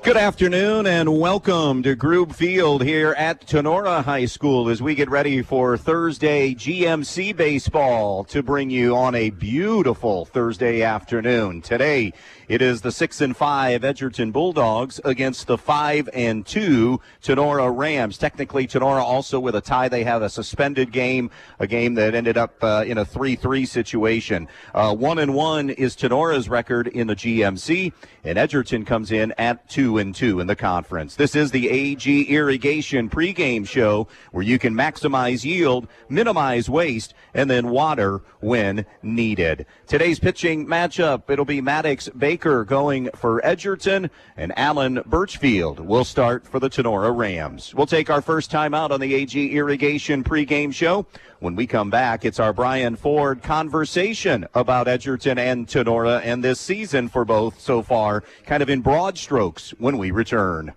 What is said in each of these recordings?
Good afternoon and welcome to Grube Field here at Tinora High School as we get ready for Thursday GMC baseball to bring you on a beautiful Thursday afternoon. Today it is the 6-5 Edgerton Bulldogs against the 5-2 Tinora Rams. Technically Tinora also with a tie. They have a suspended game, a game that ended up in a 3-3 situation. 1-1 is Tinora's record in the GMC, and Edgerton comes in at 2-2 in the conference. This is the AG Irrigation pregame show where you can maximize yield, minimize waste, and then water when needed. Today's pitching matchup, it'll be Maddox Baker going for Edgerton, and Alan Birchfield will start for the Tinora Rams. We'll take our first time out on the AG Irrigation pregame show. When we come back, it's our Brian Ford conversation about Edgerton and Tinora and this season for both so far, kind of in broad strokes when we return.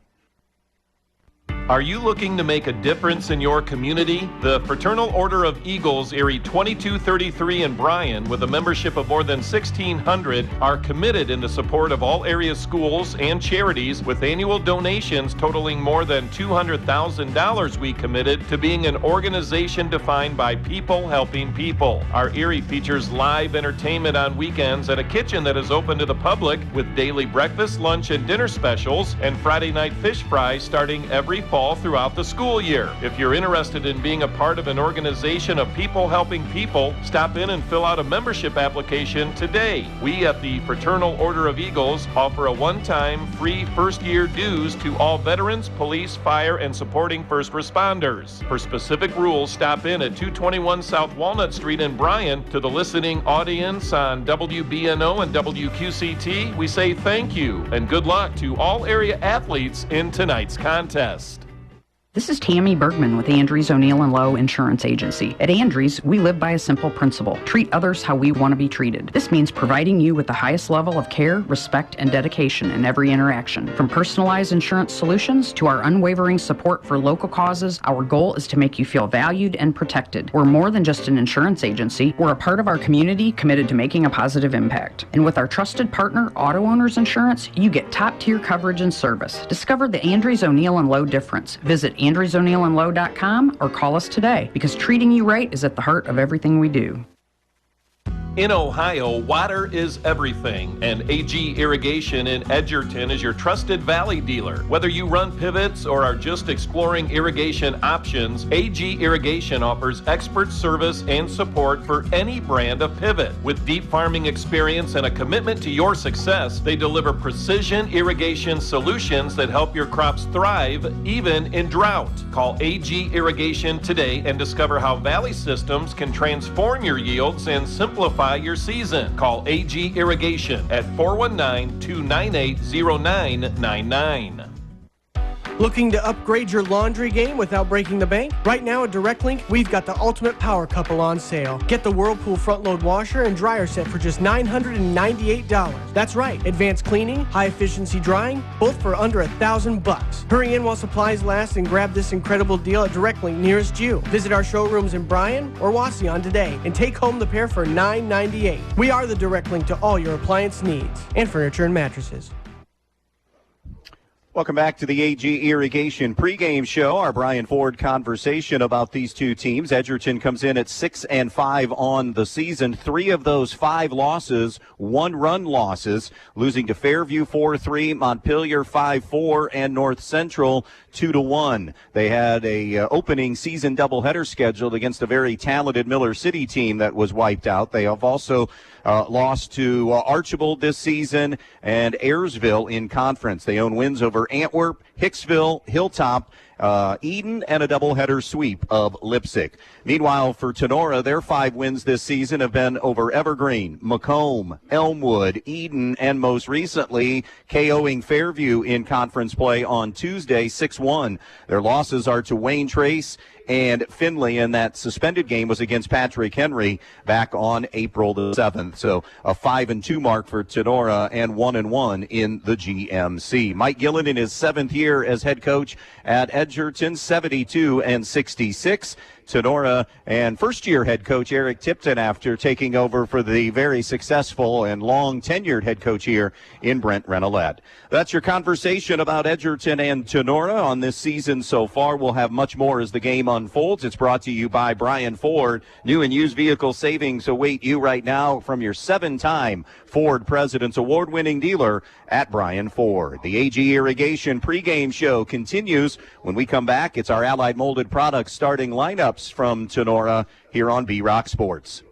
Are you looking to make a difference in your community? The Fraternal Order of Eagles, Erie 2233 in Bryan, with a membership of more than 1,600, are committed in the support of all area schools and charities, with annual donations totaling more than $200,000. We committed to being an organization defined by people helping people. Our Erie features live entertainment on weekends and a kitchen that is open to the public with daily breakfast, lunch, and dinner specials, and Friday night fish fries starting every fall throughout the school year. If you're interested in being a part of an organization of people helping people, stop in and fill out a membership application today. We at the Fraternal Order of Eagles offer a one-time free first-year dues to all veterans, police, fire, and supporting first responders. For specific rules, stop in at 221 South Walnut Street in Bryan. To the listening audience on WBNO and WQCT, we say thank you and good luck to all area athletes in tonight's contest. This is Tammy Bergman with Andrews O'Neill & Lowe Insurance Agency. At Andrews, we live by a simple principle: treat others how we want to be treated. This means providing you with the highest level of care, respect, and dedication in every interaction. From personalized insurance solutions to our unwavering support for local causes, our goal is to make you feel valued and protected. We're more than just an insurance agency. We're a part of our community committed to making a positive impact. And with our trusted partner, Auto Owners Insurance, you get top-tier coverage and service. Discover the Andrews O'Neill & Lowe difference. Visit AndrewsO'NeillandLowe.com or call us today, because treating you right is at the heart of everything we do. In Ohio, water is everything, and AG Irrigation in Edgerton is your trusted valley dealer. Whether you run pivots or are just exploring irrigation options, AG Irrigation offers expert service and support for any brand of pivot. With deep farming experience and a commitment to your success, they deliver precision irrigation solutions that help your crops thrive even in drought. Call AG Irrigation today and discover how Valley Systems can transform your yields and simplify your season. Call AG Irrigation at 419-298-0999. Looking to upgrade your laundry game without breaking the bank? Right now at Direct Link, we've got the ultimate power couple on sale. Get the Whirlpool front load washer and dryer set for just $998. That's right, advanced cleaning, high efficiency drying, both for under $1,000. Hurry in while supplies last and grab this incredible deal at Direct Link nearest you. Visit our showrooms in Bryan or Wauseon today and take home the pair for $998. We are the Direct Link to all your appliance needs and furniture and mattresses. Welcome back to the AG Irrigation pregame show. Our Brian Ford conversation about these two teams. Edgerton comes in at 6-5 on the season. 3 of those 5 losses, 1-run losses, losing to Fairview 4-3, Montpelier 5-4, and North Central 2-1. They had a opening season doubleheader scheduled against a very talented Miller City team that was wiped out. They have also lost to Archibald this season and Ayersville in conference. They own wins over Antwerp, Hicksville, Hilltop, Eden, and a doubleheader sweep of Leipzig. Meanwhile, for Tinora, their 5 wins this season have been over Evergreen, Macomb, Elmwood, Eden, and most recently KOing Fairview in conference play on Tuesday, 6-1. Their losses are to Wayne Trace and Finley, and that suspended game was against Patrick Henry back on April the 7th. So a 5-2 mark for Tinora and 1-1 in the GMC. Mike Gillen in his 7th year as head coach at Edgerton, 72-66. Tinora, and first-year head coach Eric Tipton after taking over for the very successful and long-tenured head coach here in Brent Renolette. That's your conversation about Edgerton and Tinora on this season so far. We'll have much more as the game unfolds. It's brought to you by Brian Ford. New and used vehicle savings await you right now from your 7-time Ford President's Award-winning dealer at Brian Ford. The AG Irrigation pregame show continues. When we come back, it's our Allied Molded Products starting lineups from Tinora here on B-Rock Sports.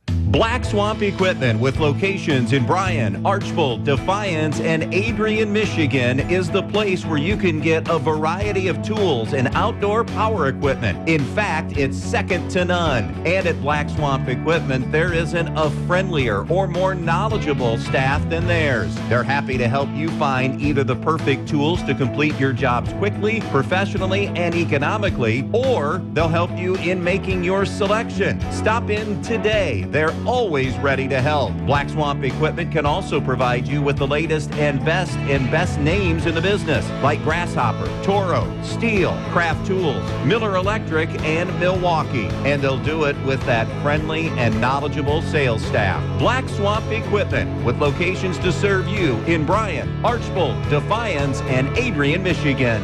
Black Swamp Equipment, with locations in Bryan, Archbold, Defiance, and Adrian, Michigan, is the place where you can get a variety of tools and outdoor power equipment. In fact, it's second to none. And at Black Swamp Equipment, there isn't a friendlier or more knowledgeable staff than theirs. They're happy to help you find either the perfect tools to complete your jobs quickly, professionally, and economically, or they'll help you in making your selection. Stop in today. They're always ready to help. Black Swamp Equipment can also provide you with the latest and best names in the business, like Grasshopper, Toro, Steel, Craft Tools, Miller Electric, and Milwaukee. And they'll do it with that friendly and knowledgeable sales staff. Black Swamp Equipment, with locations to serve you in Bryan, Archbold, Defiance, and Adrian, Michigan.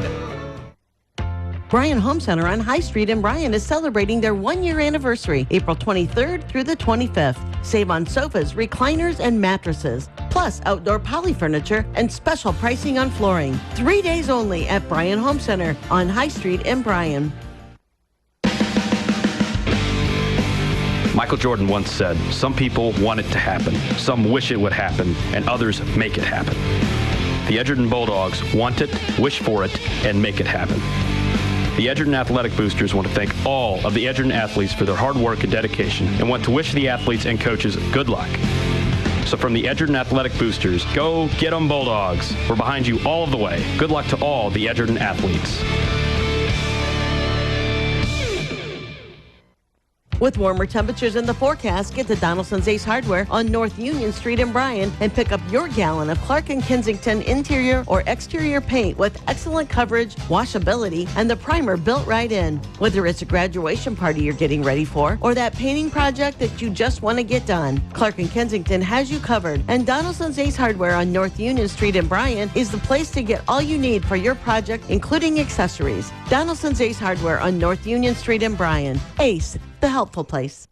Bryan Home Center on High Street in Bryan is celebrating their 1-year anniversary, April 23rd through the 25th. Save on sofas, recliners, and mattresses, plus outdoor poly furniture and special pricing on flooring. 3 days only at Bryan Home Center on High Street in Bryan. Michael Jordan once said, "Some people want it to happen, some wish it would happen, and others make it happen." The Edgerton Bulldogs want it, wish for it, and make it happen. The Edgerton Athletic Boosters want to thank all of the Edgerton athletes for their hard work and dedication, and want to wish the athletes and coaches good luck. So from the Edgerton Athletic Boosters, go get 'em Bulldogs. We're behind you all of the way. Good luck to all the Edgerton athletes. With warmer temperatures in the forecast, get to Donaldson's Ace Hardware on North Union Street in Bryan and pick up your gallon of Clark & Kensington interior or exterior paint with excellent coverage, washability, and the primer built right in. Whether it's a graduation party you're getting ready for or that painting project that you just want to get done, Clark & Kensington has you covered, and Donaldson's Ace Hardware on North Union Street in Bryan is the place to get all you need for your project, including accessories. Donaldson's Ace Hardware on North Union Street in Bryan. Ace, the helpful place.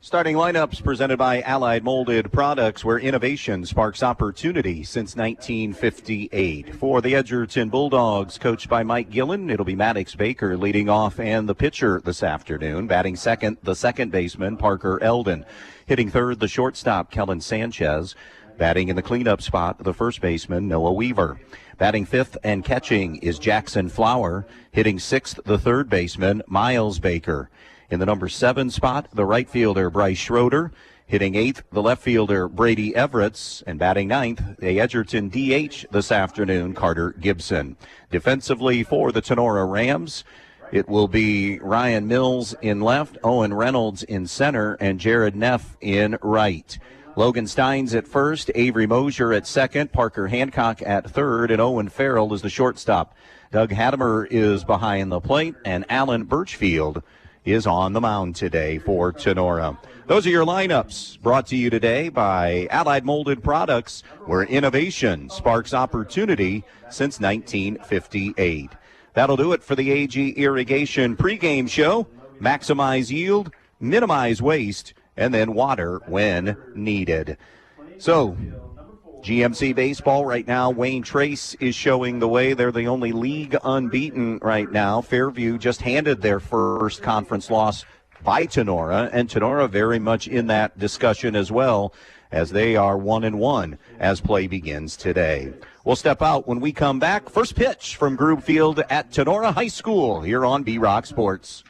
Starting lineups presented by Allied Molded Products, where innovation sparks opportunity since 1958. For the Edgerton Bulldogs, coached by Mike Gillen, it'll be Maddox Baker leading off and the pitcher this afternoon. Batting second, the second baseman, Parker Eldon. Hitting third, the shortstop, Kellen Sanchez. Batting in the cleanup spot, the first baseman, Noah Weaver. Batting fifth and catching is Jackson Flower. Hitting sixth, the third baseman, Miles Baker. In the number 7 spot, the right fielder, Bryce Schroeder. Hitting 8th, the left fielder, Brady Everetts. And batting 9th, the Edgerton DH this afternoon, Carter Gibson. Defensively for the Tinora Rams, it will be Ryan Mills in left, Owen Reynolds in center, and Jared Neff in right. Logan Steins at first, Avery Mosier at second, Parker Hancock at third, and Owen Farrell is the shortstop. Doug Hattemer is behind the plate, and Alan Birchfield is on the mound today for Tinora. Those are your lineups, brought to you today by Allied Molded Products, where innovation sparks opportunity since 1958. That'll do it for the AG Irrigation pregame show. Maximize yield, minimize waste, and then water when needed. So, GMC baseball right now, Wayne Trace is showing the way. They're the only league unbeaten right now. Fairview just handed their first conference loss by Tinora, and Tinora very much in that discussion as well, as they are 1-1 as play begins today. We'll step out when we come back. First pitch from Grube Field at Tinora High School here on B-Rock Sports.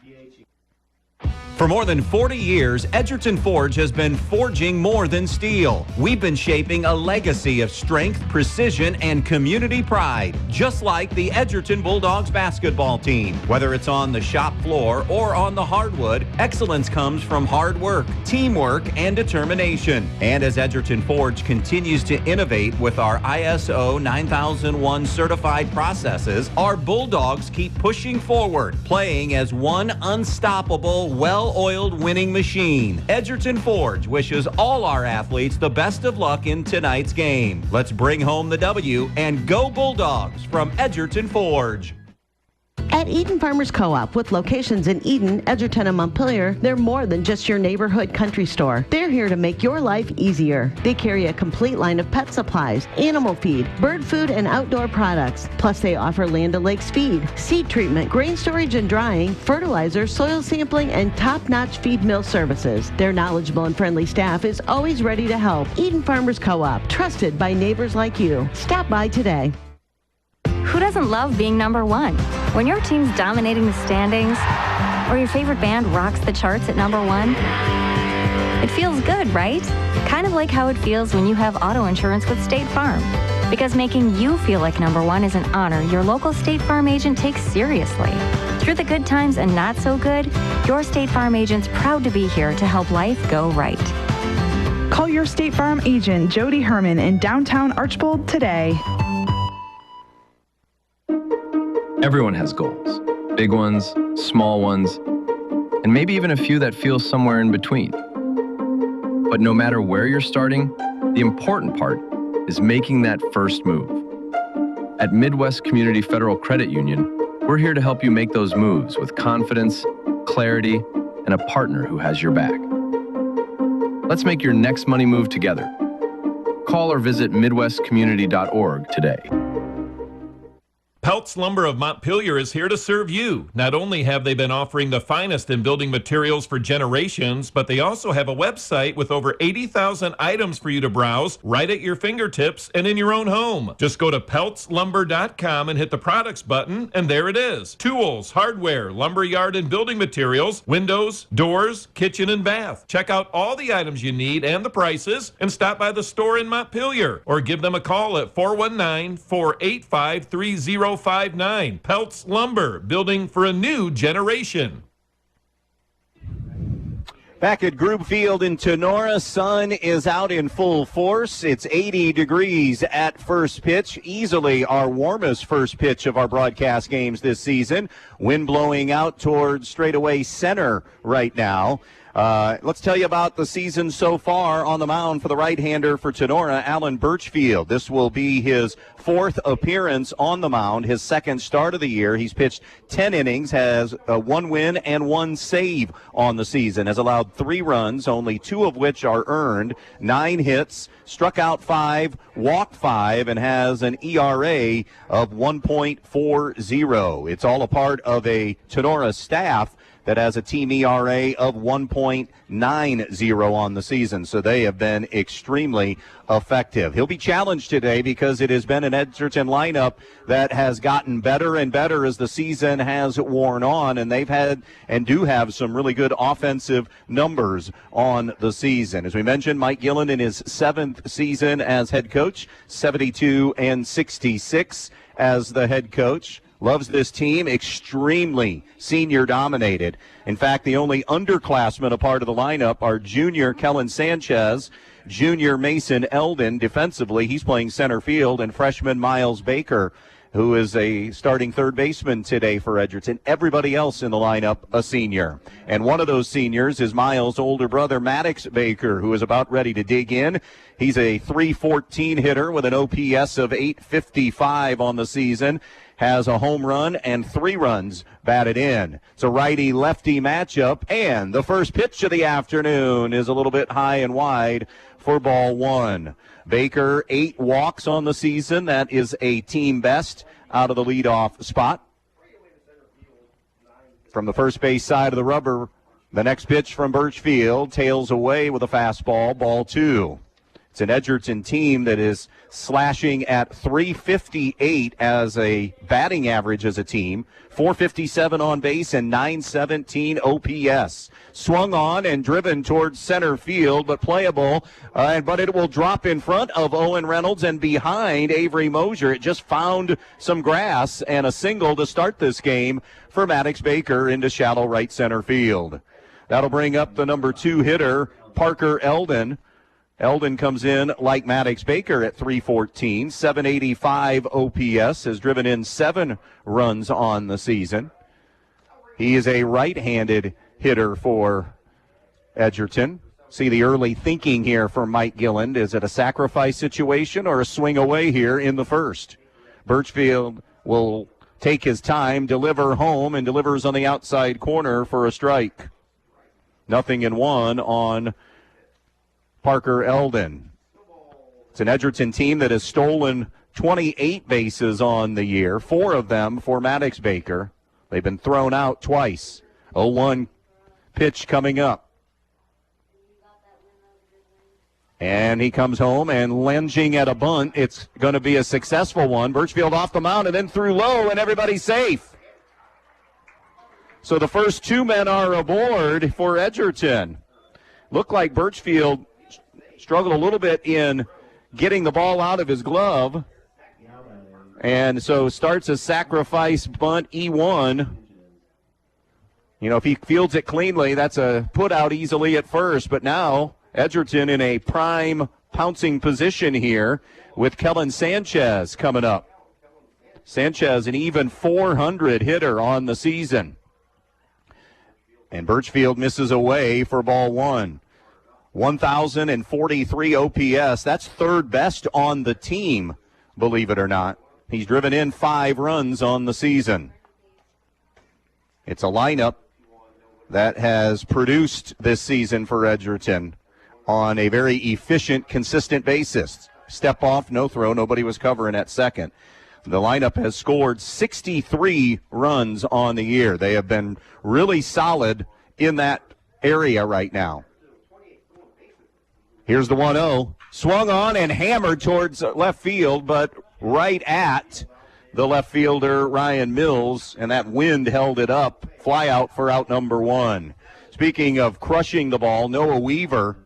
For more than 40 years, Edgerton Forge has been forging more than steel. We've been shaping a legacy of strength, precision, and community pride, just like the Edgerton Bulldogs basketball team. Whether it's on the shop floor or on the hardwood, excellence comes from hard work, teamwork, and determination. And as Edgerton Forge continues to innovate with our ISO 9001 certified processes, our Bulldogs keep pushing forward, playing as one unstoppable, well-oiled winning machine. Edgerton Forge wishes all our athletes the best of luck in tonight's game. Let's bring home the W and go Bulldogs from Edgerton Forge. At Eden Farmers Co-op, with locations in Eden, Edgerton, and Montpelier, they're more than just your neighborhood country store. They're here to make your life easier. They carry a complete line of pet supplies, animal feed, bird food, and outdoor products. Plus, they offer Land O'Lakes feed, seed treatment, grain storage and drying, fertilizer, soil sampling, and top-notch feed mill services. Their knowledgeable and friendly staff is always ready to help. Eden Farmers Co-op, trusted by neighbors like you. Stop by today. Who doesn't love being number one? When your team's dominating the standings, or your favorite band rocks the charts at number one, it feels good, right? Kind of like how it feels when you have auto insurance with State Farm. Because making you feel like number one is an honor your local State Farm agent takes seriously. Through the good times and not so good, your State Farm agent's proud to be here to help life go right. Call your State Farm agent, Jody Herman, in downtown Archbold today. Everyone has goals, big ones, small ones, and maybe even a few that feel somewhere in between. But no matter where you're starting, the important part is making that first move. At Midwest Community Federal Credit Union, we're here to help you make those moves with confidence, clarity, and a partner who has your back. Let's make your next money move together. Call or visit midwestcommunity.org today. Peltz Lumber of Montpelier is here to serve you. Not only have they been offering the finest in building materials for generations, but they also have a website with over 80,000 items for you to browse right at your fingertips and in your own home. Just go to peltzlumber.com and hit the products button, and there it is. Tools, hardware, lumberyard and building materials, windows, doors, kitchen and bath. Check out all the items you need and the prices, and stop by the store in Montpelier, or give them a call at 419-485-3059. Peltz Lumber, building for a new generation. Back at Group Field in Tinora, sun is out in full force. It's 80 degrees at first pitch, easily our warmest first pitch of our broadcast games this season. Wind blowing out towards straightaway center right now. Let's tell you about the season so far. On the mound for the right-hander for Tinora, Alan Birchfield. This will be his fourth appearance on the mound, his second start of the year. He's pitched 10 innings, has one win and one save on the season, has allowed 3 runs, only 2 of which are earned, 9 hits, struck out 5, walked 5, and has an ERA of 1.40. It's all a part of a Tinora staff that has a team ERA of 1.90 on the season. So they have been extremely effective. He'll be challenged today because it has been an Edgerton lineup that has gotten better and better as the season has worn on, and they've had and do have some really good offensive numbers on the season. As we mentioned, Mike Gillen in his 7th season as head coach, 72-66 as the head coach. Loves this team, extremely senior dominated. In fact, the only underclassmen a part of the lineup are junior Kellen Sanchez, junior Mason Eldon. Defensively, he's playing center field, and freshman Miles Baker, who is a starting third baseman today for Edgerton. Everybody else in the lineup a senior. And one of those seniors is Miles' older brother, Maddox Baker, who is about ready to dig in. He's a .314 hitter with an OPS of .855 on the season. Has a home run and 3 runs batted in. It's a righty-lefty matchup, and the first pitch of the afternoon is a little bit high and wide for ball 1. Baker, 8 walks on the season. That is a team best out of the leadoff spot. From the first base side of the rubber, the next pitch from Birchfield tails away with a fastball, ball 2. It's an Edgerton team that is slashing at 358 as a batting average as a team, 457 on base and 917 OPS. Swung on and driven towards center field, but playable, but it will drop in front of Owen Reynolds and behind Avery Mosier. It just found some grass and a single to start this game for Maddox Baker into shallow right center field. That'll bring up the number 2 hitter, Parker Eldon. Eldon comes in like Maddox Baker at 314, 785 OPS, has driven in 7 runs on the season. He is a right-handed hitter for Edgerton. See the early thinking here from Mike Gilland. Is it a sacrifice situation or a swing away here in the first? Birchfield will take his time, deliver home, and delivers on the outside corner for a strike. 0-1 on Parker Eldon. It's an Edgerton team that has stolen 28 bases on the year, 4 of them for Maddox Baker. They've been thrown out twice. 0-1 pitch coming up. And he comes home and lunging at a bunt. It's going to be a successful one. Birchfield off the mound and then threw low, and everybody's safe. So the first 2 men are aboard for Edgerton. Looked like Birchfield struggled a little bit in getting the ball out of his glove. And so starts a sacrifice bunt, E1. You know, if he fields it cleanly, that's a put out easily at first. But now Edgerton in a prime pouncing position here with Kellen Sanchez coming up. Sanchez, an even 400 hitter on the season. And Birchfield misses away for ball 1. 1,043 OPS. That's 3rd best on the team, believe it or not. He's driven in 5 runs on the season. It's a lineup that has produced this season for Edgerton on a very efficient, consistent basis. Step off, no throw, nobody was covering at second. The lineup has scored 63 runs on the year. They have been really solid in that area right now. Here's the 1-0. Swung on and hammered towards left field, but right at the left fielder, Ryan Mills, and that wind held it up. Fly out for out number 1. Speaking of crushing the ball, Noah Weaver,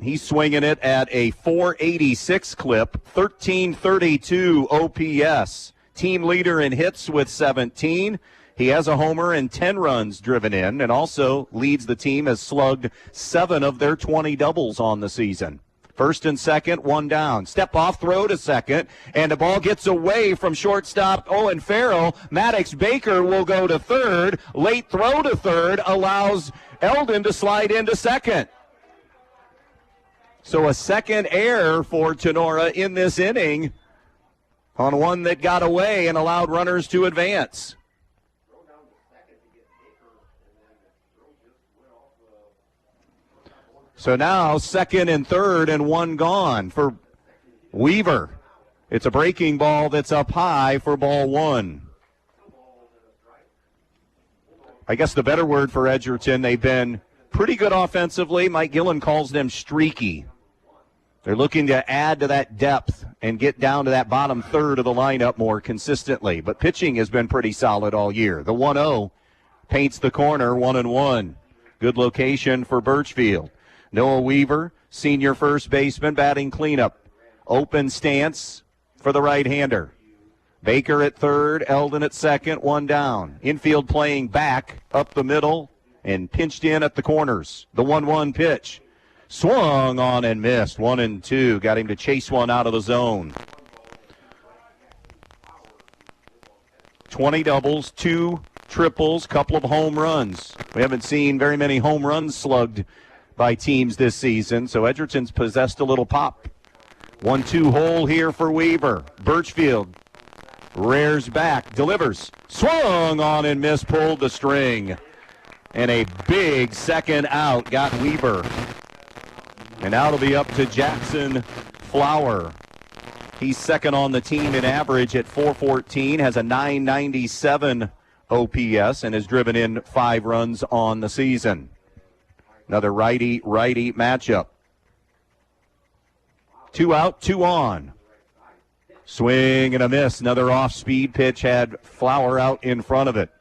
he's swinging it at a 486 clip, 1332 OPS. Team leader in hits with 17. He has a homer and 10 runs driven in, and also leads the team, has slugged 7 of their 20 doubles on the season. First and second, 1 down. Step off, throw to second, and the ball gets away from shortstop Owen Farrell. Maddox Baker will go to third. Late throw to third allows Eldon to slide into second. So a second error for Tinora in this inning on one that got away and allowed runners to advance. So now second and third and 1 gone for Weaver. It's a breaking ball that's up high for ball 1. I guess the better word for Edgerton, they've been pretty good offensively. Mike Gillen calls them streaky. They're looking to add to that depth and get down to that bottom third of the lineup more consistently. But pitching has been pretty solid all year. The 1-0 paints the corner, 1-1. Good location for Birchfield. Noah Weaver, senior first baseman, batting cleanup. Open stance for the right-hander. Baker at third, Eldon at second, 1 down. Infield playing back up the middle and pinched in at the corners. The 1-1 pitch. Swung on and missed. 1-2. Got him to chase one out of the zone. 20 doubles, 2 triples, couple of home runs. We haven't seen very many home runs slugged by teams this season, so Edgerton's possessed a little pop. 1-2 hole here for Weaver. Birchfield rears back, delivers. Swung on and missed, pulled the string. And a big second out got Weaver. And now it'll be up to Jackson Flower. He's second on the team in average at 414, has a 997 OPS, and has driven in 5 runs on the season. Another righty-righty matchup. 2 out, 2 on. Swing and a miss. Another off-speed pitch had Flower out in front of it.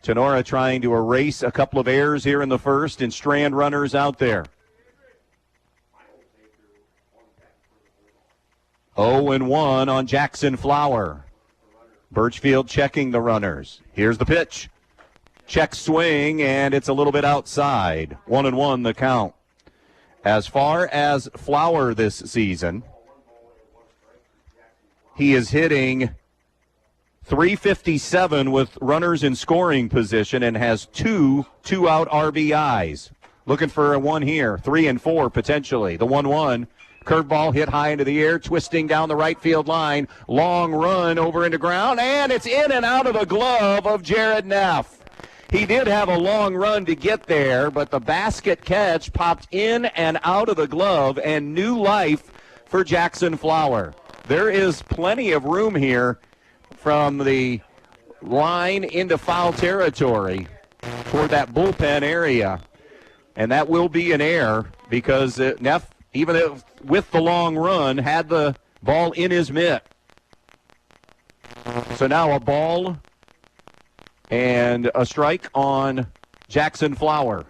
Tinora trying to erase a couple of errors here in the first and strand runners out there. 0-1 on Jackson Flower. Birchfield checking the runners. Here's the pitch. Check swing, and it's a little bit outside. 1-1 the count. As far as Flower this season, he is hitting .357 with runners in scoring position and has 2 2-out RBIs. Looking for a 1 here. 3 and 4 potentially. The 1-1. Curveball hit high into the air, twisting down the right field line. Long run over into ground, and it's in and out of the glove of Jared Neff. He did have a long run to get there, but the basket catch popped in and out of the glove, and new life for Jackson Flower. There is plenty of room here from the line into foul territory toward that bullpen area, and that will be an error because Neff, even if with the long run, had the ball in his mitt. So now a ball and a strike on Jackson Flower.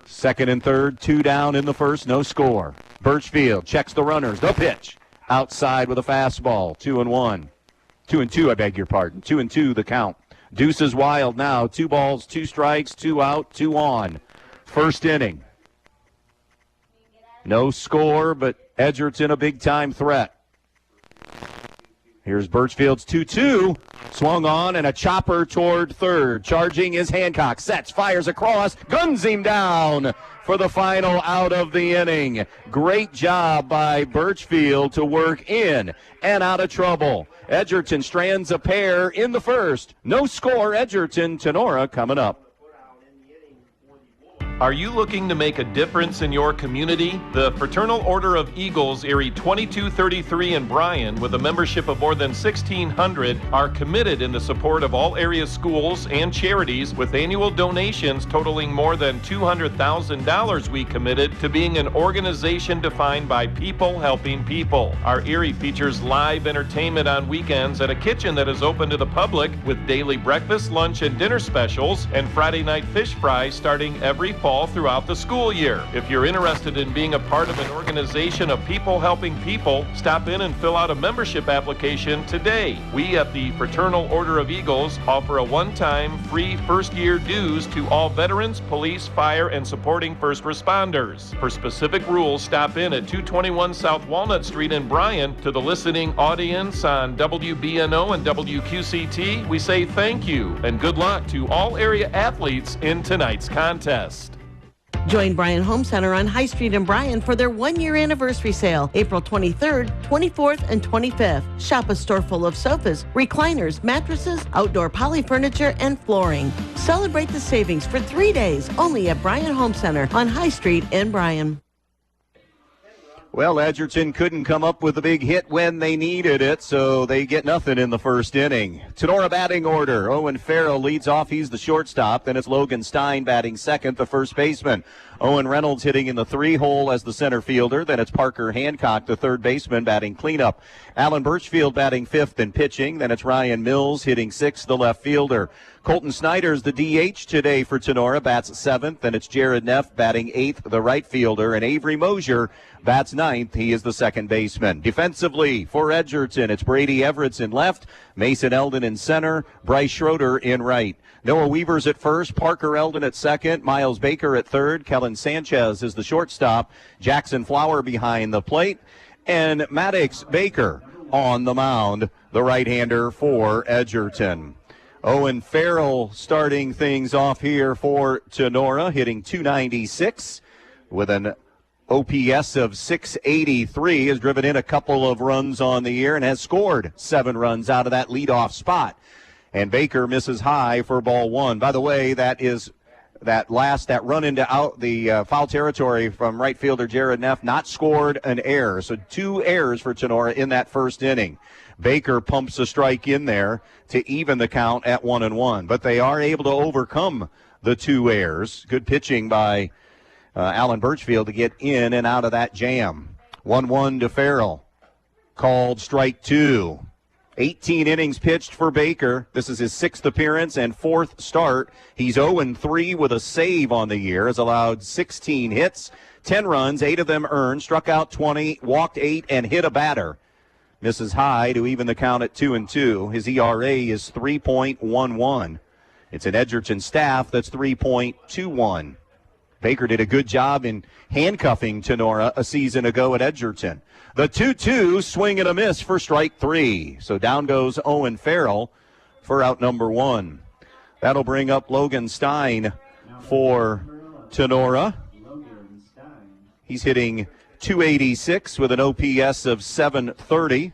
Second and third, 2 down in the first, no score. Birchfield checks the runners. The pitch. Outside with a fastball. 2-1. 2-2, I beg your pardon. 2-2 the count. Deuce is wild now. 2 balls, 2 strikes, 2 out, 2 on. First inning. No score, but Edgerton a big-time threat. Here's Birchfield's 2-2. Swung on and a chopper toward third. Charging is Hancock. Sets, fires across, guns him down for the final out of the inning. Great job by Birchfield to work in and out of trouble. Edgerton strands a pair in the first. No score, Edgerton. Tinora coming up. Are you looking to make a difference in your community? The Fraternal Order of Eagles, Erie 2233 in Bryan, with a membership of more than 1,600, are committed in the support of all area schools and charities, with annual donations totaling more than $200,000. We committed to being an organization defined by people helping people. Our Erie features live entertainment on weekends at a kitchen that is open to the public, with daily breakfast, lunch, and dinner specials, and Friday night fish fries starting every fall throughout the school year. If you're interested in being a part of an organization of people helping people, stop in and fill out a membership application today. We at the Fraternal Order of Eagles offer a one-time free first-year dues to all veterans, police, fire, and supporting first responders. For specific rules, stop in at 221 South Walnut Street in Bryan. To the listening audience on WBNO and WQCT, we say thank you and good luck to all area athletes in tonight's contest. Join Bryan Home Center on High Street in Bryan for their 1-year anniversary sale, April 23rd, 24th, and 25th. Shop a store full of sofas, recliners, mattresses, outdoor poly furniture, and flooring. Celebrate the savings for 3 days only at Bryan Home Center on High Street in Bryan. Well, Edgerton couldn't come up with a big hit when they needed it, so they get nothing in the first inning. Tinora batting order. Owen Farrell leads off. He's the shortstop. Then it's Logan Stein batting second, the first baseman. Owen Reynolds hitting in the 3-hole as the center fielder. Then it's Parker Hancock, the third baseman, batting cleanup. Alan Birchfield batting fifth and pitching. Then it's Ryan Mills hitting sixth, the left fielder. Colton Snyder's the DH today for Tinora, bats seventh. And it's Jared Neff batting eighth, the right fielder. And Avery Mosier bats ninth. He is the second baseman. Defensively for Edgerton, it's Brady Everett in left, Mason Eldon in center, Bryce Schroeder in right. Noah Weaver's at first, Parker Eldon at second, Miles Baker at third, Kellen Sanchez is the shortstop, Jackson Flower behind the plate, and Maddox Baker on the mound, the right-hander for Edgerton. Owen Farrell starting things off here for Tinora, hitting .296 with an OPS of .683, has driven in a couple of runs on the year and has scored 7 runs out of that leadoff spot. And Baker misses high for ball one. By the way, that run into out the foul territory from right fielder Jared Neff, not scored an error. So 2 errors for Tinora in that first inning. Baker pumps a strike in there to even the count at 1-1. But they are able to overcome the 2 errors. Good pitching by Alan Birchfield to get in and out of that jam. 1-1 to Farrell. Called strike 2. 18 innings pitched for Baker. This is his 6th appearance and 4th start. He's 0-3 with a save on the year. Has allowed 16 hits, 10 runs, 8 of them earned, struck out 20, walked 8, and hit a batter. Misses high to even the count at 2-2. His ERA is 3.11. It's an Edgerton staff that's 3.21. Baker did a good job in handcuffing Tinora a season ago at Edgerton. The 2-2, swing and a miss for strike 3. So down goes Owen Farrell for out number 1. That'll bring up Logan Stein for Tinora. He's hitting .286 with an OPS of .730.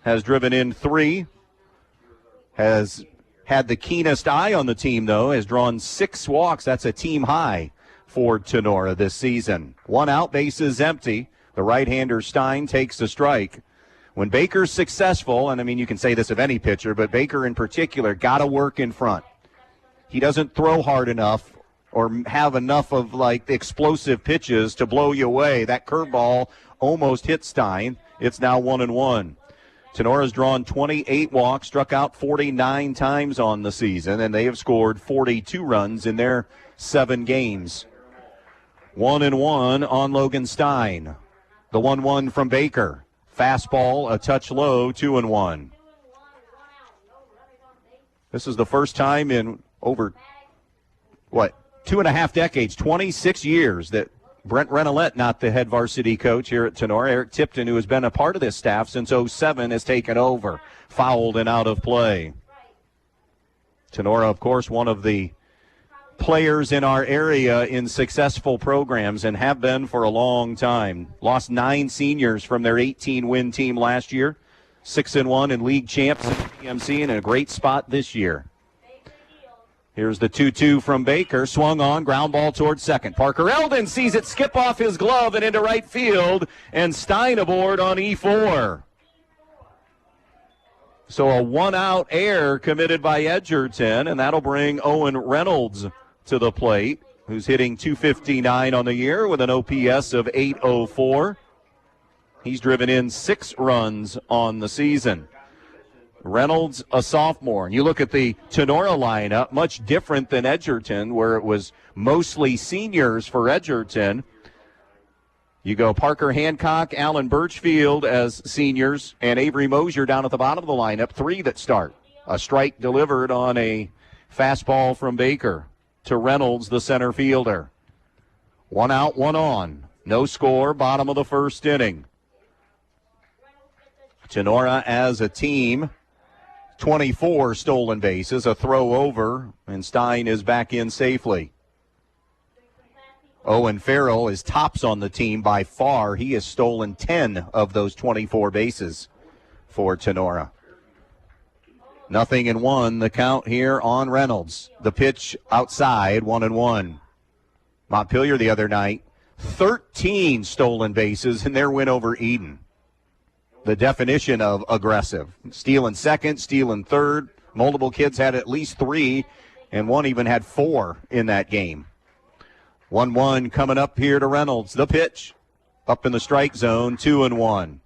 Has driven in 3. Has had the keenest eye on the team, though. Has drawn 6 walks. That's a team high for Tinora this season. 1 out, bases empty. The right-hander Stein takes the strike. When Baker's successful, and I mean you can say this of any pitcher, but Baker in particular, got to work in front. He doesn't throw hard enough or have enough of like explosive pitches to blow you away. That curveball almost hit Stein. It's now 1-1. Tenora's drawn 28 walks, struck out 49 times on the season, and they have scored 42 runs in their 7 games. 1-1 on Logan Stein. The 1-1 from Baker. Fastball, a touch low, 2-1. This is the first time in over, 2.5 decades, 26 years that Brent Renolette, not the head varsity coach here at Tinora. Eric Tipton, who has been a part of this staff since 2007, has taken over. Fouled and out of play. Tinora, of course, one of the players in our area in successful programs and have been for a long time. Lost 9 seniors from their 18-win team last year. 6-1 in league champs in PMC and in a great spot this year. Here's the 2-2 from Baker. Swung on, ground ball towards second. Parker Eldon sees it skip off his glove and into right field, and Stein aboard on E4. So a 1-out error committed by Edgerton, and that'll bring Owen Reynolds to the plate, who's hitting .259 on the year with an OPS of .804. He's driven in 6 runs on the season. Reynolds, a sophomore. And you look at the Tinora lineup, much different than Edgerton, where it was mostly seniors for Edgerton. You go Parker Hancock, Alan Birchfield as seniors, and Avery Mosier down at the bottom of the lineup, 3 that start. A strike delivered on a fastball from Baker to Reynolds, the center fielder. 1 out, 1 on. No score, bottom of the first inning. Tinora as a team, 24 stolen bases, a throw over, and Stein is back in safely. Owen Farrell is tops on the team by far. He has stolen 10 of those 24 bases for Tinora. 0-1, the count here on Reynolds. The pitch outside, 1-1. Montpelier the other night, 13 stolen bases in their win over Eden. The definition of aggressive. Stealing second, stealing third. Multiple kids had at least 3, and one even had 4 in that game. 1-1 coming up here to Reynolds. The pitch up in the strike zone, 2-1.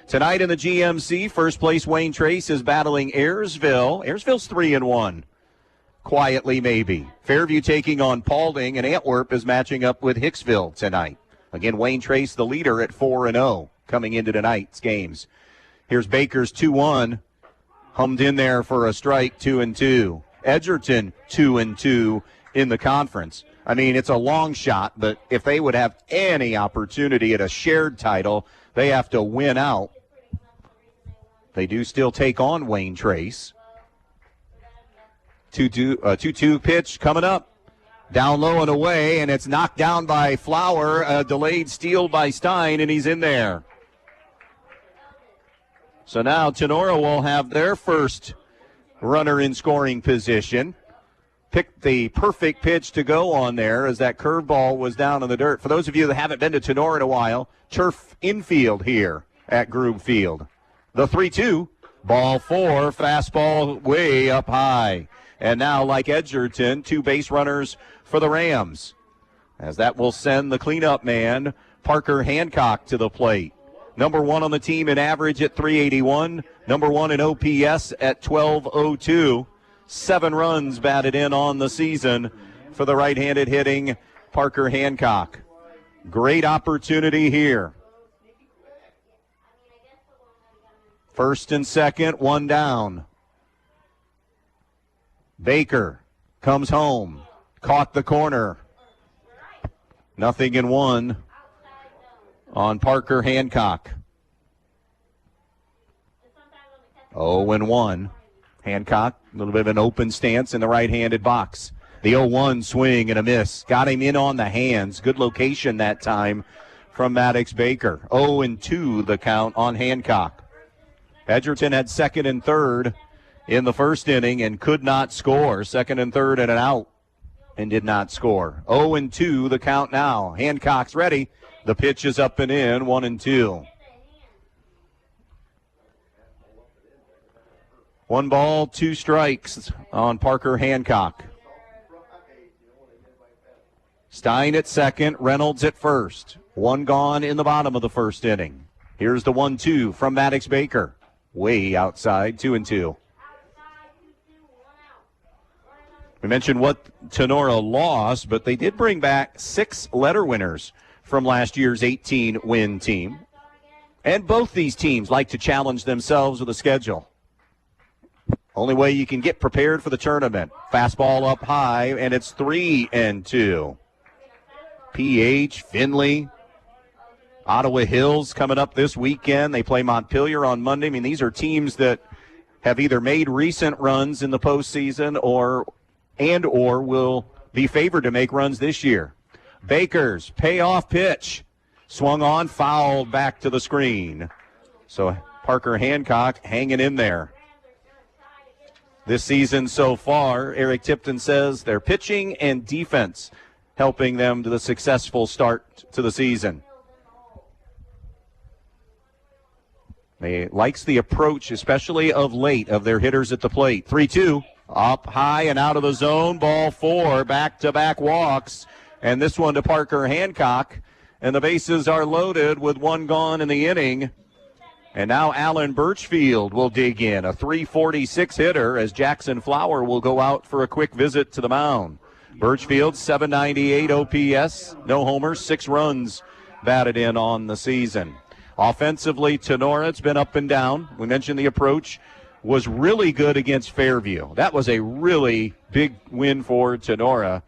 Tonight in the GMC, first place Wayne Trace is battling Ayersville. Ayersville's 3-1. Quietly, maybe. Fairview taking on Paulding, and Antwerp is matching up with Hicksville tonight. Again, Wayne Trace, the leader at 4-0 coming into tonight's games. Here's Baker's 2-1. Hummed in there for a strike, 2-2. Edgerton, 2-2 in the conference. I mean, it's a long shot, but if they would have any opportunity at a shared title, they have to win out. They do still take on Wayne Trace. 2-2 pitch coming up. Down low and away, and it's knocked down by Flower. A delayed steal by Stein, and he's in there. So now Tinora will have their first runner in scoring position. Picked the perfect pitch to go on there as that curveball was down in the dirt. For those of you that haven't been to Tinora in a while, turf infield here at Grube Field. The 3-2, ball 4, fastball way up high. And now, like Edgerton, 2 base runners for the Rams. as that will send the cleanup man, Parker Hancock, to the plate. Number 1 on the team in average at .381. Number 1 in OPS at .1202. 7 runs batted in on the season for the right-handed hitting Parker Hancock. Great opportunity here. First and second, 1 down. Baker comes home. Caught the corner. 0-1 on Parker Hancock. 0-1. Hancock, a little bit of an open stance in the right-handed box. The 0-1 swing and a miss. Got him in on the hands. Good location that time from Maddox Baker. 0-2 the count on Hancock. Edgerton had second and third in the first inning and could not score. Second and third and an out and did not score. 0-2 the count now. Hancock's ready. The pitch is up and in, 1-2. 1 ball, 2 strikes on Parker Hancock. Stein at second, Reynolds at first. 1 gone in the bottom of the first inning. Here's the 1-2 from Maddox Baker. Way outside, 2-2. We mentioned what Tinora lost, but they did bring back 6 letter winners from last year's 18-win team. And both these teams like to challenge themselves with a schedule. Only way you can get prepared for the tournament. Fastball up high, and it's 3-2. PH, Findlay, Ottawa Hills coming up this weekend. They play Montpelier on Monday. I mean, these are teams that have either made recent runs in the postseason or will be favored to make runs this year. Baker's payoff pitch. Swung on, fouled back to the screen. So Parker Hancock hanging in there. This season so far, Eric Tipton says their pitching and defense helping them to the successful start to the season. He likes the approach, especially of late, of their hitters at the plate. 3-2, up high and out of the zone. Ball 4, back-to-back walks. And this one to Parker Hancock. And the bases are loaded with 1 gone in the inning. And now Alan Birchfield will dig in, a .346 hitter, as Jackson Flower will go out for a quick visit to the mound. Birchfield, .798 OPS, no homers, 6 runs batted in on the season. Offensively, Tinora, it's been up and down. We mentioned the approach was really good against Fairview. That was a really big win for Tinora,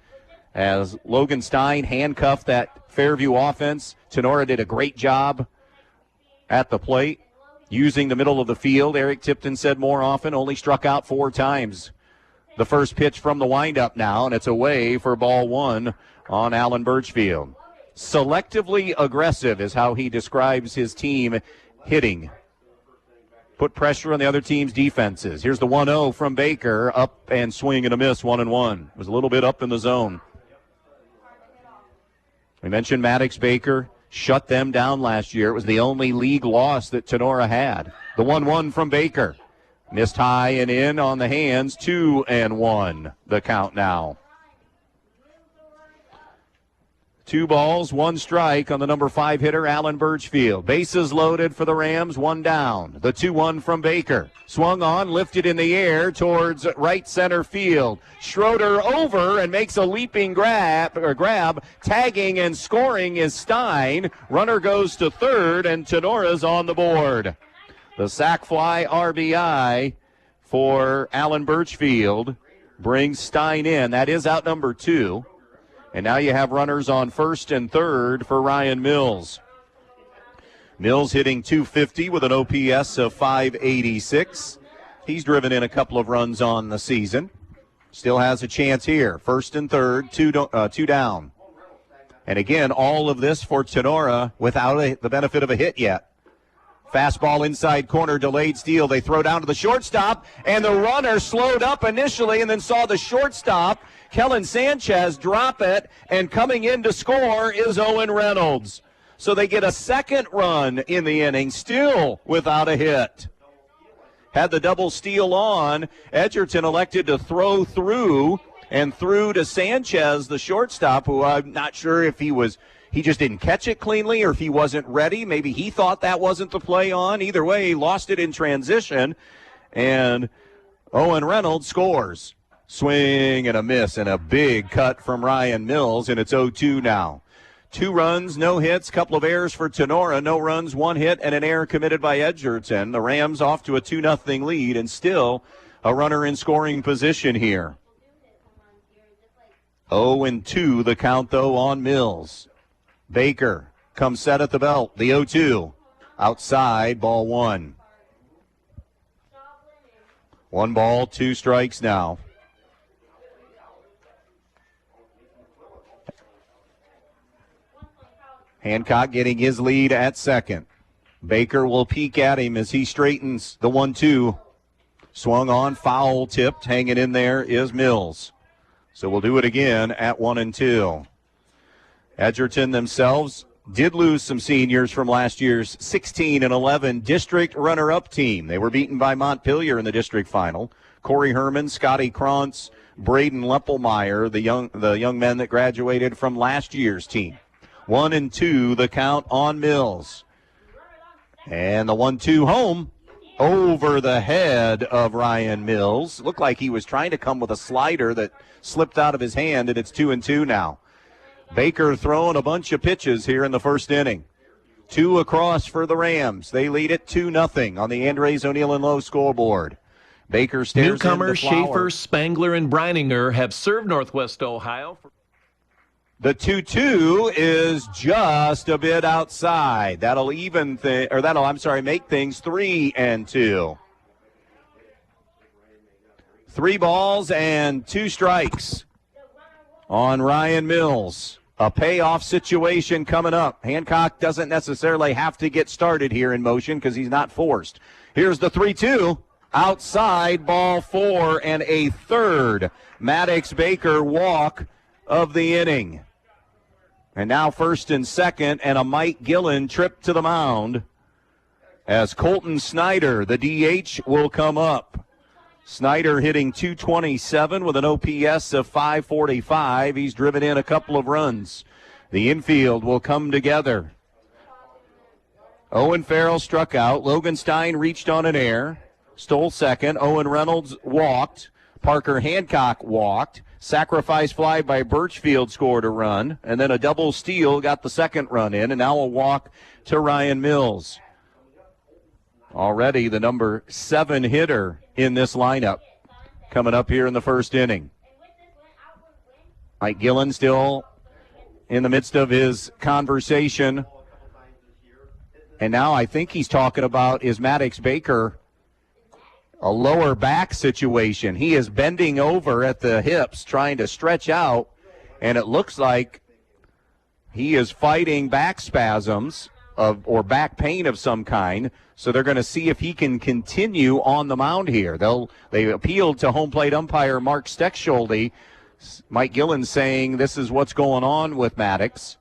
as Logan Stein handcuffed that Fairview offense. Tinora did a great job at the plate, using the middle of the field. Eric Tipton said more often, only struck out 4 times. The first pitch from the windup now, and it's away for ball 1 on Alan Birchfield. Selectively aggressive is how he describes his team hitting. Put pressure on the other team's defenses. Here's the 1-0 from Baker, up and swing and a miss, 1-1. It was a little bit up in the zone. We mentioned Maddox Baker shut them down last year. It was the only league loss that Tinora had. The 1-1 from Baker. Missed high and in on the hands, 2-1 the count now. 2 balls, 1 strike on the number 5 hitter, Alan Birchfield. Bases loaded for the Rams, 1 down. The 2-1 from Baker. Swung on, lifted in the air towards right center field. Schroeder over and makes a leaping grab. Tagging and scoring is Stein. Runner goes to third, and Tenora's on the board. The sac fly RBI for Alan Birchfield brings Stein in. That is out number 2. And now you have runners on first and third for Ryan Mills. Mills hitting .250 with an OPS of .586. He's driven in a couple of runs on the season. Still has a chance here. First and third, 2 down. And again, all of this for Tinora without the benefit of a hit yet. Fastball inside corner, delayed steal. They throw down to the shortstop, and the runner slowed up initially and then saw the shortstop, Kellen Sanchez, drop it, and coming in to score is Owen Reynolds. So they get a second run in the inning, still without a hit. Had the double steal on. Edgerton elected to throw through and threw to Sanchez, the shortstop, who I'm not sure if he just didn't catch it cleanly or if he wasn't ready. Maybe he thought that wasn't the play on. Either way, he lost it in transition, and Owen Reynolds scores. Swing and a miss and a big cut from Ryan Mills, and it's 0-2 now. 2 runs, no hits, couple of errors for Tinora, no runs, 1 hit, and an error committed by Edgerton. The Rams off to a 2-0 lead and still a runner in scoring position here. 0-2 the count, though, on Mills. Baker comes set at the belt, the 0-2. Outside, ball 1. 1 ball, 2 strikes now. Hancock getting his lead at second. Baker will peek at him as he straightens the 1-2. Swung on, foul tipped, hanging in there is Mills. So we'll do it again at 1-2. Edgerton themselves did lose some seniors from last year's 16-11 district runner-up team. They were beaten by Montpelier in the district final. Corey Herman, Scotty Krantz, Braden Leppelmeyer, the young men that graduated from last year's team. 1-2 the count on Mills. And the 1-2 home over the head of Ryan Mills. Looked like he was trying to come with a slider that slipped out of his hand, and it's 2-2 now. Baker throwing a bunch of pitches here in the first inning. 2 across for the Rams. They lead it 2-0 on the Andres O'Neill and Lowe scoreboard. Baker stares Newcomers into Flower. Schaefer, Spangler, and Breininger have served Northwest Ohio. The 2-2 is just a bit outside. That'll make things 3-2. 3 balls and 2 strikes on Ryan Mills. A payoff situation coming up. Hancock doesn't necessarily have to get started here in motion because he's not forced. Here's the 3-2. Outside, ball 4 and a third Maddox Baker walk of the inning. And now first and second, and a Mike Gillen trip to the mound as Colton Snyder, the DH, will come up. Snyder hitting .227 with an OPS of .545. He's driven in a couple of runs. The infield will come together. Owen Farrell struck out. Logan Stein reached on an error. Stole second. Owen Reynolds walked. Parker Hancock walked. Sacrifice fly by Birchfield scored a run. And then a double steal got the second run in. And now a walk to Ryan Mills. Already the number 7 hitter in this lineup coming up here in the first inning. Mike Gillen still in the midst of his conversation. And now I think he's talking about, is Maddox Baker a lower back situation? He is bending over at the hips trying to stretch out, and it looks like he is fighting back spasms or back pain of some kind. So they're going to see if he can continue on the mound here. They appealed to home plate umpire Mark Steckschulte. Mike Gillen saying this is what's going on with Maddox,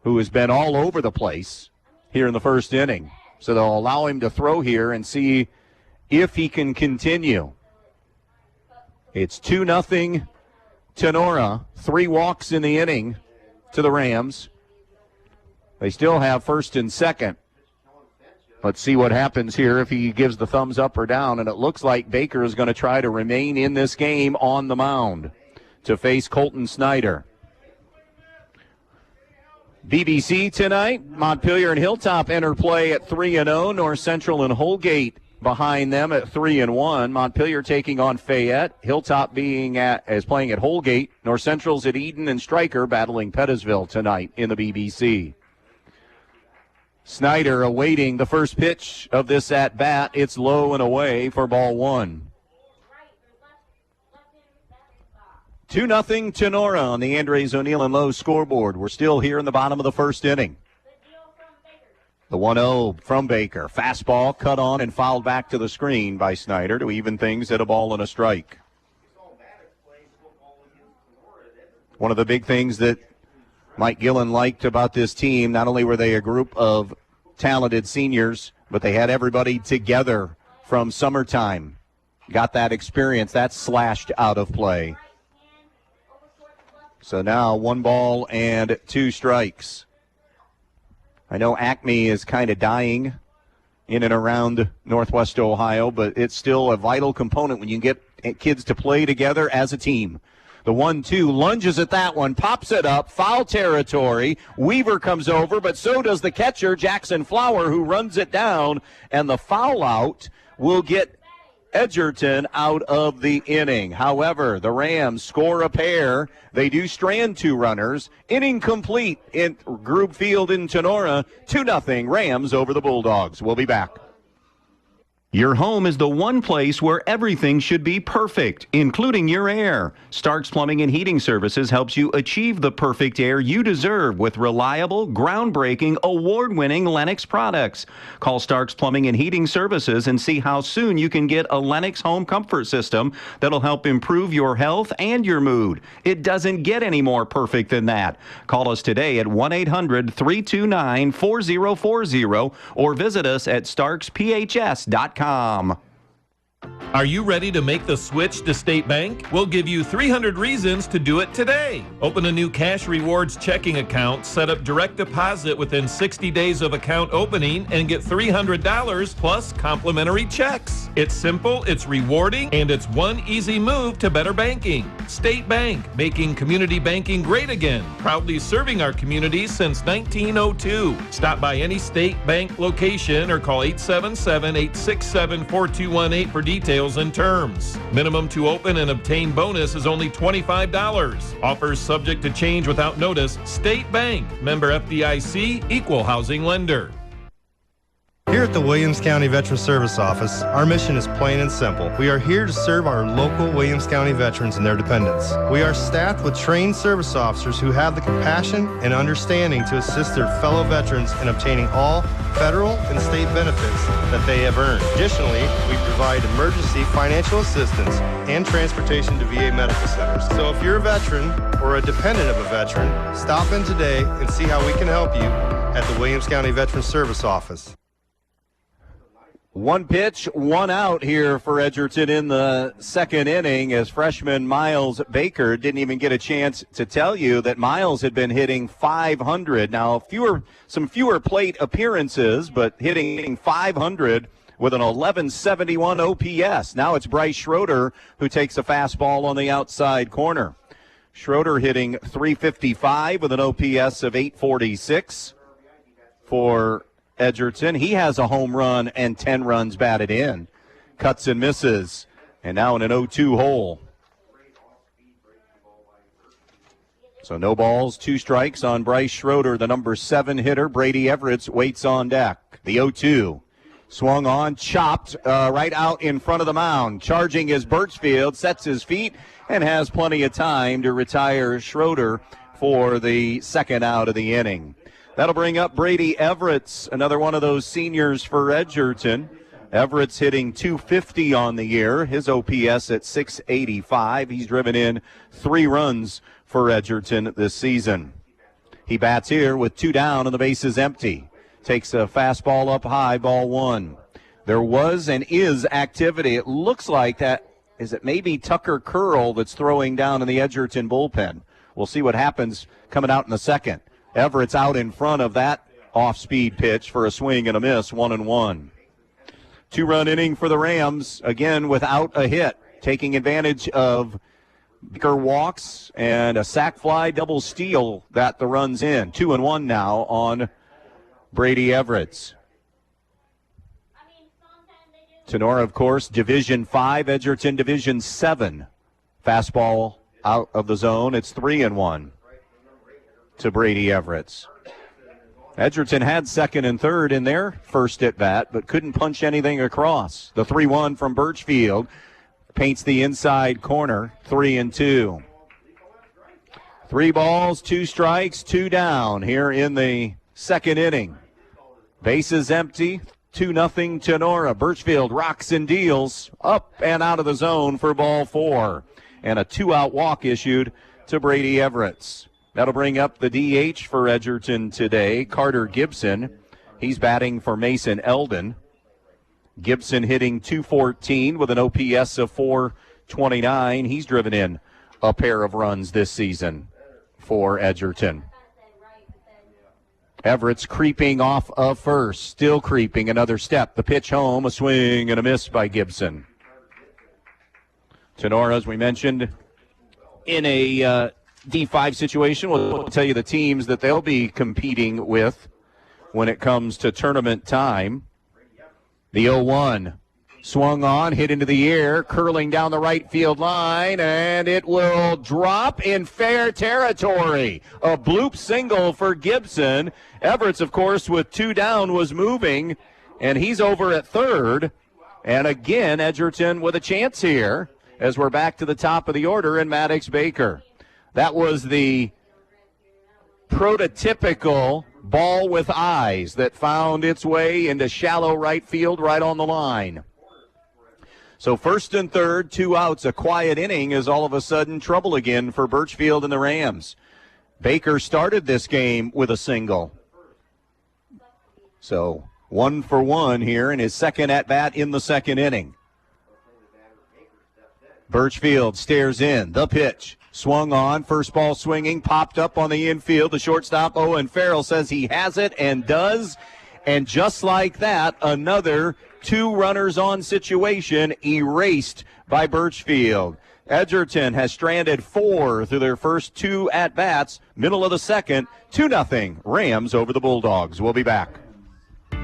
who has been all over the place here in the first inning. So they'll allow him to throw here and see if he can continue. It's 2-0 Tinora. 3 walks in the inning to the Rams. They still have first and second. Let's see what happens here if he gives the thumbs up or down. And it looks like Baker is going to try to remain in this game on the mound to face Colton Snyder. BBC tonight, Montpelier and Hilltop enter play at 3-0. North Central and Holgate behind them at 3-1. Montpelier taking on Fayette. Hilltop is playing at Holgate. North Central's at Eden, and Stryker battling Pettisville tonight in the BBC. Snyder awaiting the first pitch of this at-bat. It's low and away for ball 1. 2-0 Tinora on the Andres O'Neill and Lowe scoreboard. We're still here in the bottom of the first inning. The 1-0 from Baker. Fastball cut on and fouled back to the screen by Snyder to even things at a ball and a strike. One of the big things that Mike Gillen liked about this team, not only were they a group of talented seniors, but they had everybody together from summertime. Got that experience. That's slashed out of play. So now 1 ball and 2 strikes. I know Acme is kind of dying in and around Northwest Ohio, but it's still a vital component when you get kids to play together as a team. The 1-2 lunges at that one, pops it up, foul territory. Weaver comes over, but so does the catcher, Jackson Flower, who runs it down, and the foul out will get Edgerton out of the inning. However, the Rams score a pair. They do strand 2 runners. Inning complete in Grube Field in Tinora. 2-0 Rams over the Bulldogs. We'll be back. Your home is the one place where everything should be perfect, including your air. Stark's Plumbing and Heating Services helps you achieve the perfect air you deserve with reliable, groundbreaking, award-winning Lennox products. Call Stark's Plumbing and Heating Services and see how soon you can get a Lennox home comfort system that'll help improve your health and your mood. It doesn't get any more perfect than that. Call us today at 1-800-329-4040 or visit us at starksphs.com. Are you ready to make the switch to State Bank? We'll give you 300 reasons to do it today. Open a new Cash Rewards checking account, set up direct deposit within 60 days of account opening, and get $300 plus complimentary checks. It's simple, it's rewarding, and it's one easy move to better banking. State Bank, making community banking great again. Proudly serving our community since 1902. Stop by any State Bank location or call 877-867-4218 for details and terms. Minimum to open and obtain bonus is only $25. Offers subject to change without notice. State Bank, member FDIC, equal housing lender. Here at the Williams County Veteran Service Office, our mission is plain and simple. We are here to serve our local Williams County veterans and their dependents. We are staffed with trained service officers who have the compassion and understanding to assist their fellow veterans in obtaining all federal and state benefits that they have earned. Additionally, we provide emergency financial assistance and transportation to VA medical centers. So if you're a veteran or a dependent of a veteran, stop in today and see how we can help you at the Williams County Veteran Service Office. 1 pitch, 1 out here for Edgerton in the second inning as freshman Miles Baker didn't even get a chance to tell you that Miles had been hitting .500. Now, some fewer plate appearances, but hitting .500 with an 1171 OPS. Now it's Bryce Schroeder who takes a fastball on the outside corner. Schroeder hitting .355 with an OPS of .846 for Edgerton. He has a home run and 10 runs batted in. Cuts and misses. And now in an 0-2 hole. So no balls, 2 strikes on Bryce Schroeder. The number 7 hitter, Brady Everett, waits on deck. The 0-2. Swung on, chopped right out in front of the mound. Charging is Birchfield, sets his feet, and has plenty of time to retire Schroeder for the second out of the inning. That'll bring up Brady Everett, another one of those seniors for Edgerton. Everett's hitting .250 on the year. His OPS at .685. He's driven in 3 runs for Edgerton this season. He bats here with 2 down and the base is empty. Takes a fastball up high, ball 1. There was and is activity. It looks like that. Is it maybe Tucker Curl that's throwing down in the Edgerton bullpen? We'll see what happens coming out in the second. Everett's out in front of that off-speed pitch for a swing and a miss, 1-1. 2-run inning for the Rams, again without a hit, taking advantage of Baker walks and a sac fly double steal that the runs in. 2-1 now on Brady Everett. Tinora, of course, Division 5, Edgerton Division 7. Fastball out of the zone. It's 3-1 to Brady Everett. Edgerton had second and third in their first at bat, but couldn't punch anything across. The 3-1 from Birchfield paints the inside corner, 3-2. 3 balls, 2 strikes, 2 down here in the second inning. Bases empty, 2-0 Tinora. Birchfield rocks and deals up and out of the zone for ball 4. And a 2-out walk issued to Brady Everett. That'll bring up the DH for Edgerton today, Carter Gibson. He's batting for Mason Eldon. Gibson hitting .214 with an OPS of .429. He's driven in a pair of runs this season. for Edgerton. Everett's creeping off of first, still creeping another step. The pitch home, a swing and a miss by Gibson. Tinora, as we mentioned, in a D5 situation, we'll tell you the teams that they'll be competing with when it comes to tournament time. The 0-1 swung on, hit into the air, curling down the right field line, and it will drop in fair territory. A bloop single for Gibson. Everett's, of course, with 2 down, was moving, and he's over at third. And again, Edgerton with a chance here as we're back to the top of the order in Maddox Baker. That was the prototypical ball with eyes that found its way into shallow right field right on the line. So first and third, 2 outs, a quiet inning is all of a sudden trouble again for Birchfield and the Rams. Baker started this game with a single. So 1 for 1 here in his second at-bat in the second inning. Birchfield stares in, the pitch. Swung on, first ball swinging, popped up on the infield. The shortstop, Owen Farrell, says he has it and does. And just like that, another 2 runners on situation erased by Birchfield. Edgerton has stranded 4 through their first 2 at-bats. Middle of the second, 2-0 Rams over the Bulldogs. We'll be back.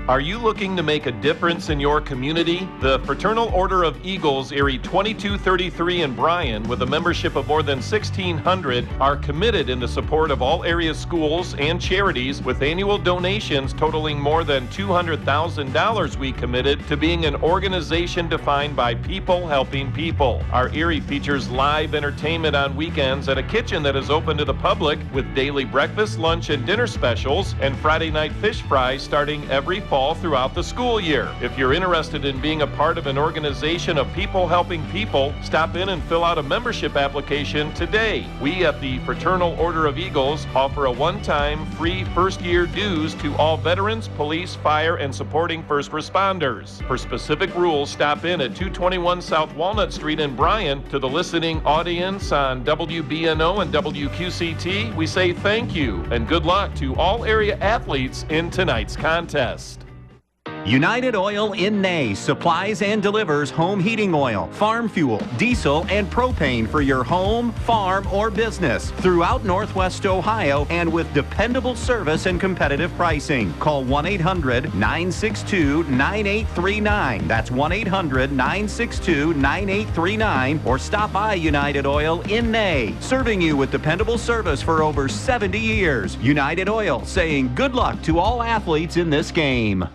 Are you looking to make a difference in your community? The Fraternal Order of Eagles, Erie 2233 in Bryan, with a membership of more than 1,600, are committed in the support of all area schools and charities, with annual donations totaling more than $200,000. We committed to being an organization defined by people helping people. Our Erie features live entertainment on weekends at a kitchen that is open to the public, with daily breakfast, lunch, and dinner specials, and Friday night fish fries starting every fall throughout the school year. If you're interested in being a part of an organization of people helping people, stop in and fill out a membership application today. We at the Fraternal Order of Eagles offer a one-time free first-year dues to all veterans, police, fire, and supporting first responders. For specific rules, stop in at 221 South Walnut Street in Bryan. To the listening audience on WBNO and WQCT, we say thank you and good luck to all area athletes in tonight's contest. United Oil in Ney supplies and delivers home heating oil, farm fuel, diesel, and propane for your home, farm, or business throughout Northwest Ohio, and with dependable service and competitive pricing. Call 1-800-962-9839. That's 1-800-962-9839, or stop by United Oil in Ney, serving you with dependable service for over 70 years. United Oil saying good luck to all athletes in this game.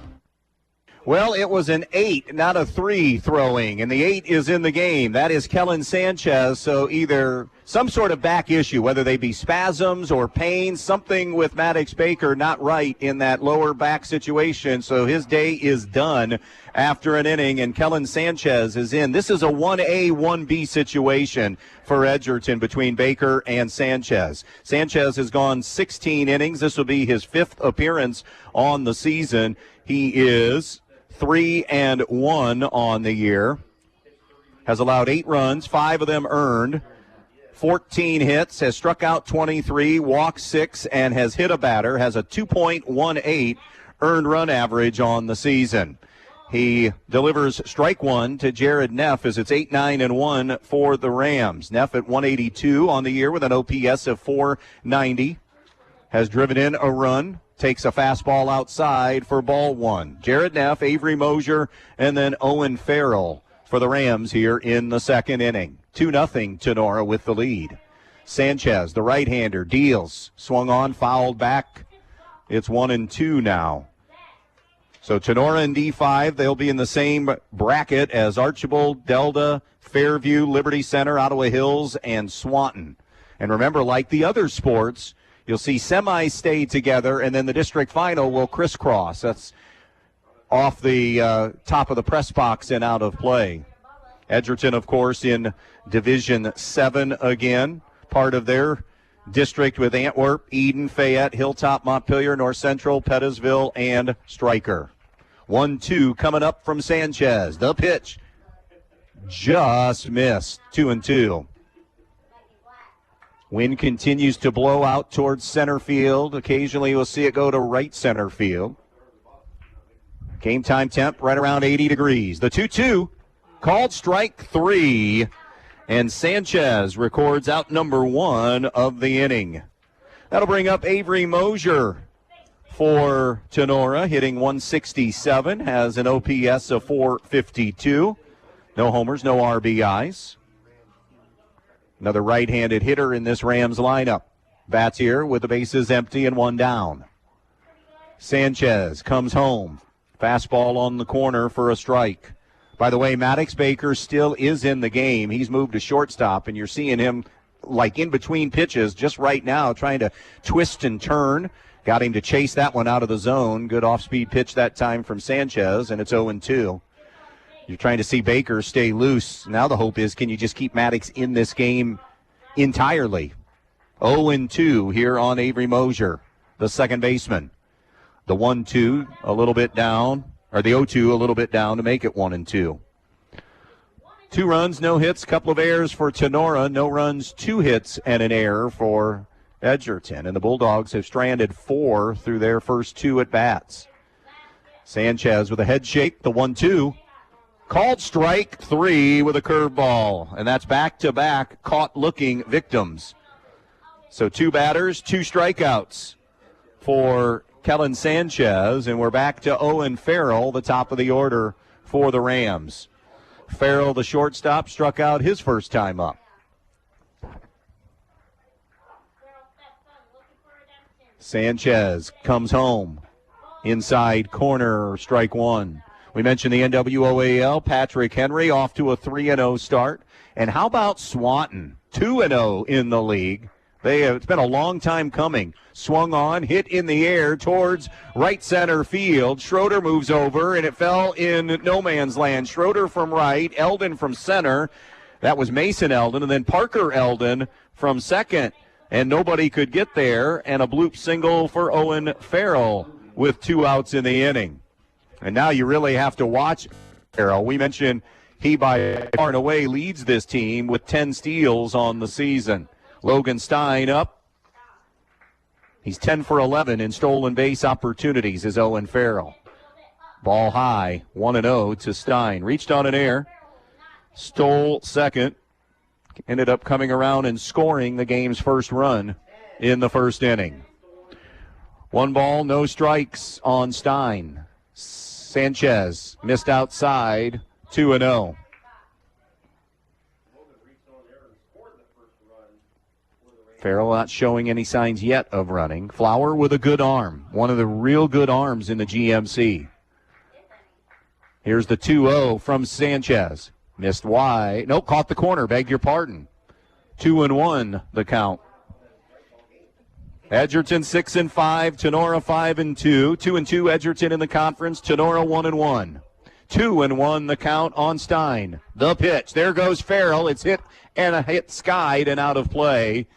Well, it was an 8, not a 3 throwing, and the 8 is in the game. That is Kellen Sanchez, so either some sort of back issue, whether they be spasms or pain, something with Maddox Baker not right in that lower back situation, so his day is done after an inning, and Kellen Sanchez is in. This is a 1A, 1B situation for Edgerton between Baker and Sanchez. Sanchez has gone 16 innings. This will be his 5th appearance on the season. He is 3-1 on the year. Has allowed 8 runs, 5 of them earned, 14 hits, has struck out 23, walked 6, and has hit a batter, has a 2.18 earned run average on the season. He delivers strike 1 to Jared Neff as it's 8-9-1 for the Rams. Neff at 182 on the year with an OPS of 490. Has driven in a run. Takes a fastball outside for ball 1. Jared Neff, Avery Mosier, and then Owen Farrell for the Rams here in the second inning. 2-0 Tinora with the lead. Sanchez, the right-hander, deals. Swung on, fouled back. It's 1-2 now. So Tinora in D5, they'll be in the same bracket as Archibald, Delta, Fairview, Liberty Center, Ottawa Hills, and Swanton. And remember, like the other sports, you'll see semis stay together, and then the district final will crisscross. That's off the top of the press box and out of play. Edgerton, of course, in Division 7 again, part of their district with Antwerp, Eden, Fayette, Hilltop, Montpelier, North Central, Pettisville, and Stryker. 1-2 coming up from Sanchez. The pitch just missed. 2-2. Wind continues to blow out towards center field. Occasionally we'll see it go to right center field. Game time temp right around 80 degrees. The 2-2 called strike 3. And Sanchez records out number 1 of the inning. That'll bring up Avery Mosier for Tinora, hitting 167, has an OPS of 452. No homers, no RBIs. Another right-handed hitter in this Rams lineup. Bats here with the bases empty and 1 down. Sanchez comes home. Fastball on the corner for a strike. By the way, Maddox Baker still is in the game. He's moved to shortstop, and you're seeing him like in between pitches just right now trying to twist and turn. Got him to chase that one out of the zone. Good off-speed pitch that time from Sanchez, and it's 0-2. You're trying to see Baker stay loose. Now the hope is, can you just keep Maddox in this game entirely? 0-2 here on Avery Mosier, the second baseman. The 1-2 a little bit down, or the 0-2 a little bit down to make it 1-2. 2 runs, no hits, couple of errors for Tinora. No runs, 2 hits, and an error for Edgerton. And the Bulldogs have stranded 4 through their first 2 at-bats. Sanchez with a head shake, the 1-2. Called strike 3 with a curveball. And that's back-to-back caught-looking victims. So 2 batters, 2 strikeouts for Kellen Sanchez, and we're back to Owen Farrell, the top of the order for the Rams. Farrell, the shortstop, struck out his first time up. Sanchez comes home. Inside corner, strike 1. We mentioned the NWOAL, Patrick Henry off to a 3-0 start. And how about Swanton? 2-0 in the league. It's been a long time coming. Swung on, hit in the air towards right center field. Schroeder moves over, and it fell in no man's land. Schroeder from right, Eldon from center. That was Mason Eldon, and then Parker Eldon from second. And nobody could get there, and a bloop single for Owen Farrell with 2 outs in the inning. And now you really have to watch Farrell. We mentioned he by far and away leads this team with 10 steals on the season. Logan Stein up. He's 10 for 11 in stolen base opportunities as Owen Farrell. Ball high, 1-0 to Stein. Reached on an air, stole second, ended up coming around and scoring the game's first run in the first inning. 1 ball, no strikes on Stein. Sanchez missed outside, 2-0. Farrell not showing any signs yet of running. Flower with a good arm. One of the real good arms in the GMC. Here's the 2-0 from Sanchez. Missed wide. Nope, caught the corner. Beg your pardon. 2-1 the count. Edgerton 6-5. Tinora 5-2. 2-2 Edgerton in the conference. Tinora 1-1. 2-1 the count on Stein. The pitch. There goes Farrell. It's hit and a hit skied and out of play.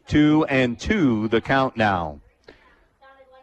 2-2 the count now.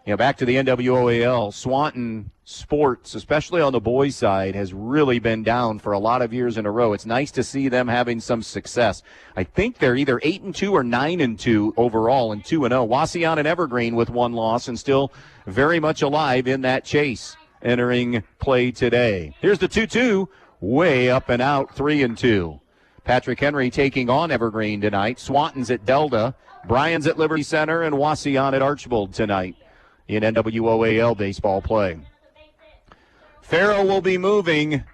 Back to the NWOAL. Swanton sports, especially on the boys' side, has really been down for a lot of years in a row. It's nice to see them having some success. I think they're either 8-2 or 9-2 overall and 2-0. Wauseon and Evergreen with 1 loss and still very much alive in that chase entering play today. Here's the 2-2, way up and out, 3-2. Patrick Henry taking on Evergreen tonight. Swanton's at Delta. Bryan's at Liberty Center, and Wauseon at Archbold tonight in NWOAL baseball play. Farrell will be moving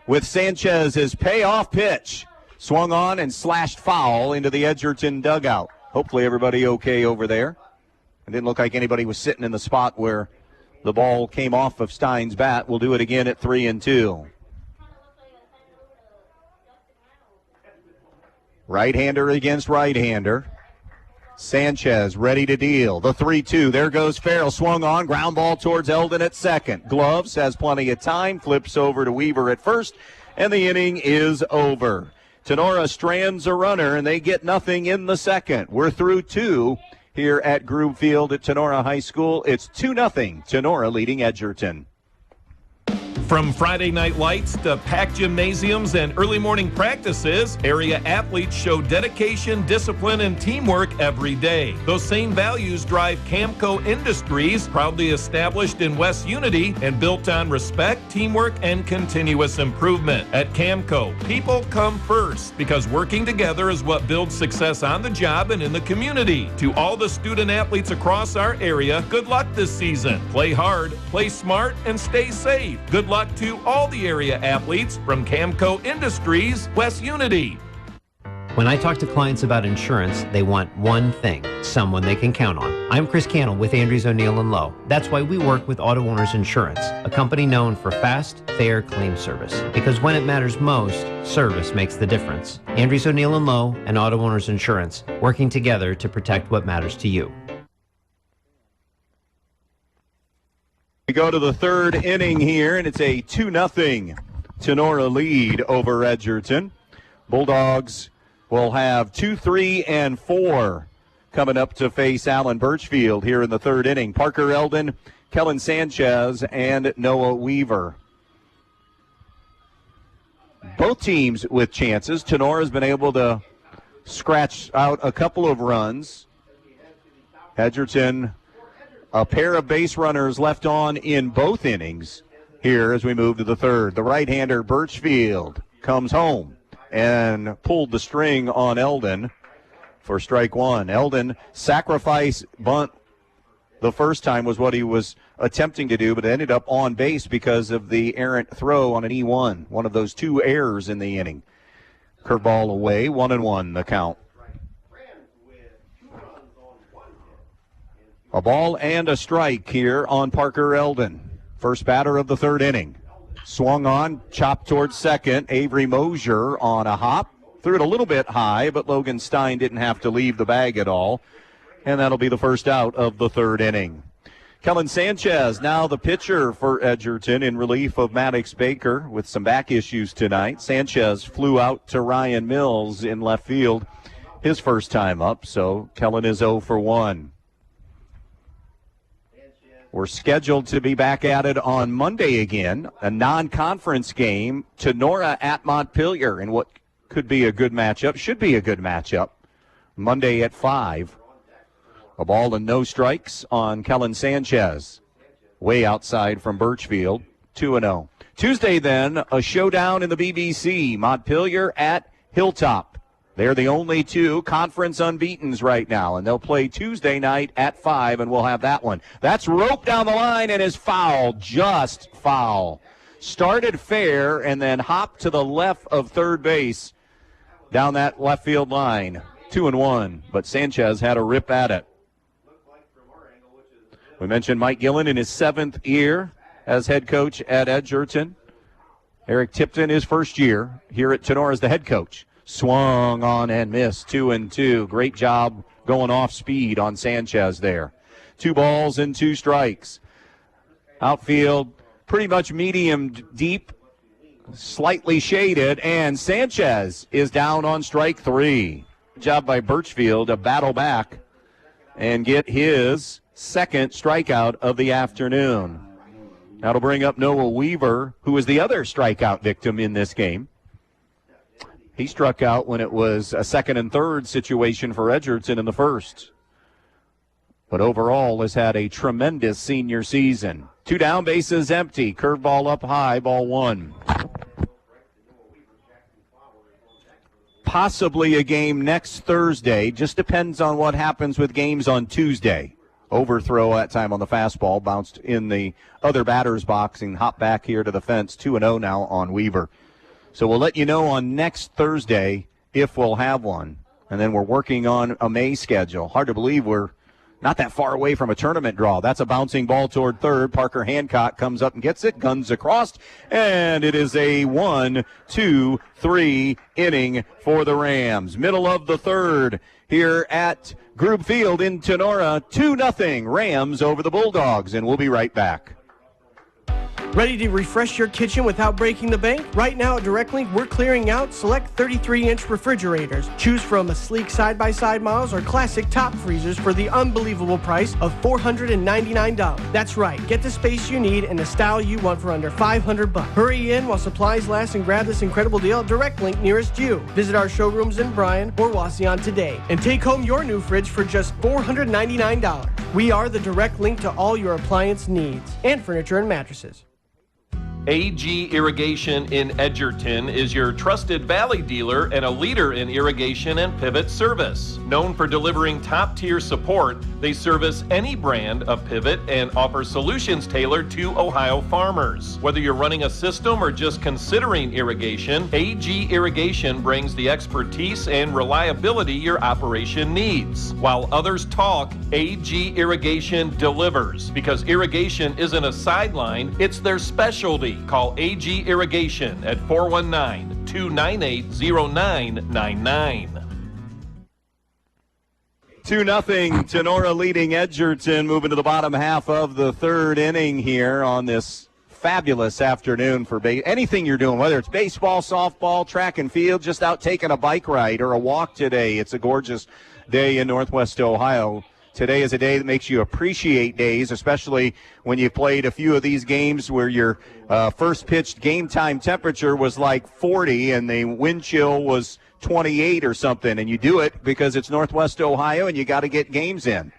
with Sanchez's payoff pitch. Swung on and slashed foul into the Edgerton dugout. Hopefully everybody okay over there. It didn't look like anybody was sitting in the spot where the ball came off of Stein's bat. We'll do it again at 3-2. Right-hander against right-hander. Sanchez ready to deal. The 3-2. There goes Farrell. Swung on. Ground ball towards Eldon at second. Gloves has plenty of time. Flips over to Weaver at first. And the inning is over. Tinora strands a runner, and they get nothing in the second. We're through 2 here at Grube Field at Tinora High School. It's 2-0. Tinora leading Edgerton. From Friday night lights to packed gymnasiums and early morning practices, area athletes show dedication, discipline, and teamwork every day. Those same values drive Camco Industries, proudly established in West Unity and built on respect, teamwork, and continuous improvement. At Camco, people come first because working together is what builds success on the job and in the community. To all the student athletes across our area, good luck this season. Play hard, play smart, and stay safe. Good luck to all the area athletes from Camco Industries, West Unity. When I talk to clients about insurance, they want one thing, someone they can count on. I'm Chris Cannell with Andrews O'Neill & Lowe. That's why we work with Auto Owners Insurance, a company known for fast, fair claim service. Because when it matters most, service makes the difference. Andrews O'Neill & Lowe and Auto Owners Insurance, working together to protect what matters to you. We go to the third inning here, and it's a 2-0 Tinora lead over Edgerton. Bulldogs will have 2, 3, and 4 coming up to face Allen Birchfield here in the third inning. Parker Eldon, Kellen Sanchez, and Noah Weaver. Both teams with chances. Tinora has been able to scratch out a couple of runs. Edgerton, a pair of base runners left on in both innings here as we move to the third. The right-hander Birchfield comes home and pulled the string on Eldon for strike one. Eldon, sacrifice bunt the first time was what he was attempting to do, but ended up on base because of the errant throw on an E1, one of those two errors in the inning. Curveball away, 1-1 the count. A ball and a strike here on Parker Eldon. First batter of the third inning. Swung on, chopped towards second. Avery Mosier on a hop. Threw it a little bit high, but Logan Stein didn't have to leave the bag at all. And that'll be the first out of the third inning. Kellen Sanchez, now the pitcher for Edgerton in relief of Maddox Baker with some back issues tonight. Sanchez flew out to Ryan Mills in left field his first time up, so Kellen is 0 for 1. We're scheduled to be back at it on Monday again, a non-conference game, Tinora at Montpelier, in what could be a good matchup, should be a good matchup, Monday at 5. A ball and no strikes on Kellen Sanchez, way outside from Birchfield, 2-0. Tuesday then, a showdown in the BBC, Montpelier at Hilltop. They're the only two conference unbeatens right now, and they'll play Tuesday night at 5, and we'll have that one. That's roped down the line and is foul, just foul. Started fair and then hopped to the left of third base down that left field line. 2-1, but Sanchez had a rip at it. We mentioned Mike Gillen in his 7th year as head coach at Edgerton. Eric Tipton, his first year here at Tinora as the head coach. Swung on and missed, 2-2. Great job going off speed on Sanchez there. 2 balls and 2 strikes. Outfield pretty much medium deep, slightly shaded, and Sanchez is down on strike 3. Good job by Birchfield to battle back and get his second strikeout of the afternoon. That'll bring up Noah Weaver, who was the other strikeout victim in this game. He struck out when it was a second and third situation for Edgerton in the first. But overall has had a tremendous senior season. 2 down, bases empty. Curveball up high, ball 1. Possibly a game next Thursday. Just depends on what happens with games on Tuesday. Overthrow that time on the fastball. Bounced in the other batter's box and hopped back here to the fence. 2-0 now on Weaver. So we'll let you know on next Thursday if we'll have one. And then we're working on a May schedule. Hard to believe we're not that far away from a tournament draw. That's a bouncing ball toward third. Parker Hancock comes up and gets it, guns across, and it is a 1, 2, 3 inning for the Rams. Middle of the third here at Grube Field in Tinora. 2-0 Rams over the Bulldogs, and we'll be right back. Ready to refresh your kitchen without breaking the bank? Right now at DirectLink, we're clearing out select 33-inch refrigerators. Choose from a sleek side-by-side models or classic top freezers for the unbelievable price of $499. That's right. Get the space you need and the style you want for under $500. Hurry in while supplies last and grab this incredible deal at DirectLink nearest you. Visit our showrooms in Bryan or Wasion today and take home your new fridge for just $499. We are the direct link to all your appliance needs and furniture and mattresses. AG Irrigation in Edgerton is your trusted valley dealer and a leader in irrigation and pivot service. Known for delivering top-tier support, they service any brand of pivot and offer solutions tailored to Ohio farmers. Whether you're running a system or just considering irrigation, AG Irrigation brings the expertise and reliability your operation needs. While others talk, AG Irrigation delivers, because irrigation isn't a sideline, it's their specialty. Call AG Irrigation at 419-298-0999. 2-0, Tinora leading Edgerton, moving to the bottom half of the third inning here on this fabulous afternoon for anything you're doing, whether it's baseball, softball, track and field, just out taking a bike ride or a walk today. It's a gorgeous day in Northwest Ohio. Today is a day that makes you appreciate days, especially when you've played a few of these games where your first pitched game time temperature was like 40 and the wind chill was 28 or something. And you do it because it's Northwest Ohio and you got to get games in.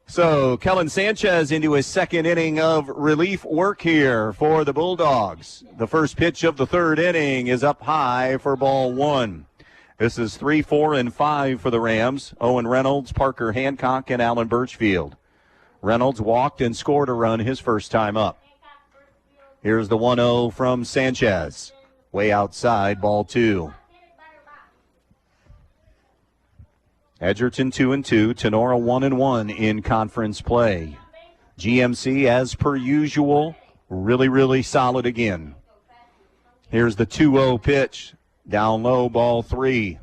So Kellen Sanchez into his second inning of relief work here for the Bulldogs. The first pitch of the third inning is up high for ball one. This is 3, 4, and 5 for the Rams. Owen Reynolds, Parker Hancock, and Alan Birchfield. Reynolds walked and scored a run his first time up. Here's the 1-0 from Sanchez. Way outside, ball two. Edgerton 2-2, Tinora 1-1 in conference play. GMC, as per usual, really solid again. Here's the 2-0 pitch. Down low, ball three.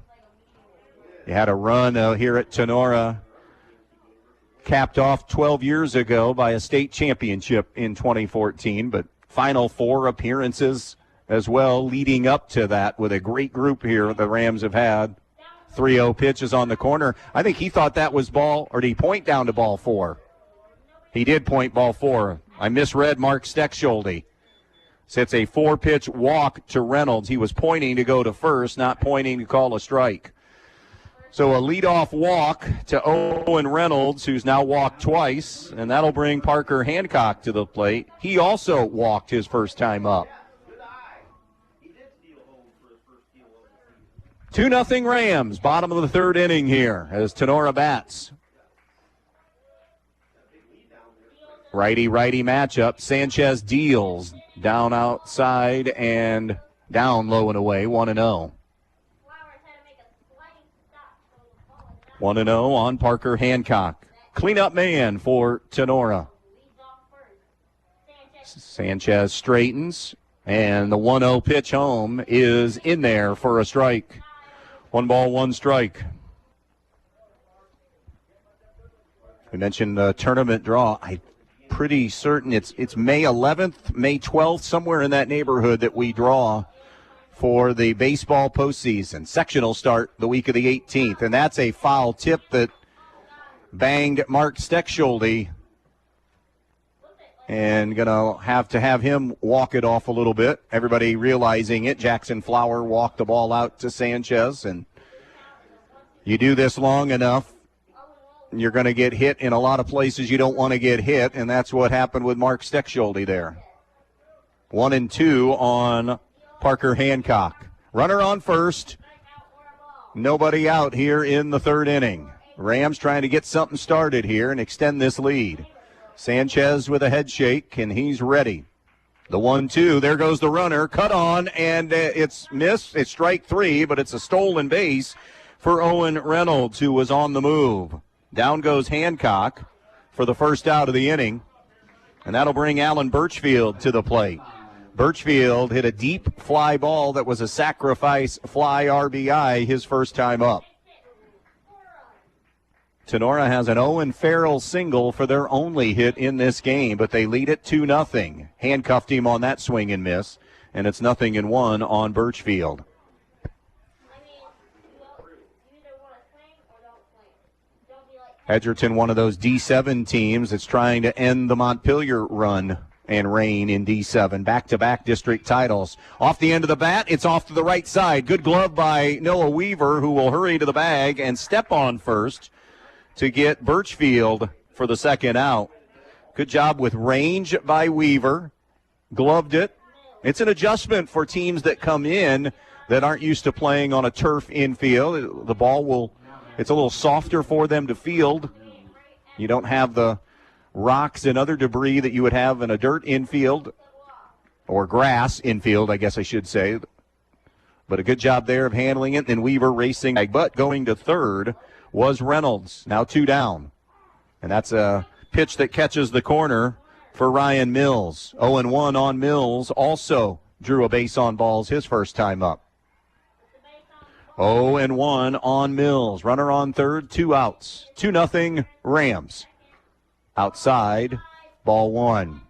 You had a run here at Tinora, capped off 12 years ago by a state championship in 2014, but Final Four appearances as well leading up to that with a great group here the Rams have had. 3-0 pitch is on the corner. I think he thought that was ball, or did he point down to ball four? He did point ball four. I misread Mark Steckschulte. So it's a 4-pitch walk to Reynolds. He was pointing to go to first, not pointing to call a strike. So a leadoff walk to Owen Reynolds, who's now walked twice, and that'll bring Parker Hancock to the plate. He also walked his first time up. 2-0 Rams, bottom of the third inning here as Tinora bats. Righty-righty matchup. Sanchez deals. Down outside and down low and away, 1-0. 1-0 on Parker Hancock. Cleanup man for Tinora. Sanchez straightens, and the 1-0 pitch home is in there for a strike. 1 ball, 1 strike. We mentioned the tournament draw. I'm pretty certain it's May 11th, May 12th, somewhere in that neighborhood that we draw for the baseball postseason. Sectional start the week of the 18th, and that's a foul tip that banged Mark Steckschulte, and going to have him walk it off a little bit. Everybody realizing it. Jackson Flower walked the ball out to Sanchez, and you do this long enough, you're going to get hit in a lot of places you don't want to get hit, and that's what happened with Mark Steckschulte there. 1-2 on Parker Hancock. Runner on first. Nobody out here in the third inning. Rams trying to get something started here and extend this lead. Sanchez with a head shake, and he's ready. The 1-2, there goes the runner, cut on, and it's missed. It's strike three, but it's a stolen base for Owen Reynolds, who was on the move. Down goes Hancock for the first out of the inning, and that'll bring Alan Birchfield to the plate. Birchfield hit a deep fly ball that was a sacrifice fly RBI his first time up. Tinora has an Owen Farrell single for their only hit in this game, but they lead it 2-0. Handcuffed him on that swing and miss, and it's 0-1 on Birchfield. Edgerton, one of those D7 teams that's trying to end the Montpelier run and reign in D7. Back-to-back district titles. Off the end of the bat, it's off to the right side. Good glove by Noah Weaver, who will hurry to the bag and step on first to get Birchfield for the second out. Good job with range by Weaver. Gloved it. It's an adjustment for teams that come in that aren't used to playing on a turf infield. The ball it's a little softer for them to field. You don't have the rocks and other debris that you would have in a dirt infield, or grass infield, I guess I should say. But a good job there of handling it. Then Weaver racing, but going to third was Reynolds. Now 2 down. And that's a pitch that catches the corner for Ryan Mills. 0-1 on Mills. Also drew a base on balls his first time up. 0-1 on Mills. Runner on third, 2 outs. 2-0 Rams. Outside, ball 1.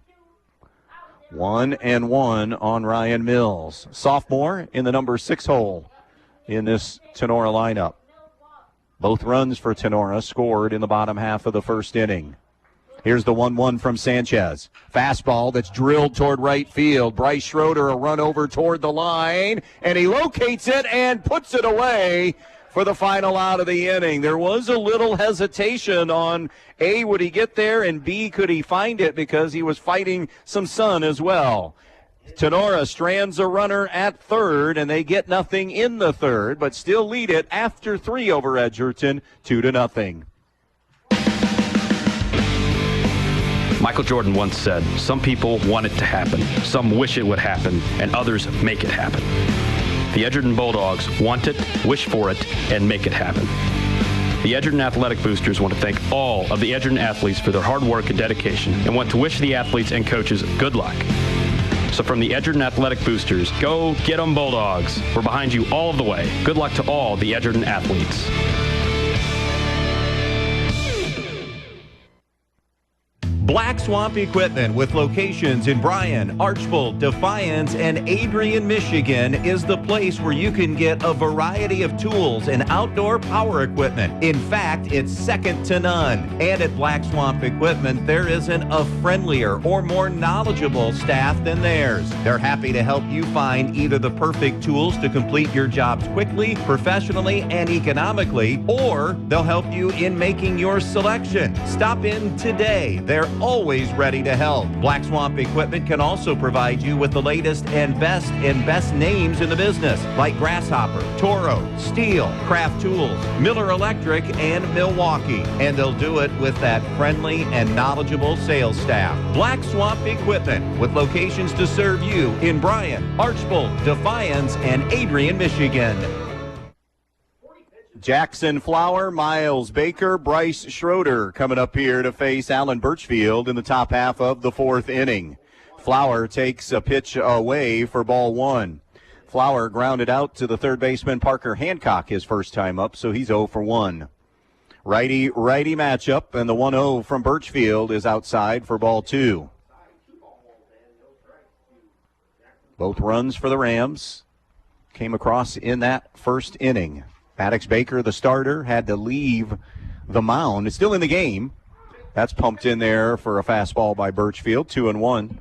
1-1 on Ryan Mills. Sophomore in the number 6 hole in this Tinora lineup. Both runs for Tinora scored in the bottom half of the first inning. Here's the 1-1 from Sanchez. Fastball that's drilled toward right field. Bryce Schroeder a run over toward the line, and he locates it and puts it away for the final out of the inning. There was a little hesitation on A, would he get there, and B, could he find it, because he was fighting some sun as well. Tinora strands a runner at third, and they get nothing in the third, but still lead it after 3 over Edgerton, 2-0. Michael Jordan once said, some people want it to happen, some wish it would happen, and others make it happen. The Edgerton Bulldogs want it, wish for it, and make it happen. The Edgerton Athletic Boosters want to thank all of the Edgerton athletes for their hard work and dedication, and want to wish the athletes and coaches good luck. So from the Edgerton Athletic Boosters, go get 'em Bulldogs. We're behind you all of the way. Good luck to all the Edgerton athletes. Black Swamp Equipment, with locations in Bryan, Archbold, Defiance, and Adrian, Michigan, is the place where you can get a variety of tools and outdoor power equipment. In fact, it's second to none. And at Black Swamp Equipment, there isn't a friendlier or more knowledgeable staff than theirs. They're happy to help you find either the perfect tools to complete your jobs quickly, professionally, and economically, or they'll help you in making your selection. Stop in today. They're always ready to help. Black Swamp Equipment can also provide you with the latest and best names in the business, like Grasshopper, Toro, Steel, Craft Tools, Miller Electric, and Milwaukee. And they'll do it with that friendly and knowledgeable sales staff. Black Swamp Equipment, with locations to serve you in Bryan, Archbold, Defiance, and Adrian, Michigan. Jackson Flower, Miles Baker, Bryce Schroeder coming up here to face Alan Birchfield in the top half of the 4th inning. Flower takes a pitch away for ball 1. Flower grounded out to the third baseman Parker Hancock his first time up, so he's 0 for 1. Righty matchup, and the 1-0 from Birchfield is outside for ball 2. Both runs for the Rams came across in that first inning. Maddox Baker, the starter, had to leave the mound. It's still in the game. That's pumped in there for a fastball by Birchfield, 2-1.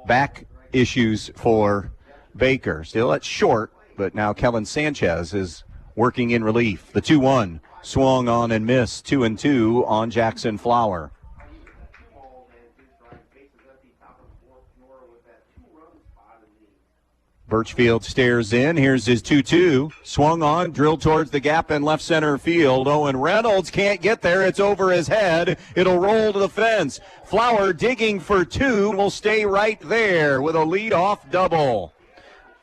Back issues for Baker. Still at short, but now Kellen Sanchez is working in relief. The 2-1 swung on and missed, 2-2 on Jackson Flower. Birchfield stares in. Here's his 2-2. Swung on, drilled towards the gap in left center field. Owen Reynolds can't get there. It's over his head. It'll roll to the fence. Flower digging for 2 will stay right there with a leadoff double.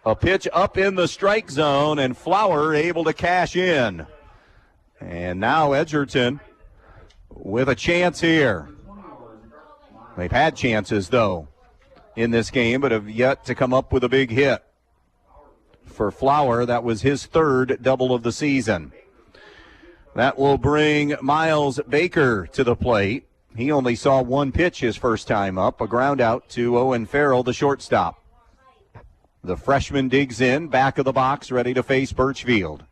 A pitch up in the strike zone, and Flower able to cash in. And now Edgerton with a chance here. They've had chances, though, in this game, but have yet to come up with a big hit. For Flower, that was his 3rd double of the season. That will bring Miles Baker to the plate. He only saw one pitch his first time up, a ground out to Owen Farrell, the shortstop. The freshman digs in, back of the box, ready to face Birchfield.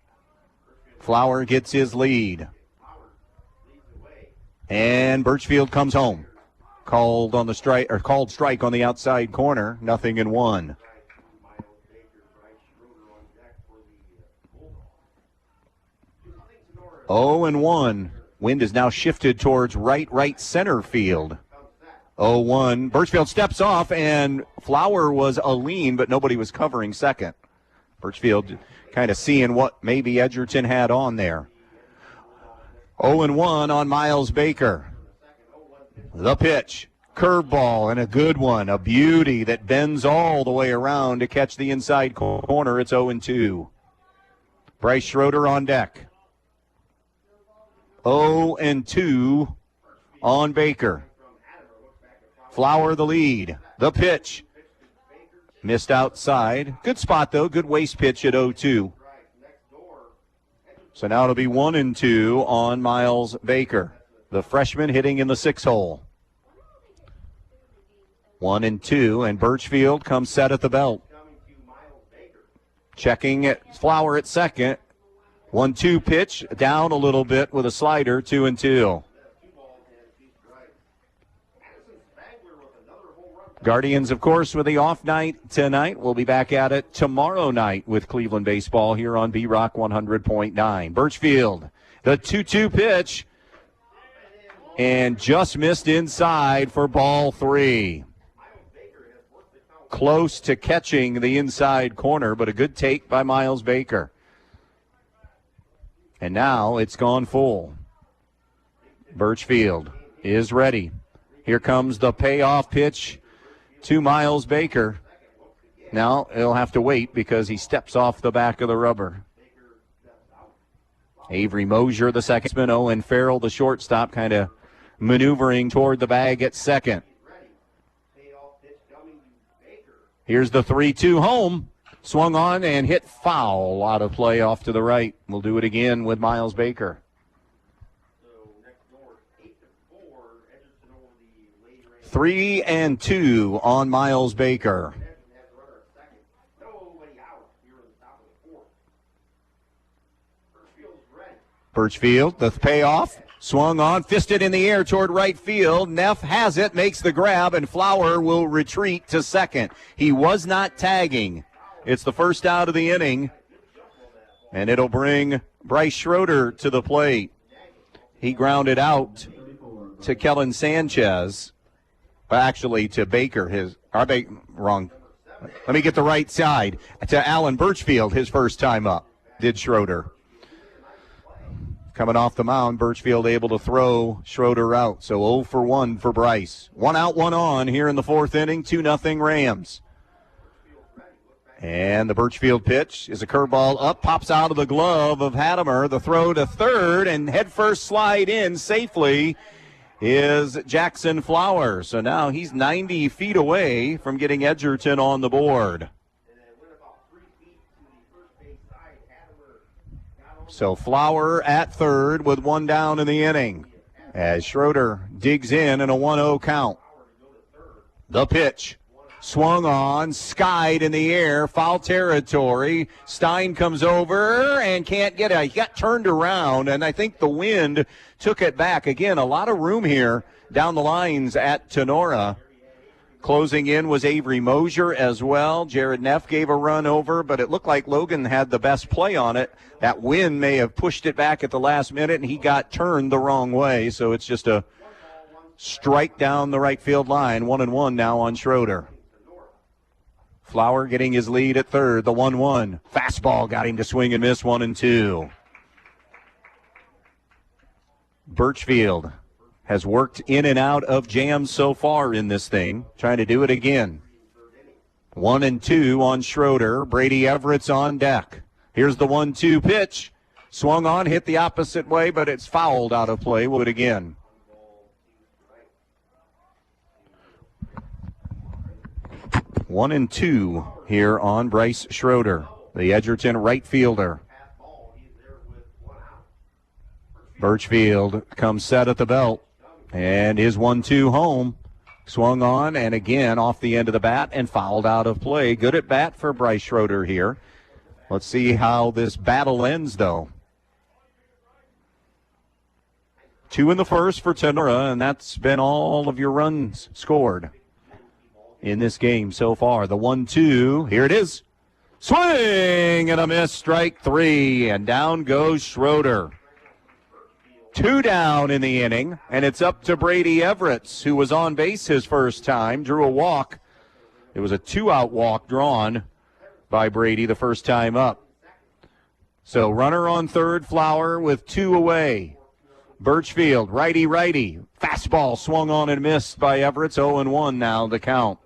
Flower gets his lead. And Birchfield comes home. Called strike on the outside corner, 0-1. 0-1. Wind is now shifted towards right center field. 0-1. Birchfield steps off, and Flower was a lean, but nobody was covering second. Birchfield kind of seeing what maybe Edgerton had on there. 0-1 on Miles Baker. The pitch. Curveball, and a good one. A beauty that bends all the way around to catch the inside corner. It's 0-2. Bryce Schroeder on deck. 0-2 on Baker. Flower the lead. The pitch. Missed outside. Good spot, though. Good waste pitch at 0-2. So now it'll be 1-2 on Miles Baker. The freshman hitting in the 6-hole. 1-2, and Birchfield comes set at the belt. Checking at Flower at second. 1-2 pitch, down a little bit with a slider, 2-2. Guardians, of course, with the off night tonight. We'll be back at it tomorrow night with Cleveland baseball here on B-Rock 100.9. Birchfield, the 2-2 pitch, and just missed inside for ball 3. Close to catching the inside corner, but a good take by Miles Baker. And now it's gone full. Birchfield is ready. Here comes the payoff pitch to Miles Baker. Now he'll have to wait because he steps off the back of the rubber. Avery Mosier, the second baseman, Owen Farrell, the shortstop, kind of maneuvering toward the bag at second. Here's the 3-2 home. Swung on and hit foul out of play off to the right. We'll do it again with Miles Baker. 3-2 on Miles Baker. Birchfield, the payoff. Swung on, fisted in the air toward right field. Neff has it, makes the grab, and Flower will retreat to second. He was not tagging. It's the first out of the inning, and it'll bring Bryce Schroeder to the plate. He grounded out to Kellen Sanchez. Actually, to Baker. Wrong. Let me get the right side. To Alan Birchfield, his first time up, did Schroeder. Coming off the mound, Birchfield able to throw Schroeder out. So 0 for 1 for Bryce. 1 out, 1 on here in the fourth inning. 2-0 Rams. And the Birchfield pitch is a curveball up, pops out of the glove of Hattemer. The throw to third, and headfirst slide in safely is Jackson Flower. So now he's 90 feet away from getting Edgerton on the board. So Flower at third with 1 down in the inning as Schroeder digs in a 1-0 count. The pitch. Swung on, skied in the air, foul territory. Stein comes over and can't get it. He got turned around, and I think the wind took it back. Again, a lot of room here down the lines at Tinora. Closing in was Avery Mosier as well. Jared Neff gave a run over, but it looked like Logan had the best play on it. That wind may have pushed it back at the last minute, and he got turned the wrong way. So it's just a strike down the right field line. 1-1 now on Schroeder. Flower getting his lead at third, the 1-1. Fastball got him to swing and miss, 1-2. Birchfield has worked in and out of jams so far in this thing. Trying to do it again. 1-2 on Schroeder. Brady Everett's on deck. Here's the 1-2 pitch. Swung on, hit the opposite way, but it's fouled out of play. We'll do it again. 1-2 here on Bryce Schroeder, the Edgerton right fielder. Birchfield comes set at the belt, and his 1-2 home. Swung on and again off the end of the bat and fouled out of play. Good at bat for Bryce Schroeder here. Let's see how this battle ends, though. 2 in the first for Tinora, and that's been all of your runs scored in this game so far. The 1-2, here it is. Swing and a miss, strike 3, and down goes Schroeder. 2 down in the inning, and it's up to Brady Everett, who was on base his first time, drew a walk. It was a 2-out walk drawn by Brady the first time up. So runner on third, Flower with 2 away. Birchfield, righty. Fastball swung on and missed by Everett. 0-1 now the count.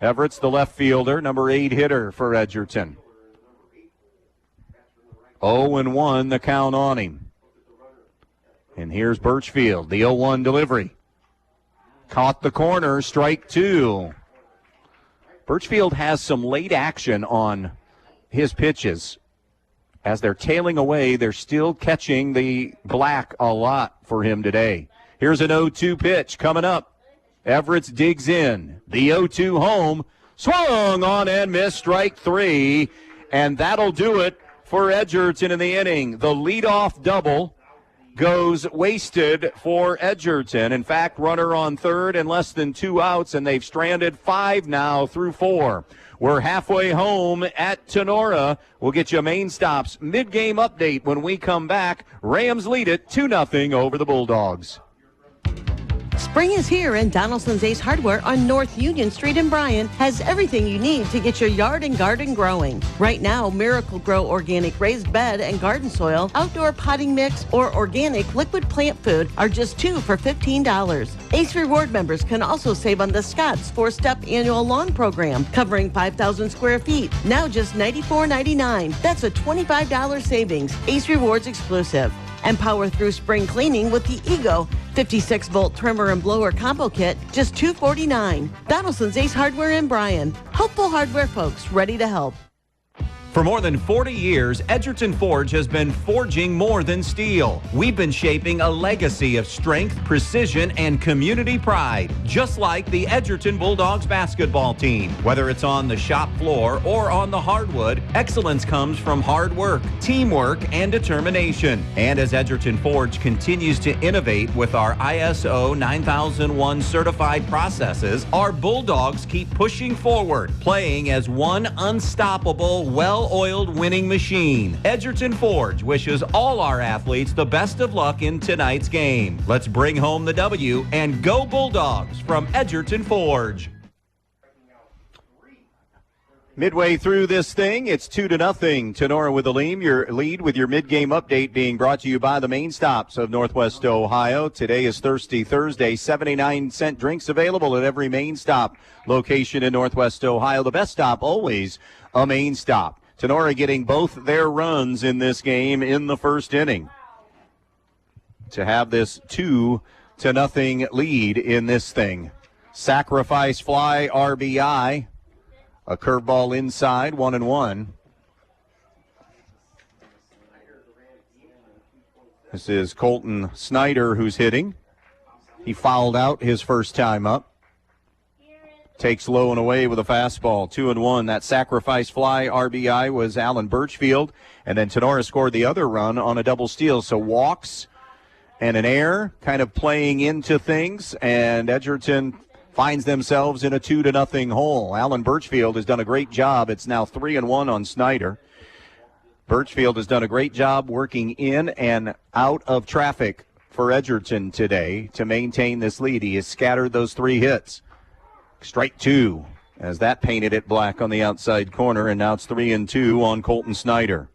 Everett's the left fielder, number 8 hitter for Edgerton. 0-1 the count on him. And here's Birchfield, the 0-1 delivery. Caught the corner, strike 2. Birchfield has some late action on his pitches. As they're tailing away, they're still catching the black a lot for him today. Here's an 0-2 pitch coming up. Everett digs in. The 0-2 home. Swung on and missed, strike 3. And that'll do it for Edgerton in the inning. The leadoff double goes wasted for Edgerton. In fact, runner on third and less than 2 outs, and they've stranded 5 now through 4. We're halfway home at Tinora. We'll get you a main stops mid-game update when we come back. Rams lead it 2-0 over the Bulldogs. Spring is here, and Donaldson's Ace Hardware on North Union Street in Bryan has everything you need to get your yard and garden growing. Right now, Miracle Grow organic raised bed and garden soil, outdoor potting mix, or organic liquid plant food are just 2 for $15. Ace Reward members can also save on the Scott's 4-step annual lawn program, covering 5,000 square feet, now just $94.99. That's a $25 savings, Ace Rewards exclusive. And power through spring cleaning with the Ego 56-volt trimmer and blower combo kit, just $249. Donaldson's Ace Hardware in Bryan. Helpful hardware folks, ready to help. For more than 40 years, Edgerton Forge has been forging more than steel. We've been shaping a legacy of strength, precision, and community pride, just like the Edgerton Bulldogs basketball team. Whether it's on the shop floor or on the hardwood, excellence comes from hard work, teamwork, and determination. And as Edgerton Forge continues to innovate with our ISO 9001 certified processes, our Bulldogs keep pushing forward, playing as one unstoppable, well-oiled winning machine. Edgerton Forge wishes all our athletes the best of luck in tonight's game. Let's bring home the W and go Bulldogs from Edgerton Forge. Midway through this thing, it's 2-0. Tinora with the lead with your mid-game update being brought to you by the main stops of Northwest Ohio. Today is Thirsty Thursday. 79-cent drinks available at every main stop location in Northwest Ohio. The best stop always a main stop. Tinora getting both their runs in this game in the first inning to have this 2-0 lead in this thing. Sacrifice fly RBI. A curveball inside, 1-1. This is Colton Snyder who's hitting. He fouled out his first time up. Takes low and away with a fastball, 2-1. That sacrifice fly RBI was Alan Birchfield. And then Tinora scored the other run on a double steal. So walks and an error kind of playing into things. And Edgerton finds themselves in a 2-0 hole. Alan Birchfield has done a great job. It's now 3-1 on Snyder. Birchfield has done a great job working in and out of traffic for Edgerton today to maintain this lead. He has scattered those 3 hits. Strike 2 as that painted it black on the outside corner, and now it's 3-2 on Colton Snyder.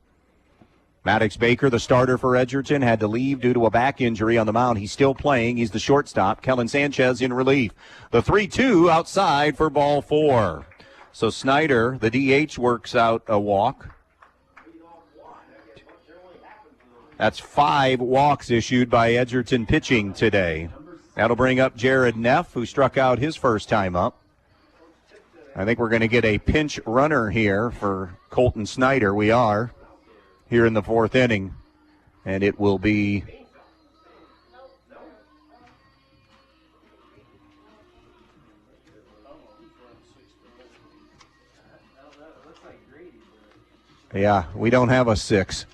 Maddox Baker, the starter for Edgerton, had to leave due to a back injury on the mound. He's still playing. He's the shortstop. Kellen Sanchez in relief. The 3-2 outside for ball 4. So Snyder, the DH, works out a walk. That's 5 walks issued by Edgerton pitching today. That'll bring up Jared Neff, who struck out his first time up. I think we're going to get a pinch runner here for Colton Snyder. We are here in the 4th inning. And it will be yeah, we don't have a 6.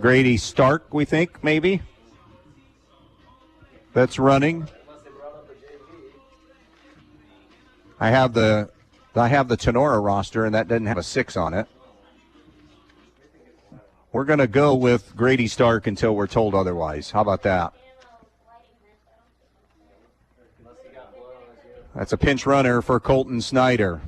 Grady Stark, we think, maybe. That's running. I have the Tinora roster, and that doesn't have a 6 on it. We're going to go with Grady Stark until we're told otherwise. How about that? That's a pinch runner for Colton Snyder.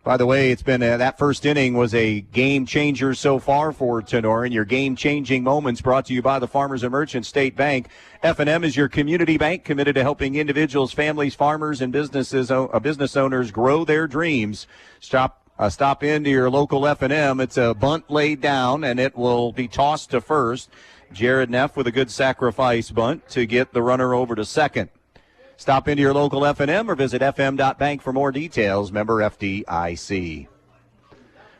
By the way, it's been that first inning was a game changer so far for Tinora, and your game-changing moments brought to you by the Farmers and Merchants State Bank. F&M is your community bank committed to helping individuals, families, farmers, and business owners grow their dreams. Stop into your local F&M. It's a bunt laid down, and it will be tossed to first. Jared Neff with a good sacrifice bunt to get the runner over to second. Stop into your local F&M or visit fm.bank for more details. Member FDIC.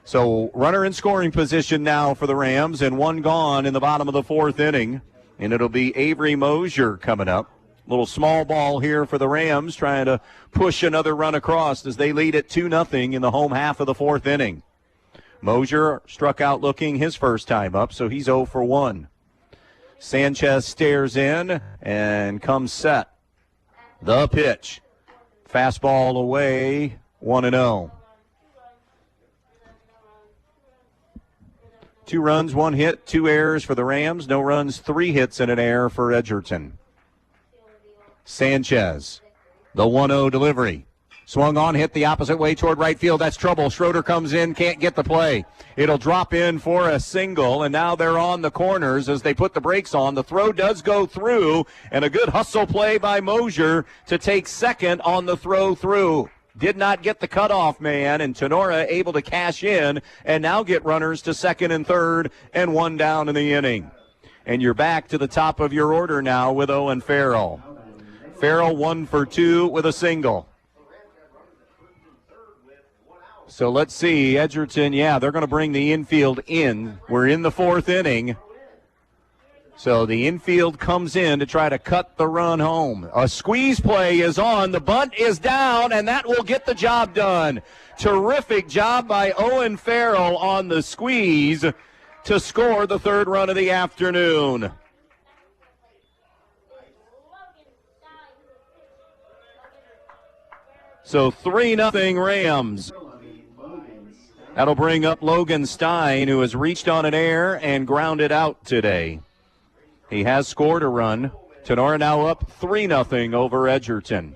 So runner in scoring position now for the Rams, and one gone in the bottom of the 4th inning. And it'll be Avery Mosier coming up. Little small ball here for the Rams, trying to push another run across as they lead at 2-0 in the home half of the 4th inning. Mosier struck out looking his first time up, so he's 0 for 1. Sanchez stares in and comes set. The pitch. Fastball away, 1-0. 2 runs, 1 hit, 2 errors for the Rams. No runs, 3 hits, and an error for Edgerton. Sanchez, the 1-0 delivery. Swung on, hit the opposite way toward right field. That's trouble. Schroeder comes in, can't get the play. It'll drop in for a single, and now they're on the corners as they put the brakes on. The throw does go through, and a good hustle play by Mosier to take second on the throw through. Did not get the cutoff man, and Tinora able to cash in and now get runners to second and third and 1 down in the inning. And you're back to the top of your order now with Owen Farrell. Farrell 1 for 2 with a single. So let's see, Edgerton, they're going to bring the infield in. We're in the 4th inning. So the infield comes in to try to cut the run home. A squeeze play is on. The bunt is down, and that will get the job done. Terrific job by Owen Farrell on the squeeze to score the 3rd run of the afternoon. So 3-0 Rams. That'll bring up Logan Stein, who has reached on an air and grounded out today. He has scored a run. Tinora now up 3-0 over Edgerton.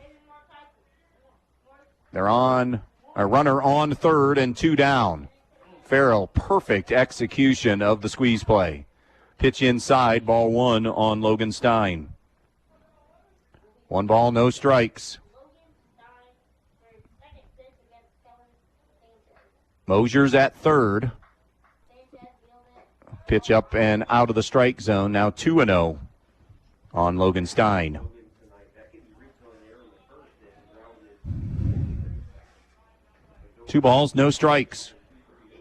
They're on a runner on third and 2 down. Farrell, perfect execution of the squeeze play. Pitch inside, ball 1 on Logan Stein. 1 ball, no strikes. Mosier's at third. Pitch up and out of the strike zone. Now 2-0 on Logan Stein. Two balls, no strikes.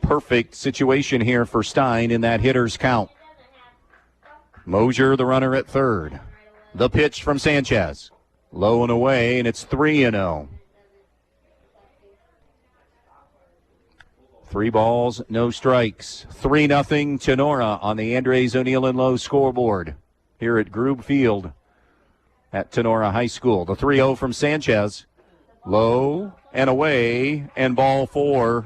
Perfect situation here for Stein in that hitter's count. Mosier, the runner at third. The pitch from Sanchez. Low and away, and it's 3-0. 3 balls, no strikes. 3-0 Tinora on the Andres O'Neill and Lowe scoreboard here at Grube Field at Tinora High School. The 3-0 from Sanchez. Low and away, and ball 4.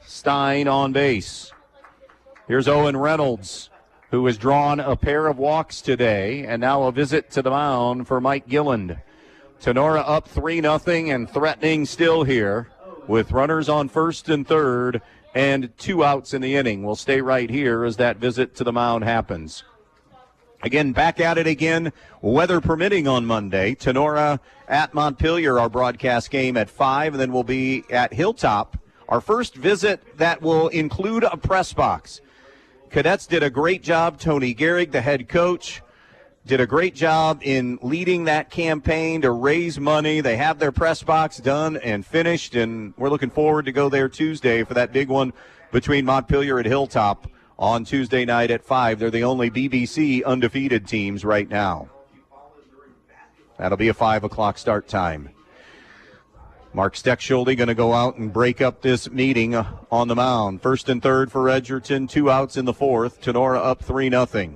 Stein on base. Here's Owen Reynolds, who has drawn a pair of walks today, and now a visit to the mound for Mike Gilland. Tinora up 3-0 and threatening still here, with runners on first and third and 2 outs in the inning. We'll stay right here as that visit to the mound happens. Again, back at it again, weather permitting on Monday. Tinora at Montpelier, our broadcast game at 5, and then we'll be at Hilltop. Our first visit that will include a press box. Cadets did a great job. Tony Gehrig, the head coach, did a great job in leading that campaign to raise money. They have their press box done and finished, and we're looking forward to go there Tuesday for that big one between Montpelier and Hilltop on Tuesday night at 5. They're the only BBC undefeated teams right now. That'll be a 5 o'clock start time. Mark Steckschulte going to go out and break up this meeting on the mound. First and third for Edgerton, 2 outs in the fourth. Tinora up 3-0.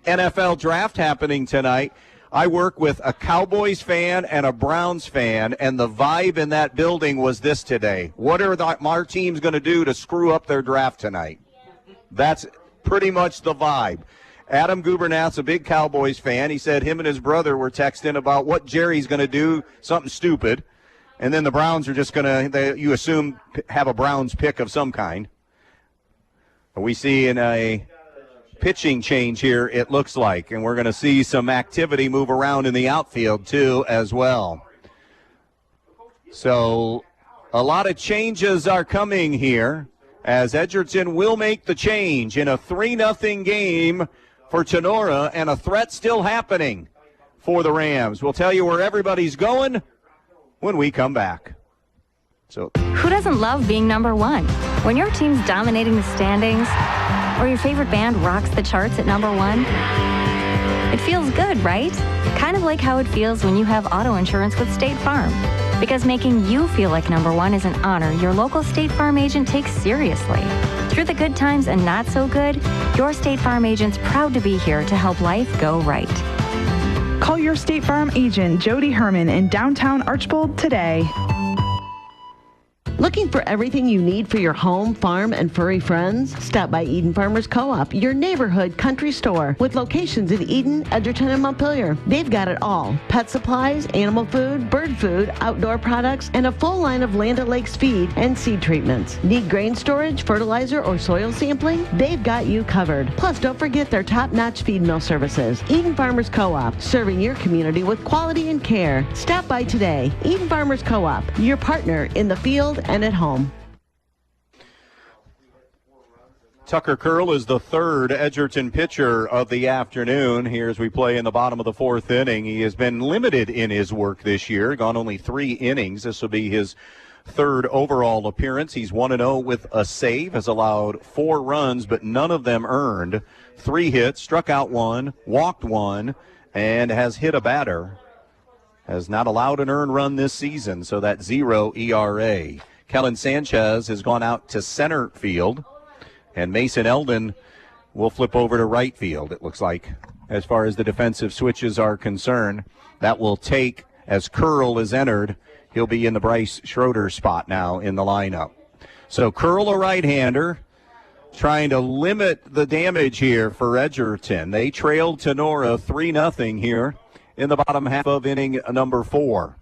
NFL draft happening tonight. I work with a Cowboys fan and a Browns fan, and the vibe in that building was this today. What are our teams going to do to screw up their draft tonight? That's pretty much the vibe. Adam Gubernath's a big Cowboys fan. He said him and his brother were texting about what Jerry's going to do, something stupid. And then the Browns are just going to, you assume, have a Browns pick of some kind. We see in a pitching change here, it looks like. And we're going to see some activity move around in the outfield, too, as well. So a lot of changes are coming here as Edgerton will make the change in a 3-0 game for Tinora, and a threat still happening for the Rams. We'll tell you where everybody's going when we come back. So, who doesn't love being number one? When your team's dominating the standings, or your favorite band rocks the charts at number one, it feels good, right? Kind of like how it feels when you have auto insurance with State Farm. Because making you feel like number one is an honor your local State Farm agent takes seriously. Through the good times and not so good, your State Farm agent's proud to be here to help life go right. Call your State Farm agent, Jody Herman, in downtown Archbold today. Looking for everything you need for your home, farm, and furry friends? Stop by Eden Farmers Co-op, your neighborhood country store with locations in Eden, Edgerton, and Montpelier. They've got it all. Pet supplies, animal food, bird food, outdoor products, and a full line of Land O'Lakes feed and seed treatments. Need grain storage, fertilizer, or soil sampling? They've got you covered. Plus, don't forget their top-notch feed mill services. Eden Farmers Co-op, serving your community with quality and care. Stop by today. Eden Farmers Co-op, your partner in the field and at home. Tucker Curl is the third Edgerton pitcher of the afternoon here as we play in the bottom of the fourth inning. He has been limited in his work this year, gone only 3 innings. This will be his third overall appearance. He's 1-0 with a save, has allowed 4 runs, but none of them earned. 3 hits, struck out 1, walked 1, and has hit a batter. Has not allowed an earned run this season, so that's 0 ERA. Kellen Sanchez has gone out to center field, and Mason Eldon will flip over to right field, it looks like, as far as the defensive switches are concerned. That will take, as Curl is entered, he'll be in the Bryce Schroeder spot now in the lineup. So Curl, a right-hander, trying to limit the damage here for Edgerton. They trailed Tinora 3-0 here in the bottom half of inning number 4.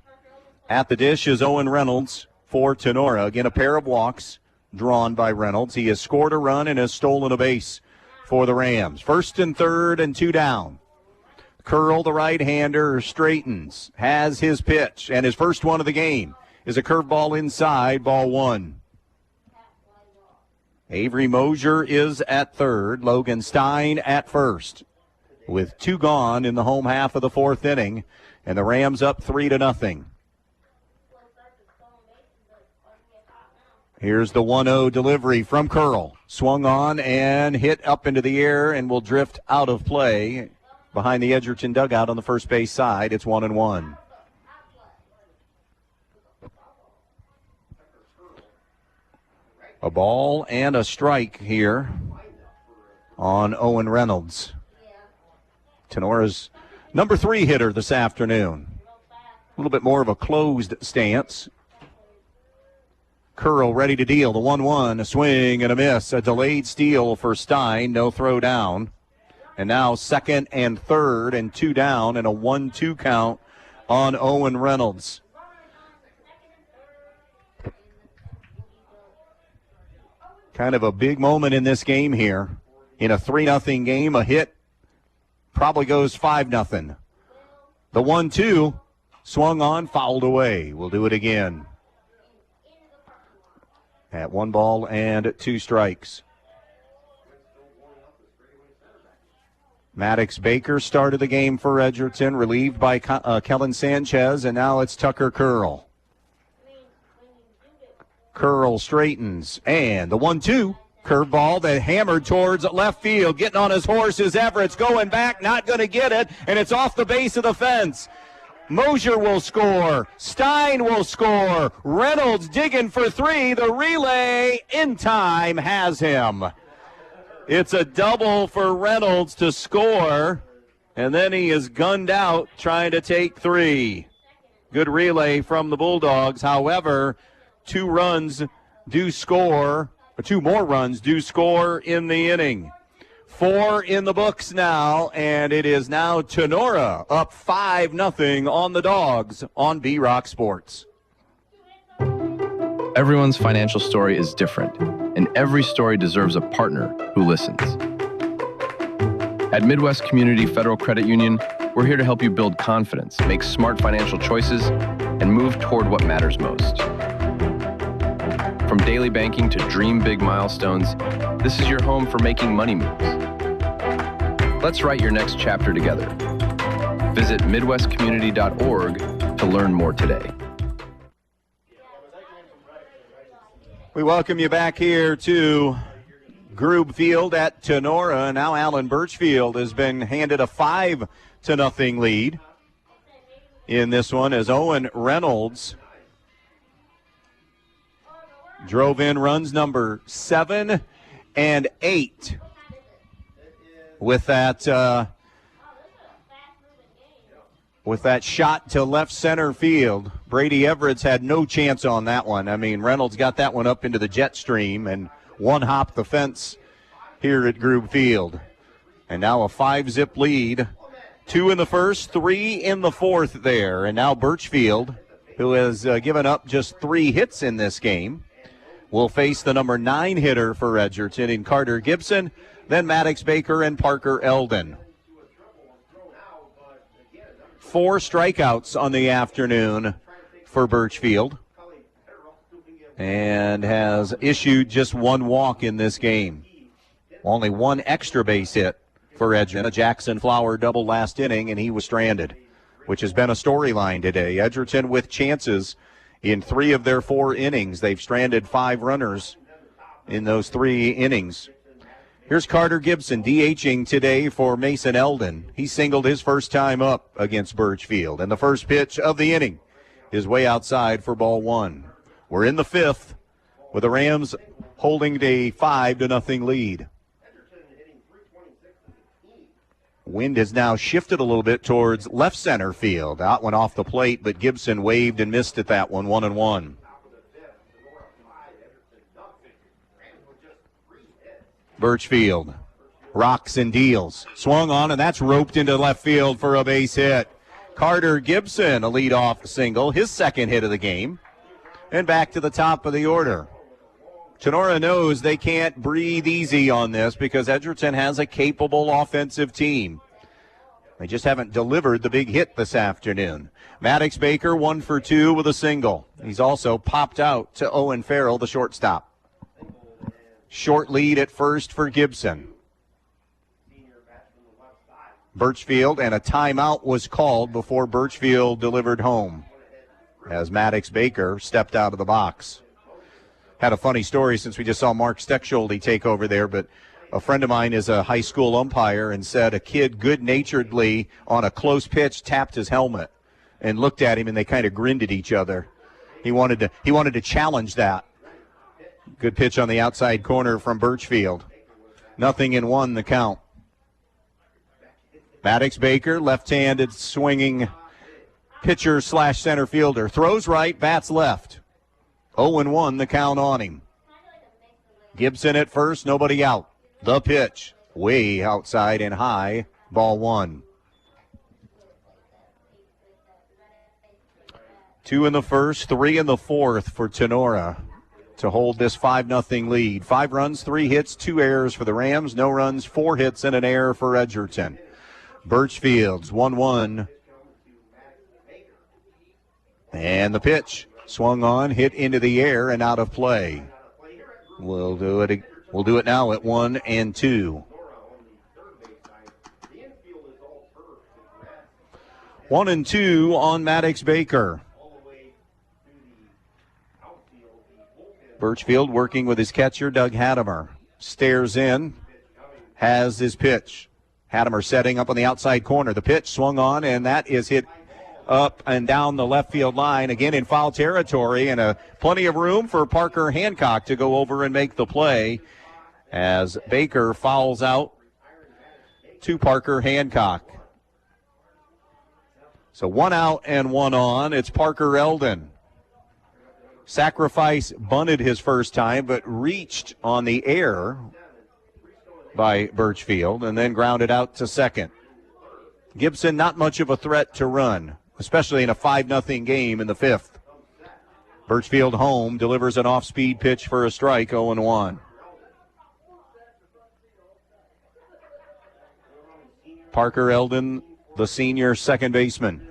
At the dish is Owen Reynolds for Tinora. Again, a pair of walks drawn by Reynolds. He has scored a run and has stolen a base for the Rams. First and third and 2 down. Curl, the right-hander, straightens, has his pitch, and his first one of the game is a curveball inside, ball 1. Avery Mosier is at third, Logan Stein at first, with 2 gone in the home half of the fourth inning, and the Rams up 3-0. Here's the 1-0 delivery from Curl. Swung on and hit up into the air and will drift out of play behind the Edgerton dugout on the first base side. It's 1-1. A ball and a strike here on Owen Reynolds. Tenora's number 3 hitter this afternoon. A little bit more of a closed stance. Curl ready to deal. The 1-1, a swing and a miss. A delayed steal for Stein. No throw down. And now second and third and 2 down and a 1-2 count on Owen Reynolds. Kind of a big moment in this game here. In a 3-0 game, a hit probably goes 5-0. The 1-2 swung on, fouled away. We'll do it again. At 1 ball and 2 strikes. Maddox Baker started the game for Edgerton, relieved by Kellen Sanchez, and now it's Tucker Curl. Curl straightens, and the 1-2. Curveball that hammered towards left field. Getting on his horse is Everett's going back, not going to get it, and it's off the base of the fence. Mosier will score. Stein will score. Reynolds digging for 3. The relay in time has him. It's a double for Reynolds to score, and then he is gunned out trying to take 3. Good relay from the Bulldogs. However, 2 runs do score. 2 more runs do score in the inning. 4 in the books now, and it is now Tinora up 5-0 on the Dogs on B-Rock Sports. Everyone's financial story is different, and every story deserves a partner who listens. At Midwest Community Federal Credit Union, we're here to help you build confidence, make smart financial choices, and move toward what matters most. From daily banking to dream big milestones, this is your home for making money moves. Let's write your next chapter together. Visit midwestcommunity.org to learn more today. We welcome you back here to Grube Field at Tinora. Now Alan Birchfield has been handed a 5-0 lead in this one as Owen Reynolds drove in runs number 7 and 8 with that shot to left center field. Brady Everett's had no chance on that one. I mean, Reynolds got that one up into the jet stream and one-hopped the fence here at Grube Field. And now a 5-zip lead. 2 in the first, 3 in the fourth there. And now Birchfield, who has given up just 3 hits in this game, will face the number 9 hitter for Edgerton in Carter Gibson, then Maddox Baker and Parker Eldon. 4 strikeouts on the afternoon for Birchfield and has issued just 1 walk in this game. Only 1 extra base hit for Edgerton. A Jackson Flower double last inning, and he was stranded, which has been a storyline today. Edgerton with chances in 3 of their 4 innings. They've stranded 5 runners in those 3 innings. Here's Carter Gibson DHing today for Mason Eldon. He singled his first time up against Birchfield, and the first pitch of the inning is way outside for ball 1. We're in the 5th with the Rams holding a 5-0 lead. Wind has now shifted a little bit towards left center field. That one off the plate, but Gibson waved and missed at that one, 1-1. Birchfield rocks and deals. Swung on, and that's roped into left field for a base hit. Carter Gibson, a leadoff single, his second hit of the game. And back to the top of the order. Tinora knows they can't breathe easy on this because Edgerton has a capable offensive team. They just haven't delivered the big hit this afternoon. Maddox Baker 1 for 2 with a single. He's also popped out to Owen Farrell, the shortstop. Short lead at first for Gibson. Birchfield, and a timeout was called before Birchfield delivered home as Maddox Baker stepped out of the box. Had a funny story since we just saw Mark Steckschulte take over there, but a friend of mine is a high school umpire and said a kid good-naturedly on a close pitch tapped his helmet and looked at him, and they kind of grinned at each other. He wanted to challenge that. Good pitch on the outside corner from Birchfield. 0-1 the count. Maddox Baker, left-handed swinging pitcher / center fielder. Throws right, bats left. 0-1 the count on him. Gibson at first, nobody out. The pitch, way outside and high, ball 1. 2 in the first, 3 in the fourth for Tinora to hold this 5-0 lead. 5 runs, 3 hits, 2 errors for the Rams. No runs, 4 hits, and an error for Edgerton. Birchfield's 1-1. And the pitch. Swung on, hit into the air, and out of play. We'll do it now at 1-2. 1-2 on Maddox Baker. Birchfield working with his catcher, Doug Hattemer. Stares in, has his pitch. Hattemer setting up on the outside corner. The pitch swung on, and that is hit up and down the left field line, again in foul territory, and plenty of room for Parker Hancock to go over and make the play as Baker fouls out to Parker Hancock. So 1 out and 1 on. It's Parker Eldon. Sacrifice bunted his first time, but reached on the air by Birchfield and then grounded out to second. Gibson not much of a threat to run, especially in a 5-0 game in the 5th. Birchfield home delivers an off-speed pitch for a strike, 0-1. Parker Eldon, the senior second baseman.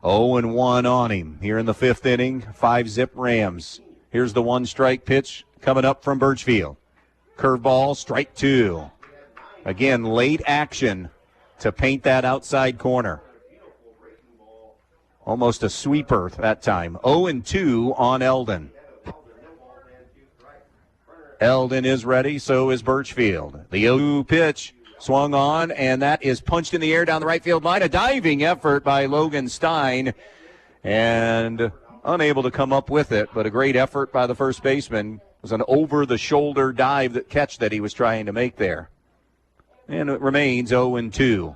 0-1 on him here in the 5th inning. 5-zip Rams. Here's the 1-strike pitch coming up from Birchfield. Curveball, strike 2. Again, late action to paint that outside corner. Almost a sweeper that time. 0-2 on Eldon. Eldon is ready, so is Birchfield. The 0-2 pitch swung on, and that is punched in the air down the right field line. A diving effort by Logan Stein, and unable to come up with it, but a great effort by the first baseman. It was an over-the-shoulder catch that he was trying to make there. And it remains 0-2.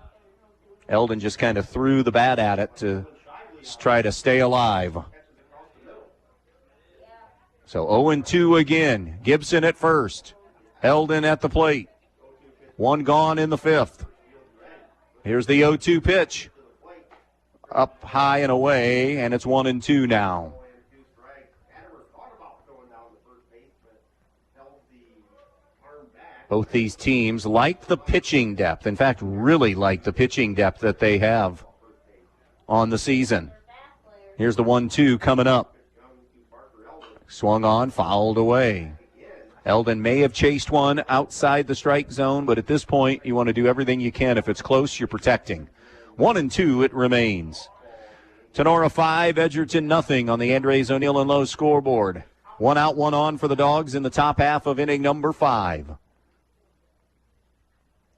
Eldon just kind of threw the bat at it to try to stay alive. So 0-2 again. Gibson at first. Eldon at the plate. 1 gone in the 5th. Here's the 0-2 pitch. Up high and away, and it's 1-2 now. Both these teams like the pitching depth. In fact, really like the pitching depth that they have on the season. Here's the 1-2 coming up. Swung on, fouled away. Eldon may have chased one outside the strike zone, but at this point, you want to do everything you can. If it's close, you're protecting. 1-2 it remains. Tinora 5, Edgerton 0 on the Andres O'Neill and Lowe scoreboard. 1 out, 1 on for the Dogs in the top half of inning number 5.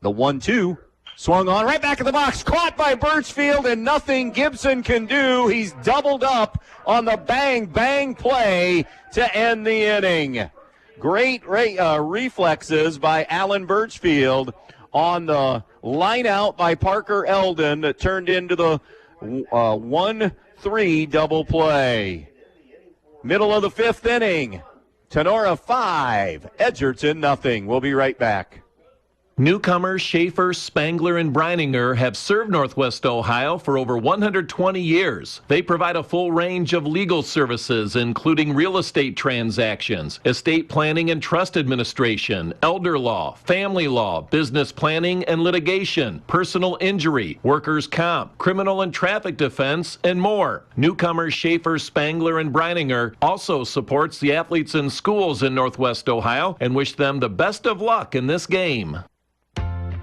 The 1-2 swung on right back of the box, caught by Birchfield, and nothing Gibson can do. He's doubled up on the bang play to end the inning. Great reflexes by Alan Birchfield on the line out by Parker Eldon that turned into the 1-3 double play. Middle of the 5th inning. Tinora 5, Edgerton 0. We'll be right back. Newcomers Schaefer, Spangler, and Brininger have served Northwest Ohio for over 120 years. They provide a full range of legal services, including real estate transactions, estate planning and trust administration, elder law, family law, business planning and litigation, personal injury, workers' comp, criminal and traffic defense, and more. Newcomers Schaefer, Spangler, and Brininger also supports the athletes in schools in Northwest Ohio and wish them the best of luck in this game.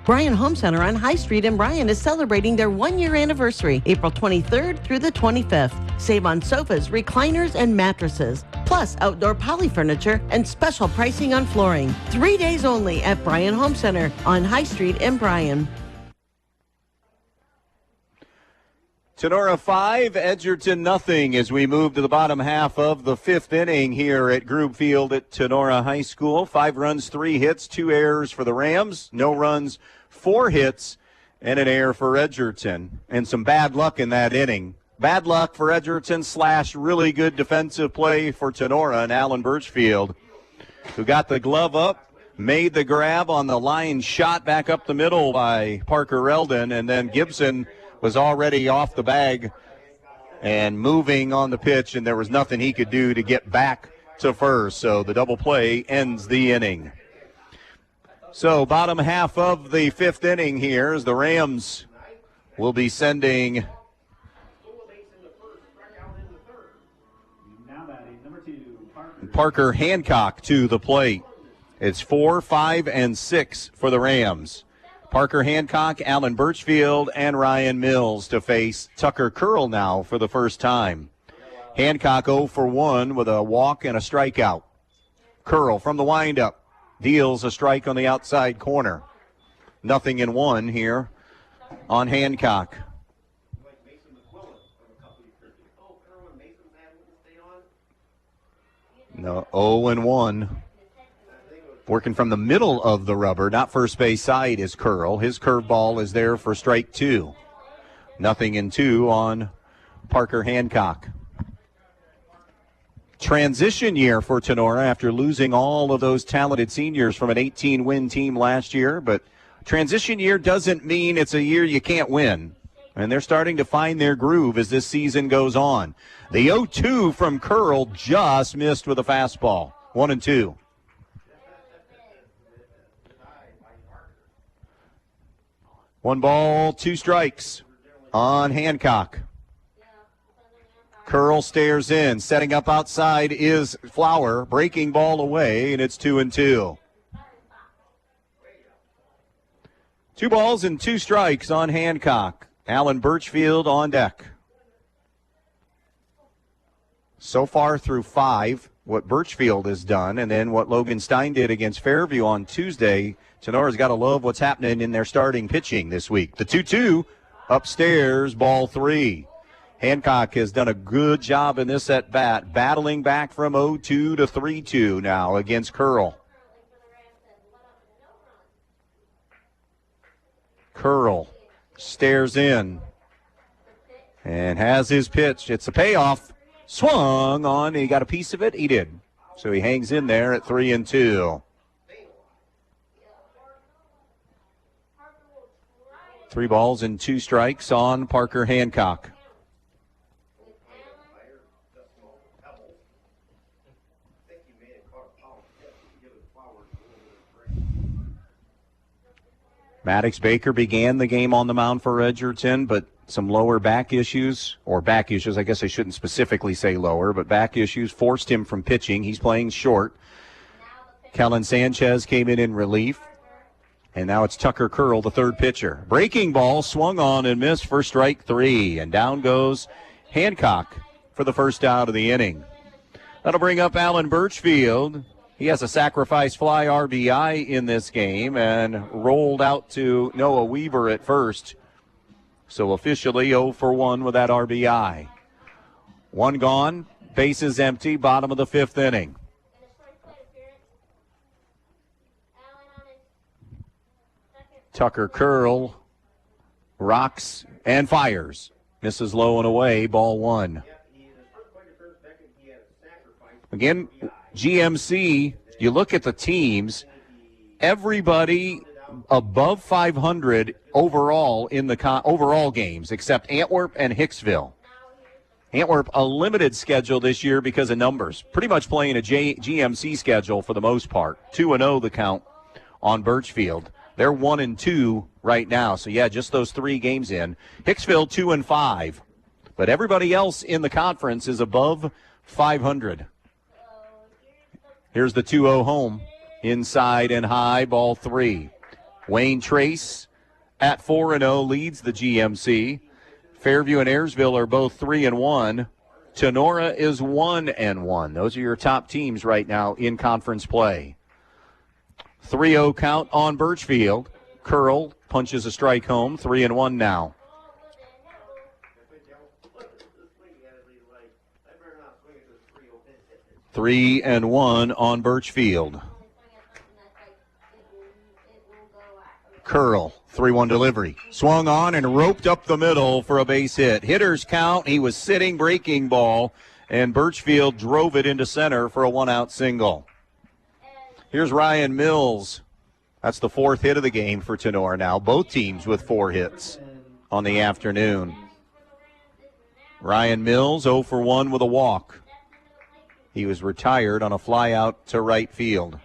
Bryan Home Center on High Street in Bryan is celebrating their 1-year anniversary, April 23rd through the 25th. Save on sofas, recliners, and mattresses, plus outdoor poly furniture and special pricing on flooring. 3 days only at Bryan Home Center on High Street in Bryan. Tinora 5, Edgerton 0 as we move to the bottom half of the 5th inning here at Grube Field at Tinora High School. 5 runs, 3 hits, 2 errors for the Rams. No runs, 4 hits, and an error for Edgerton. And some bad luck in that inning. Bad luck for Edgerton / really good defensive play for Tinora and Alan Birchfield, who got the glove up, made the grab on the line shot back up the middle by Parker Eldon, and then Gibson was already off the bag and moving on the pitch, and there was nothing he could do to get back to first. So the double play ends the inning. So bottom half of the 5th inning here as the Rams will be sending Parker Hancock to the plate. It's 4, 5, and 6 for the Rams. Parker Hancock, Alan Birchfield, and Ryan Mills to face Tucker Curl now for the first time. Hancock 0 for 1 with a walk and a strikeout. Curl from the windup deals a strike on the outside corner. 0-1 here on Hancock. No, 0-1. Working from the middle of the rubber, not first base side, is Curl. His curveball is there for strike 2. 0-2 on Parker Hancock. Transition year for Tinora after losing all of those talented seniors from an 18-win team last year. But transition year doesn't mean it's a year you can't win. And they're starting to find their groove as this season goes on. The 0-2 from Curl just missed with a fastball. 1-2. One ball, 2 strikes on Hancock. Curl stares in. Setting up outside is Flower. Breaking ball away, and it's 2-2. 2 balls and 2 strikes on Hancock. Alan Birchfield on deck. So far through 5, what Birchfield has done, and then what Logan Stein did against Fairview on Tuesday, Tenora's got to love what's happening in their starting pitching this week. The 2-2 upstairs, ball 3. Hancock has done a good job in this at-bat, battling back from 0-2 to 3-2 now against Curl. Curl stares in and has his pitch. It's a payoff. Swung on. He got a piece of it. He did. So he hangs in there at 3-2. 3 balls and 2 strikes on Parker Hancock. Maddox Baker began the game on the mound for Edgerton, but some lower back issues, I guess I shouldn't specifically say lower, but back issues forced him from pitching. He's playing short. Kellen Sanchez came in relief, and now it's Tucker Curl, the third pitcher. Breaking ball swung on and missed for strike 3, and down goes Hancock for the first out of the inning. That'll bring up Alan Birchfield. He has a sacrifice fly RBI in this game and rolled out to Noah Weaver at first. So officially 0 for 1 with that RBI. 1 gone, bases empty, bottom of the 5th inning. Tucker Curl rocks and fires. Misses low and away, ball 1. Again, GMC, you look at the teams, everybody above 500 overall in the overall games except Antwerp and Hicksville. Antwerp, a limited schedule this year because of numbers. Pretty much playing a GMC schedule for the most part. 2-0 the count on Birchfield. They're 1-2 right now. So, yeah, just those 3 games in. Hicksville 2-5. But everybody else in the conference is above 500. Here's the 2-0 home. Inside and high, ball 3. Wayne Trace at 4-0 leads the GMC. Fairview and Ayersville are both 3-1. Tinora is 1-1. Those are your top teams right now in conference play. 3-0 count on Birchfield. Curl punches a strike home. 3-1 now. 3-1 on Birchfield. Curl, 3-1 delivery. Swung on and roped up the middle for a base hit. Hitters count. He was sitting, breaking ball, and Birchfield drove it into center for a 1-out single. Here's Ryan Mills. That's the 4th hit of the game for Tinora now. Both teams with 4 hits on the afternoon. Ryan Mills 0 for 1 with a walk. He was retired on a fly out to right field.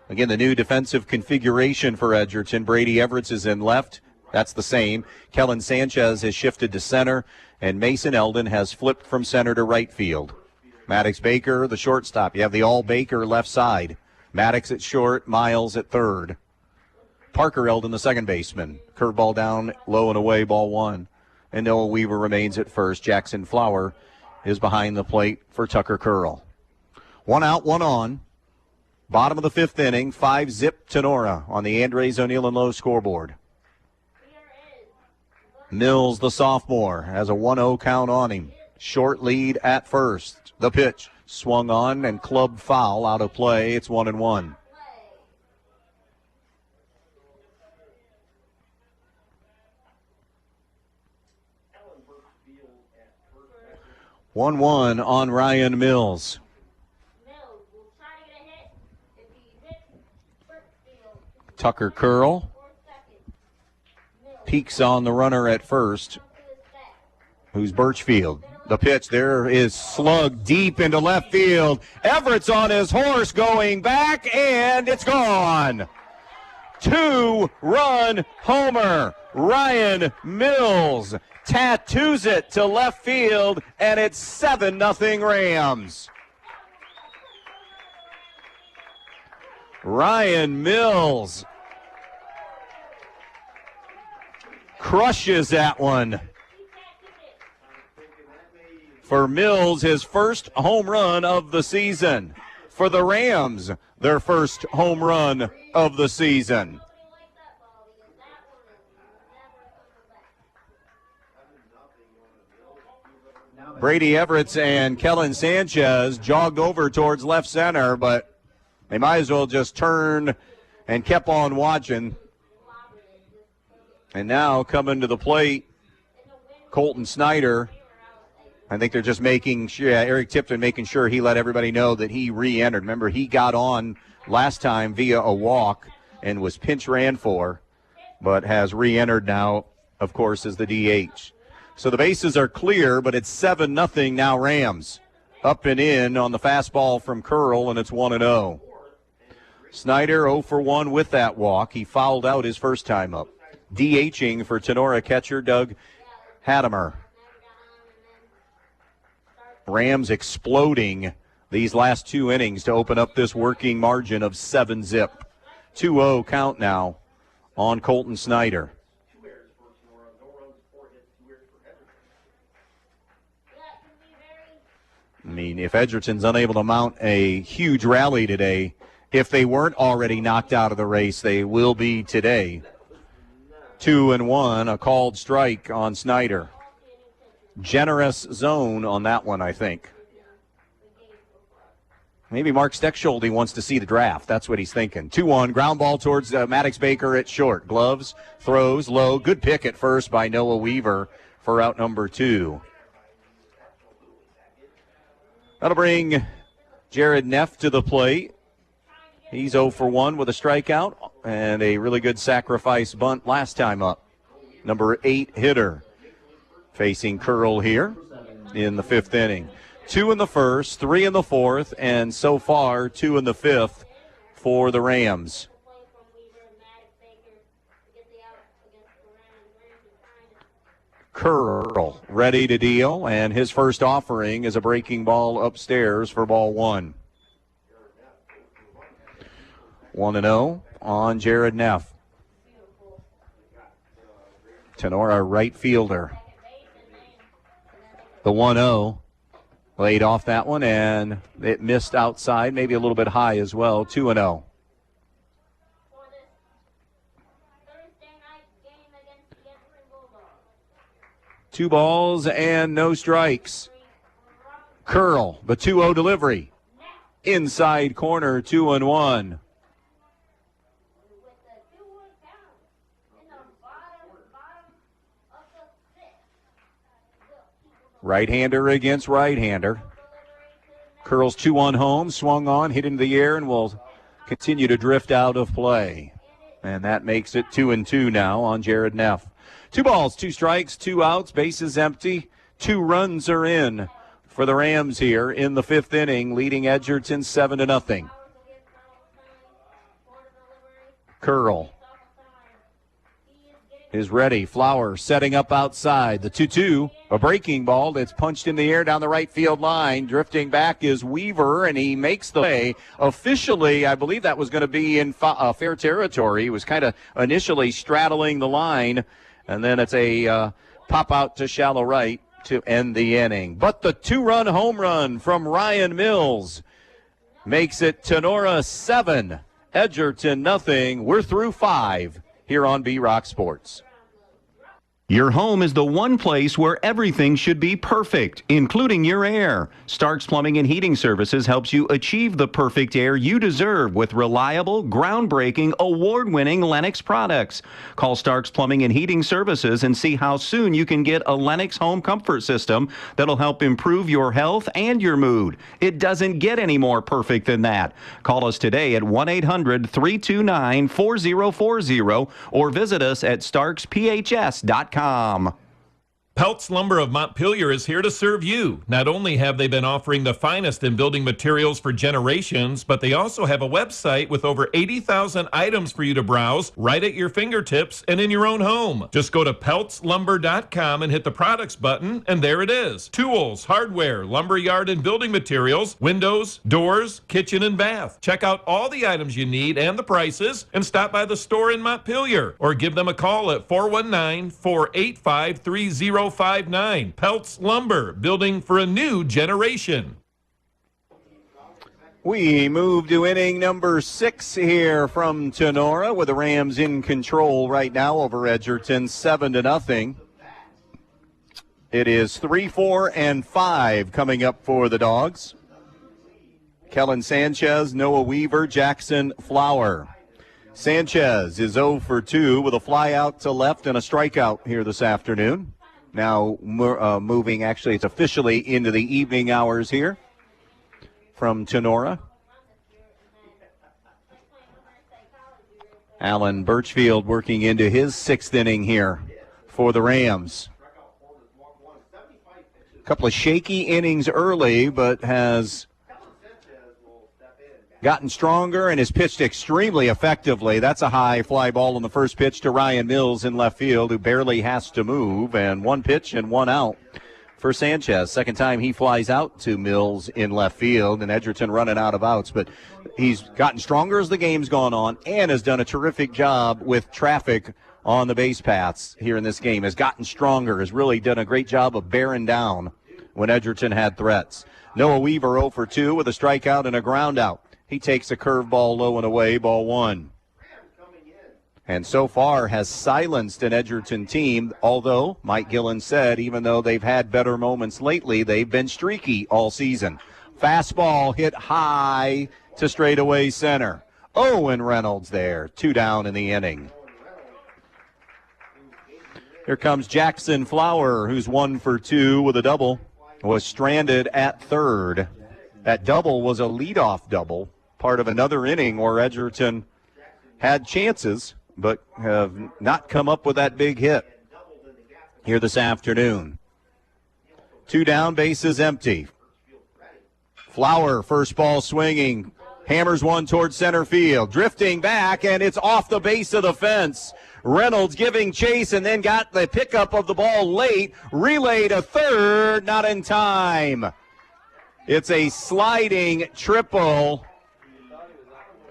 Again, the new defensive configuration for Edgerton. Brady Everetts is in left. That's the same. Kellen Sanchez has shifted to center, and Mason Eldon has flipped from center to right field. Maddox Baker, the shortstop. You have the all-Baker left side. Maddox at short, Miles at third. Parker Eldon, the second baseman. Curveball down, low and away, ball 1. And Noah Weaver remains at first. Jackson Flower is behind the plate for Tucker Curl. 1 out, 1 on. Bottom of the 5th inning, 5-zip Tinora on the Andres O'Neill and Lowe scoreboard. Mills, the sophomore, has a 1-0 count on him. Short lead at first. The pitch swung on and club foul out of play. It's 1-1. One on Ryan Mills. Tucker Curl peeks on the runner at first, who's Birchfield. The pitch there is slugged deep into left field. Everett's on his horse going back, and it's gone. 2-run homer. Ryan Mills tattoos it to left field, and it's 7-0 Rams. Ryan Mills crushes that one. For Mills, his first home run of the season. For the Rams, their first home run of the season. Brady Everett and Kellen Sanchez jogged over towards left center, but they might as well just turn and kept on watching. And now coming to the plate, Colton Snyder. I think they're just making sure, Eric Tipton making sure he let everybody know that he re-entered. Remember, he got on last time via a walk and was pinch ran for, but has re-entered now, of course, as the DH. So the bases are clear, but it's 7-0 now Rams. Up and in on the fastball from Curl, and it's 1-0. Snyder 0 for 1 with that walk. He fouled out his first time up. DHing for Tinora catcher Doug Hattemer. Rams exploding these last 2 innings to open up this working margin of 7-zip. 2-0 count now on Colton Snyder. I mean, if Edgerton's unable to mount a huge rally today, if they weren't already knocked out of the race, they will be today. 2-1, a called strike on Snyder. Generous zone on that one, I think. Maybe Mark Steckschulte wants to see the draft. That's what he's thinking. 2-1, ground ball towards Maddox Baker at short. Gloves, throws, low. Good pick at first by Noah Weaver for out number 2. That'll bring Jared Neff to the plate. He's 0 for 1 with a strikeout and a really good sacrifice bunt last time up. Number 8 hitter facing Curl here in the 5th inning. 2 in the first, 3 in the 4th, and so far 2 in the 5th for the Rams. Curl ready to deal, and his first offering is a breaking ball upstairs for ball 1. 1-0 on Jared Neff. Tinora right fielder. The 1-0 laid off that one, and it missed outside, maybe a little bit high as well. 2-0. Two balls and no strikes. Curl, the 2-0 delivery. Inside corner, 2-1. Right-hander against right-hander. Curl's 2-1 home, swung on, hit into the air, and will continue to drift out of play. And that makes it 2-2 now on Jared Neff. 2 balls, 2 strikes, 2 outs, bases empty. 2 runs are in for the Rams here in the 5th inning, leading Edgerton 7-0. Curl is ready. Flower setting up outside. The 2-2, a breaking ball that's punched in the air down the right field line. Drifting back is Weaver, and he makes the play. Officially, I believe that was going to be in fair territory. He was kind of initially straddling the line, and then it's a pop out to shallow right. to end the inning. But the 2-run home run from Ryan Mills makes it Tinora 7, Edgerton nothing. We're through 5 here on B-Rock Sports. Your home is the one place where everything should be perfect, including your air. Stark's Plumbing and Heating Services helps you achieve the perfect air you deserve with reliable, groundbreaking, award-winning Lennox products. Call Stark's Plumbing and Heating Services and see how soon you can get a Lennox home comfort system that'll help improve your health and your mood. It doesn't get any more perfect than that. Call us today at 1-800-329-4040 or visit us at starksphs.com. Peltz Lumber of Montpelier is here to serve you. Not only have they been offering the finest in building materials for generations, but they also have a website with over 80,000 items for you to browse right at your fingertips and in your own home. Just go to peltzlumber.com and hit the products button, and there it is. Tools, hardware, lumberyard and building materials, windows, doors, kitchen and bath. Check out all the items you need and the prices, and stop by the store in Montpelier or give them a call at 419-485-3059. Peltz Lumber, building for a new generation. We move to inning number 6 here from Tinora with the Rams in control right now over Edgerton, 7-0. It is 3, 4, and 5 coming up for the Dogs. Kellen Sanchez, Noah Weaver, Jackson Flower. Sanchez is 0 for 2 with a fly out to left and a strikeout here this afternoon. Now moving, actually, it's officially into the evening hours here from Tinora. Alan Birchfield working into his 6th inning here for the Rams. A couple of shaky innings early, but has gotten stronger and has pitched extremely effectively. That's a high fly ball on the first pitch to Ryan Mills in left field, who barely has to move, and 1 pitch and 1 out for Sanchez. Second time he flies out to Mills in left field, and Edgerton running out of outs. But he's gotten stronger as the game's gone on and has done a terrific job with traffic on the base paths here in this game. Has gotten stronger, has really done a great job of bearing down when Edgerton had threats. Noah Weaver 0 for 2 with a strikeout and a ground out. He takes a curveball low and away, ball 1. And so far has silenced an Edgerton team, although Mike Gillen said even though they've had better moments lately, they've been streaky all season. Fastball hit high to straightaway center. Owen Reynolds there, 2 down in the inning. Here comes Jackson Flower, who's 1 for 2 with a double. Was stranded at third. That double was a leadoff double, part of another inning where Edgerton had chances but have not come up with that big hit here this afternoon. 2 down, bases empty. Flower, first ball swinging, hammers one towards center field, drifting back, and it's off the base of the fence. Reynolds giving chase and then got the pickup of the ball late, relay to third, not in time. It's a sliding triple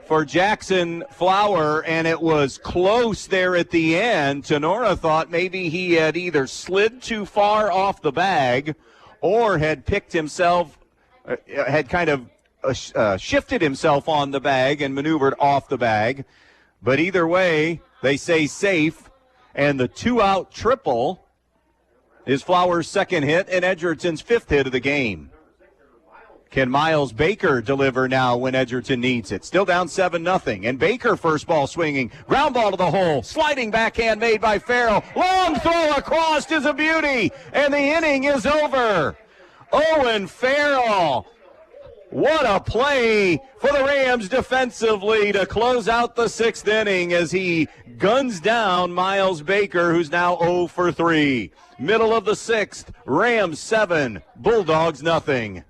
for Jackson Flower, and it was close there at the end. Tinora thought maybe he had either slid too far off the bag or had picked himself, had kind of shifted himself on the bag and maneuvered off the bag. But either way, they say safe, and the 2-out triple is Flower's second hit and Edgerton's 5th hit of the game. Can Miles Baker deliver now when Edgerton needs it? Still down 7-0. And Baker first ball swinging. Ground ball to the hole. Sliding backhand made by Farrell. Long throw across is a beauty. And the inning is over. Owen Farrell. What a play for the Rams defensively to close out the 6th inning as he guns down Miles Baker, who's now 0 for 3. Middle of the 6th. Rams 7. Bulldogs nothing.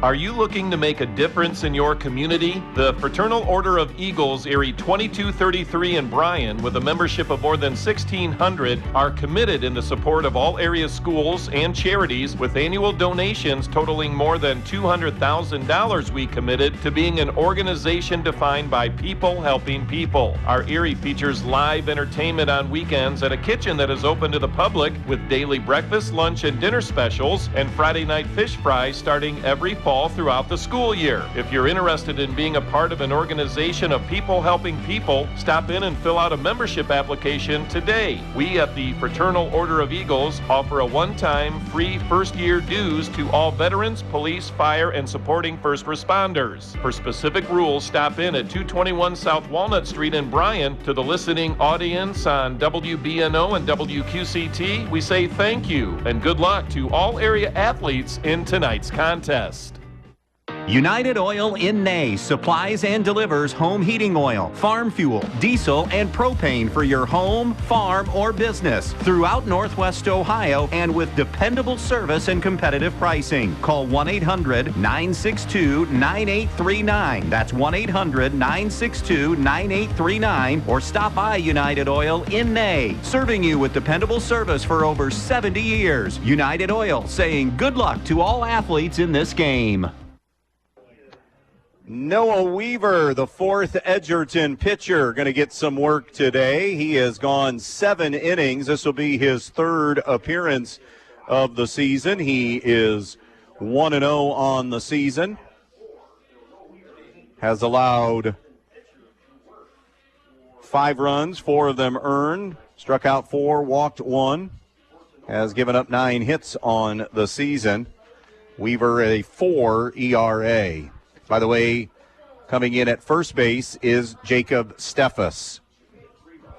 Are you looking to make a difference in your community? The Fraternal Order of Eagles, Erie 2233 in Bryan, with a membership of more than 1,600, are committed in the support of all area schools and charities, with annual donations totaling more than $200,000. We committed to being an organization defined by people helping people. Our Erie features live entertainment on weekends at a kitchen that is open to the public, with daily breakfast, lunch, and dinner specials, and Friday night fish fries starting every fall throughout the school year. If you're interested in being a part of an organization of people helping people, stop in and fill out a membership application today. We at the Fraternal Order of Eagles offer a one-time free first-year dues to all veterans, police, fire, and supporting first responders. For specific rules, stop in at 221 South Walnut Street in Bryan. To the listening audience on WBNO and WQCT, we say thank you and good luck to all area athletes in tonight's contest. United Oil in Ney supplies and delivers home heating oil, farm fuel, diesel, and propane for your home, farm, or business throughout Northwest Ohio, and with dependable service and competitive pricing. Call 1-800-962-9839. That's 1-800-962-9839, or stop by United Oil in Ney, serving you with dependable service for over 70 years. United Oil, saying good luck to all athletes in this game. Noah Weaver, the fourth Edgerton pitcher, going to get some work today. He has gone 7 innings. This will be his third appearance of the season. He is 1-0 on the season. Has allowed 5 runs, 4 of them earned. Struck out 4, walked 1. Has given up 9 hits on the season. Weaver a 4 ERA. By the way, coming in at first base is Jacob Steffes.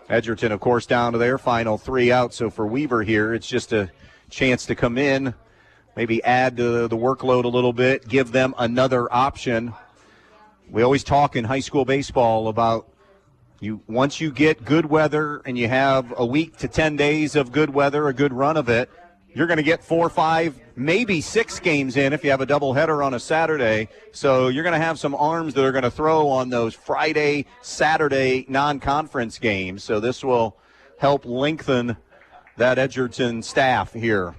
Edgerton, of course, down to their final 3 out. So for Weaver here, it's just a chance to come in, maybe add to the workload a little bit, give them another option. We always talk in high school baseball about once you get good weather and you have a week to 10 days of good weather, a good run of it, you're going to get 4, 5, maybe 6 games in if you have a doubleheader on a Saturday. So you're going to have some arms that are going to throw on those Friday, Saturday non-conference games. So this will help lengthen that Edgerton staff here.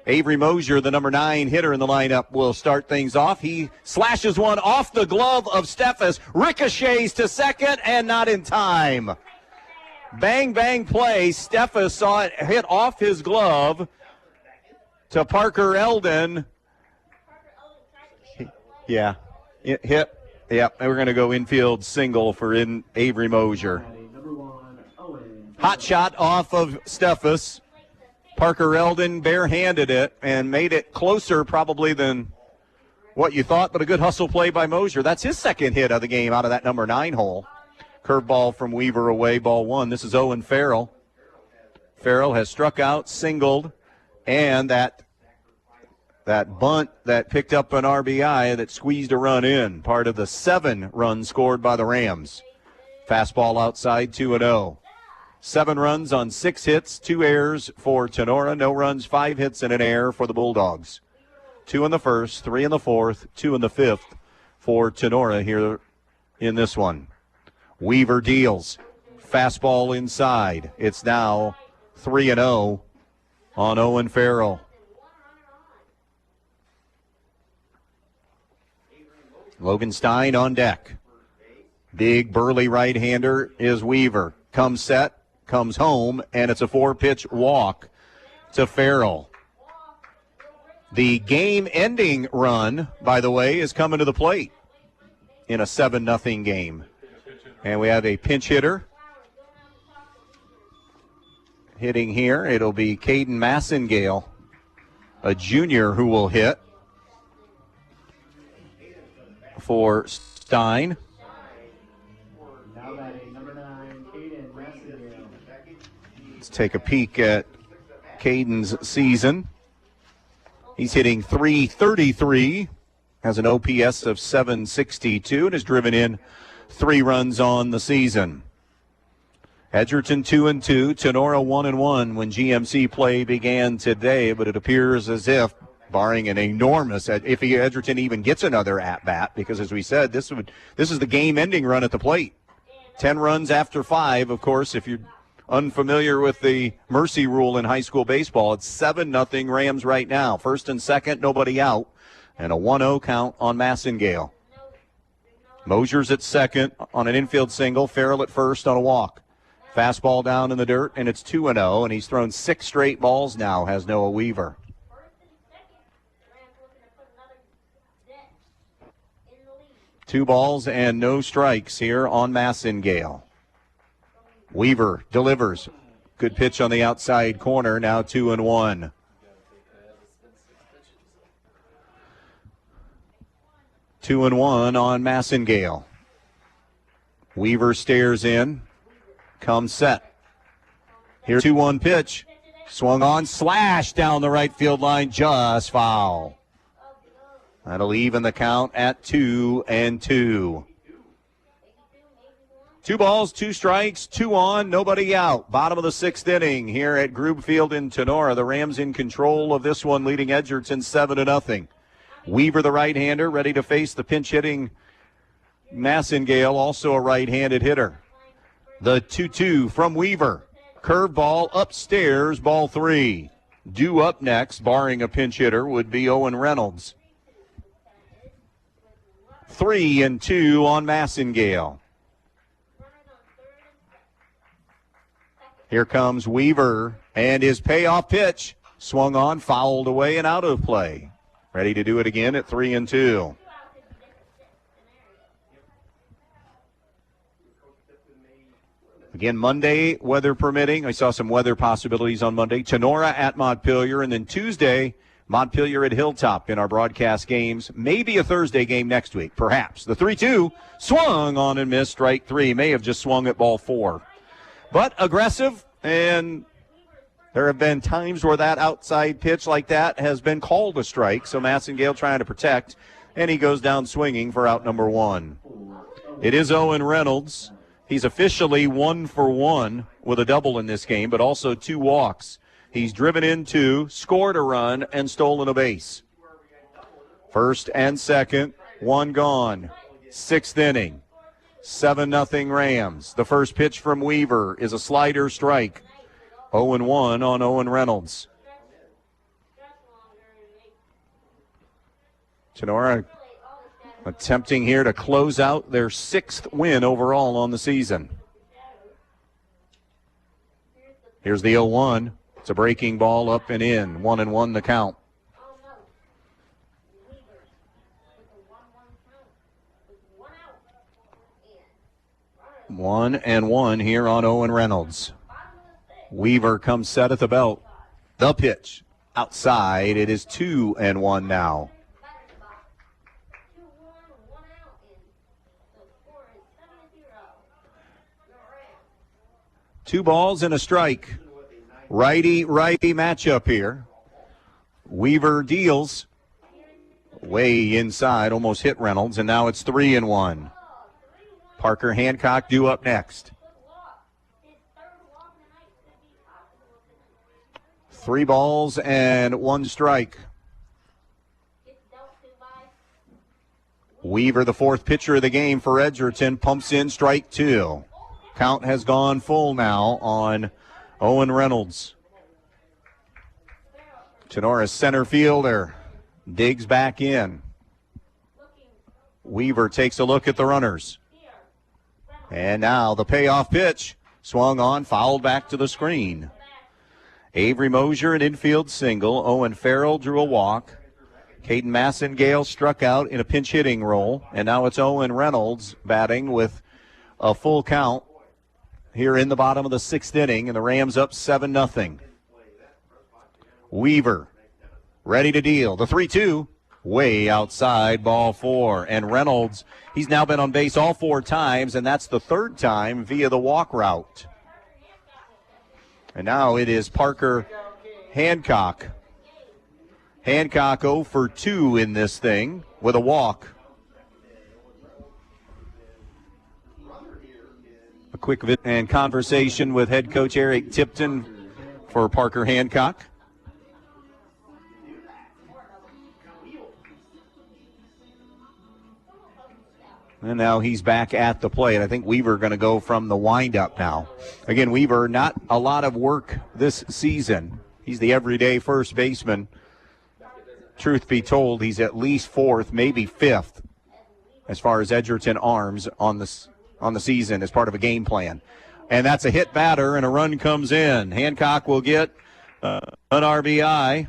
Avery Mosier, the number 9 hitter in the lineup, will start things off. He slashes one off the glove of Steffes, ricochets to second, and not in time. Bang, bang play. Steffes saw it hit off his glove to Parker Eldon. Yeah, it hit. Yep, and we're going to go infield single for Avery Mosier. Hot shot off of Steffes. Parker Eldon barehanded it and made it closer probably than what you thought, but a good hustle play by Mosier. That's his second hit of the game out of that number 9 hole. Curveball from Weaver away, ball 1. This is Owen Farrell. Farrell has struck out, singled, and that bunt that picked up an RBI that squeezed a run in, part of the 7 runs scored by the Rams. Fastball outside, 2-0. 7 runs on 6 hits, 2 errors for Tinora. No runs, 5 hits, and an error for the Bulldogs. 2 in the first, 3 in the fourth, 2 in the fifth for Tinora here in this one. Weaver deals. Fastball inside. It's now 3-0 on Owen Farrell. Logan Stein on deck. Big burly right-hander is Weaver. Comes set, comes home, and it's a 4-pitch walk to Farrell. The game-ending run, by the way, is coming to the plate in a 7-0 game. And we have a pinch hitter hitting here. It'll be Caden Massengale, a junior, who will hit for Stein. Let's take a peek at Caden's season. He's hitting .333, has an OPS of .762, and has driven in 3 runs on the season. Edgerton 2-2, Tinora 1-1 when GMC play began today, but it appears as if barring an enormous, if Edgerton even gets another at-bat, because as we said, this is the game-ending run at the plate. 10 runs after 5, of course, if you're unfamiliar with the mercy rule in high school baseball, it's 7-0 Rams right now. First and second, nobody out, and a 1-0 count on Massengale. Mosier's at second on an infield single, Farrell at first on a walk. Fastball down in the dirt, and it's 2-0, and he's thrown 6 straight balls now, has Noah Weaver. 2 balls and no strikes here on Massengale. Weaver delivers. Good pitch on the outside corner, now 2-1. Two and one on Massengale. Weaver stares in. Comes set. Here's 2-1 pitch. Swung on, slash down the right field line, just foul. That'll even the count at 2-2. 2 balls, 2 strikes, 2 on, nobody out. Bottom of the 6th inning here at Grube Field in Tinora. The Rams in control of this one, leading Edgerton 7-0. Weaver, the right-hander, ready to face the pinch-hitting Massengale, also a right-handed hitter. The 2-2 from Weaver. Curveball upstairs, ball 3. Due up next, barring a pinch hitter, would be Owen Reynolds. 3-2 on Massengale. Here comes Weaver, and his payoff pitch swung on, fouled away, and out of play. Ready to do it again at 3-2. Again, Monday, weather permitting. I saw some weather possibilities on Monday. Tinora at Montpelier, and then Tuesday, Montpelier at Hilltop in our broadcast games. Maybe a Thursday game next week, perhaps. The 3-2 swung on and missed. Strike 3. May have just swung at ball 4. But aggressive, and there have been times where that outside pitch like that has been called a strike, so Massengale trying to protect, and he goes down swinging for out number 1. It is Owen Reynolds. He's officially 1 for 1 with a double in this game, but also 2 walks. He's driven in 2, scored a run, and stolen a base. First and second, 1 gone. 6th inning, 7-0 Rams. The first pitch from Weaver is a slider strike. 0-1 on Owen Reynolds. Tinora attempting here to close out their 6th win overall on the season. Here's the 0-1. It's a breaking ball up and in. 1-1 the count. 1-1 here on Owen Reynolds. Weaver comes set at the belt. The pitch outside. It is 2-1 now. Two balls and a strike. Righty-righty matchup here. Weaver deals. Way inside, almost hit Reynolds, and now it's 3-1. Parker Hancock due up next. 3 balls and 1 strike. Weaver, the 4th pitcher of the game for Edgerton, pumps in strike 2. Count has gone full now on Owen Reynolds. Tenora's center fielder digs back in. Weaver takes a look at the runners. And now the payoff pitch swung on, fouled back to the screen. Avery Mosier, an infield single. Owen Farrell drew a walk. Caden Massengale struck out in a pinch hitting role. And now it's Owen Reynolds batting with a full count here in the bottom of the 6th inning, and the Rams up 7-0. Weaver ready to deal. The 3-2 way outside, ball 4. And Reynolds, he's now been on base all 4 times, and that's the 3rd time via the walk route. And now it is Parker Hancock. Hancock 0 for 2 in this thing with a walk. A quick visit and conversation with head coach Eric Tipton for Parker Hancock. And now he's back at the plate. I think Weaver going to go from the windup now. Again, Weaver, not a lot of work this season. He's the everyday first baseman. Truth be told, he's at least fourth, maybe fifth, as far as Edgerton arms on the season as part of a game plan. And that's a hit batter, and a run comes in. Hancock will get an RBI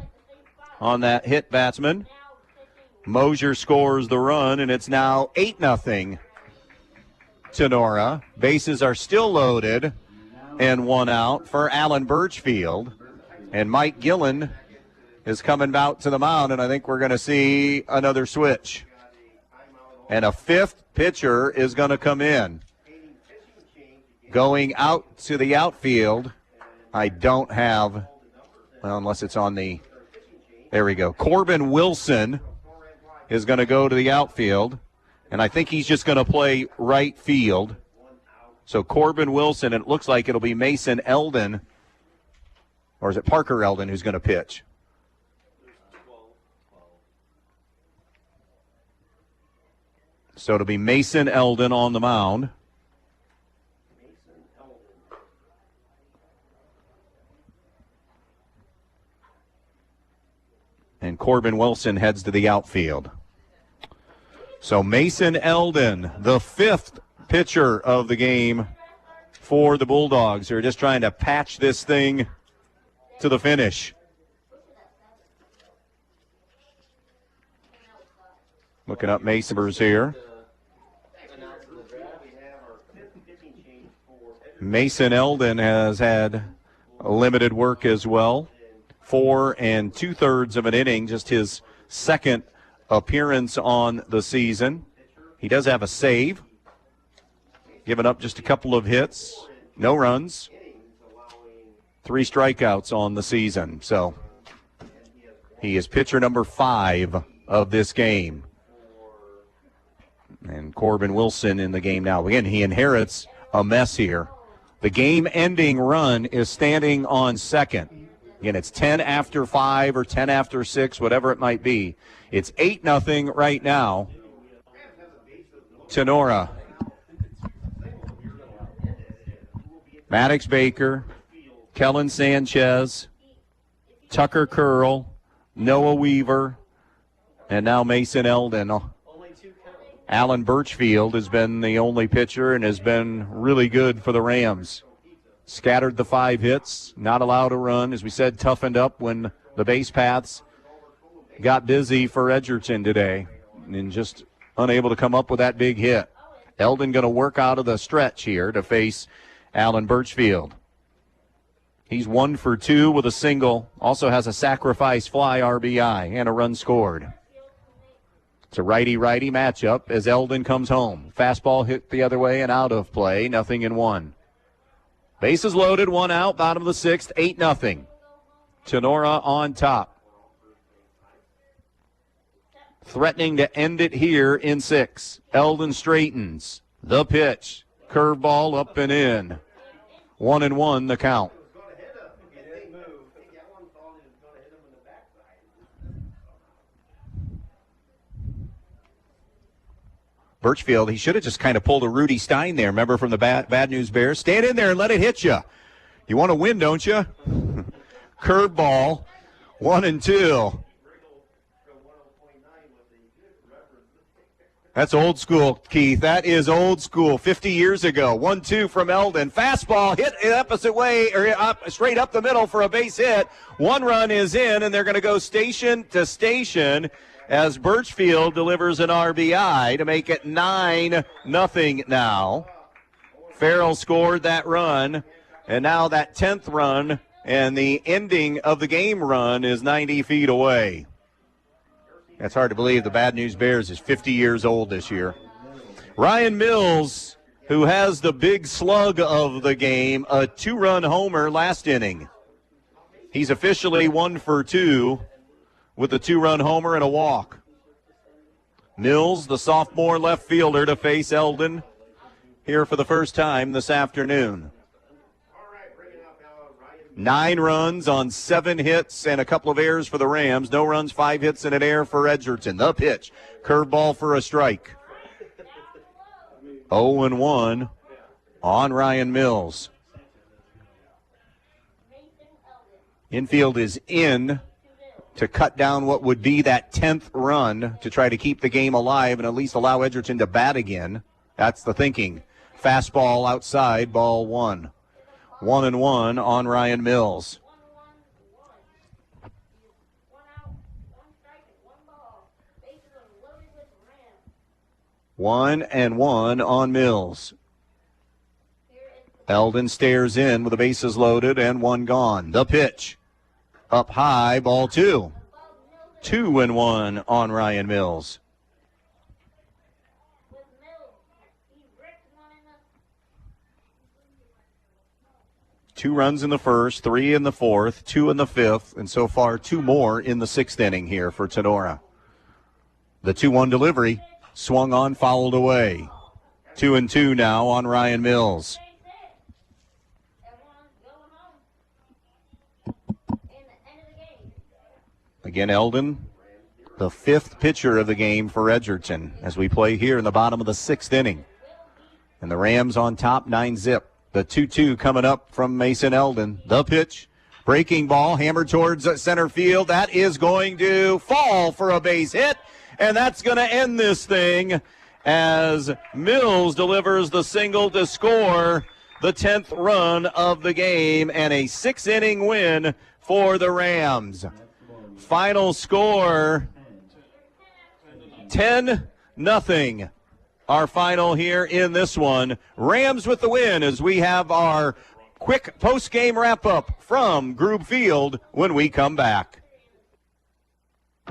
on that hit batsman. Mosier scores the run, and it's now 8-0 Tinora. Bases are still loaded, and one out for Alan Birchfield. And Mike Gillen is coming out to the mound, and I think we're going to see another switch. And a fifth pitcher is going to come in. Going out to the outfield, I don't have, well, unless it's on the, there we go. Corbin Wilson is going to go to the outfield, and I think he's just going to play right field. So Corbin Wilson, and it looks like it'll be Mason Eldon, or is it Parker Eldon who's going to pitch? So it'll be Mason Eldon on the mound. And Corbin Wilson heads to the outfield. So Mason Eldon, the fifth pitcher of the game for the Bulldogs, who are just trying to patch this thing to the finish. Looking up Mason's here. Mason Eldon has had limited work as well. 4 2/3 of an inning, just his second appearance on the season. He does have a save. Given up just a couple of hits, no runs, 3 strikeouts on the season. So he is pitcher number 5 of this game. And Corbin Wilson in the game now. Again, he inherits a mess here. The game-ending run is standing on second. Again, it's 10 after 5 or 10 after 6, whatever it might be. It's 8-0 right now. Tinora. Maddox Baker, Kellen Sanchez, Tucker Curl, Noah Weaver, and now Mason Eldon. Alan Birchfield has been the only pitcher and has been really good for the Rams. Scattered the 5 hits, not allowed a run. As we said, toughened up when the base paths got busy for Edgerton today and just unable to come up with that big hit. Eldon going to work out of the stretch here to face Alan Birchfield. He's 1 for 2 with a single, also has a sacrifice fly RBI and a run scored. It's a righty-righty matchup as Eldon comes home. Fastball hit the other way and out of play, 0-1. Bases loaded, 1 out, bottom of the 6th, 8-0. Tinora on top. Threatening to end it here in 6. Eldon straightens. The pitch. Curveball up and in. 1-1 the count. Birchfield, he should have just kind of pulled a Rudy Stein there, remember, from the Bad News Bears. Stand in there and let it hit you. You want to win, don't you? Curveball, 1-2. That's old school, Keith. That is old school, 50 years ago. 1-2 from Eldon. Fastball hit the opposite way, or straight up the middle for a base hit. 1 run is in, and they're going to go station to station as Birchfield delivers an RBI to make it 9-0 now. Farrell scored that run, and now that 10th run and the ending of the game run is 90 feet away. That's hard to believe. The Bad News Bears is 50 years old this year. Ryan Mills, who has the big slug of the game, a 2-run homer last inning. He's officially 1 for 2. With a 2-run homer and a walk. Mills, the sophomore left fielder, to face Eldon here for the first time this afternoon. 9 runs on 7 hits and a couple of errors for the Rams. No runs, 5 hits, and an error for Edgerton. The pitch. Curveball for a strike. 0-1 on Ryan Mills. Infield is in to cut down what would be that 10th run to try to keep the game alive and at least allow Edgerton to bat again. That's the thinking. Fastball outside, ball one. 1-1 on Ryan Mills. One and one on Mills. Eldon stares in with the bases loaded and one gone. The pitch. Up high, ball two. 2-1 on Ryan Mills. Two runs in the first, 3 in the fourth, 2 in the fifth, and so far 2 more in the 6th inning here for Tinora. The 2-1 delivery swung on, fouled away. 2-2 now on Ryan Mills. Again, Eldon, the 5th pitcher of the game for Edgerton as we play here in the bottom of the 6th inning. And the Rams on top, 9-0. The 2-2 coming up from Mason Eldon. The pitch, breaking ball, hammered towards center field. That is going to fall for a base hit, and that's going to end this thing as Mills delivers the single to score the 10th run of the game and a 6-inning win for the Rams. Final score, 10-0. Our final here in this one. Rams with the win as we have our quick post-game wrap-up from Grube Field when we come back.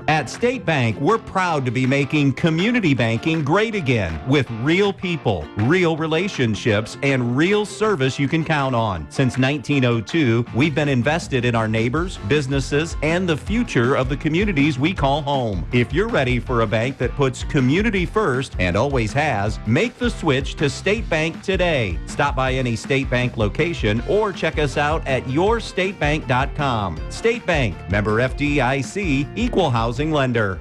At State Bank, we're proud to be making community banking great again with real people, real relationships, and real service you can count on. Since 1902, we've been invested in our neighbors, businesses, and the future of the communities we call home. If you're ready for a bank that puts community first and always has, make the switch to State Bank today. Stop by any State Bank location or check us out at yourstatebank.com. State Bank, member FDIC, equal housing lender.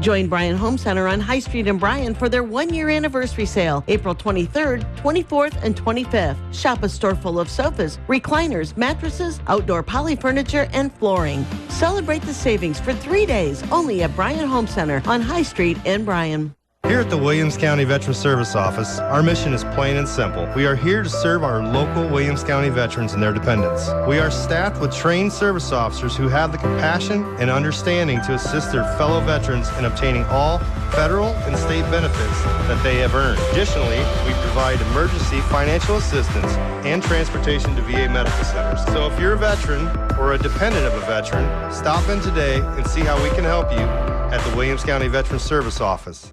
Join Bryan Home Center on High Street in Bryan for their 1-year anniversary sale, April 23rd, 24th, and 25th. Shop a store full of sofas, recliners, mattresses, outdoor poly furniture, and flooring. Celebrate the savings for 3 days only at Bryan Home Center on High Street in Bryan. Here at the Williams County Veteran Service Office, our mission is plain and simple. We are here to serve our local Williams County veterans and their dependents. We are staffed with trained service officers who have the compassion and understanding to assist their fellow veterans in obtaining all federal and state benefits that they have earned. Additionally, we provide emergency financial assistance and transportation to VA medical centers. So if you're a veteran or a dependent of a veteran, stop in today and see how we can help you at the Williams County Veteran Service Office.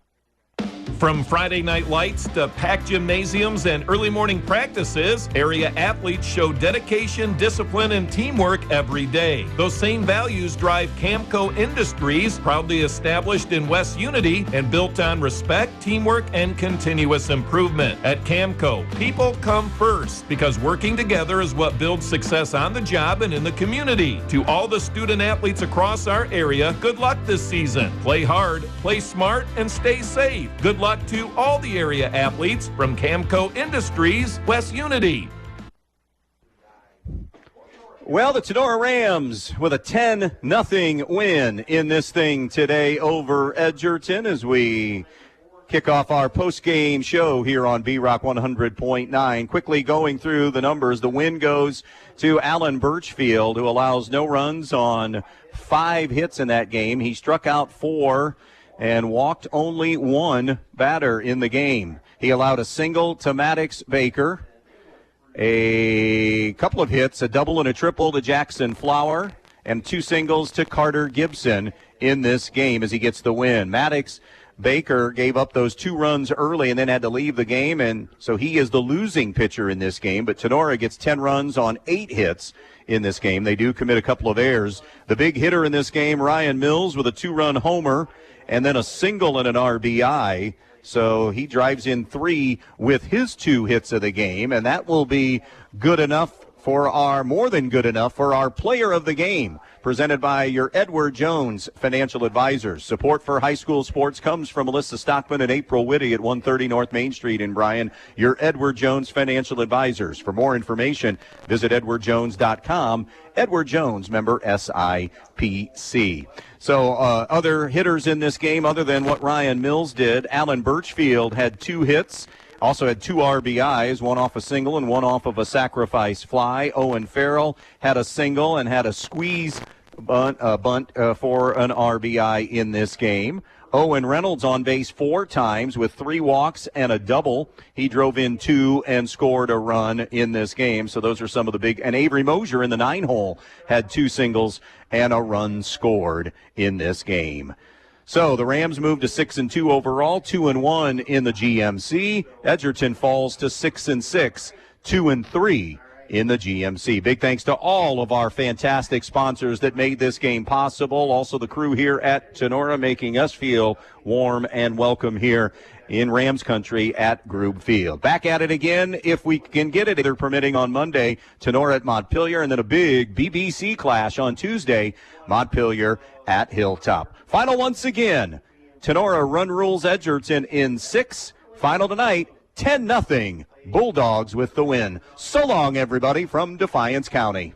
From Friday night lights to packed gymnasiums and early morning practices, area athletes show dedication, discipline, and teamwork every day. Those same values drive Camco Industries, proudly established in West Unity and built on respect, teamwork, and continuous improvement. At Camco, people come first because working together is what builds success on the job and in the community. To all the student athletes across our area, good luck this season. Play hard, play smart, and stay safe. Good luck to all the area athletes from Camco Industries, West Unity. Well, the Tinora Rams with a 10-0 win in this thing today over Edgerton as we kick off our post-game show here on B-Rock 100.9. Quickly going through the numbers, the win goes to Alan Birchfield, who allows no runs on 5 hits in that game. He struck out 4 and walked only 1 batter in the game. He allowed a single to Maddox Baker, a couple of hits, a double and a triple to Jackson Flower, and 2 singles to Carter Gibson in this game as he gets the win. Maddox Baker gave up those 2 runs early and then had to leave the game, and so he is the losing pitcher in this game, but Tinora gets 10 runs on 8 hits in this game. They do commit a couple of errors. The big hitter in this game, Ryan Mills, with a 2-run homer, and then a single and an RBI. So he drives in 3 with his 2 hits of the game, and that will be good enough for more than good enough for our player of the game. presented by your Edward Jones Financial Advisors. Support for high school sports comes from Melissa Stockman and April Whitty at 130 North Main Street in Bryan, your Edward Jones Financial Advisors. For more information, visit edwardjones.com. Edward Jones, member SIPC. So other hitters in this game other than what Ryan Mills did, Alan Birchfield had 2 hits. Also had 2 RBIs, one off a single and one off of a sacrifice fly. Owen Farrell had a single and had a squeeze bunt for an RBI in this game. Owen Reynolds on base 4 times with 3 walks and a double. He drove in 2 and scored a run in this game. So those are some of the big. And Avery Mosier in the 9-hole had 2 singles and a run scored in this game. So the Rams move to 6-2 overall, 2-1 in the GMC. Edgerton falls to 6-6, 2-3 in the GMC. Big thanks to all of our fantastic sponsors that made this game possible. Also the crew here at Tinora making us feel warm and welcome here in Rams country at Grube Field. Back at it again if we can get it, either permitting on Monday, Tinora at Montpelier, and then a big BBC clash on Tuesday, Montpelier at Hilltop. Final once again, Tinora run rules Edgerton in 6. Final tonight, 10-0. Bulldogs with the win. So long, everybody, from Defiance County.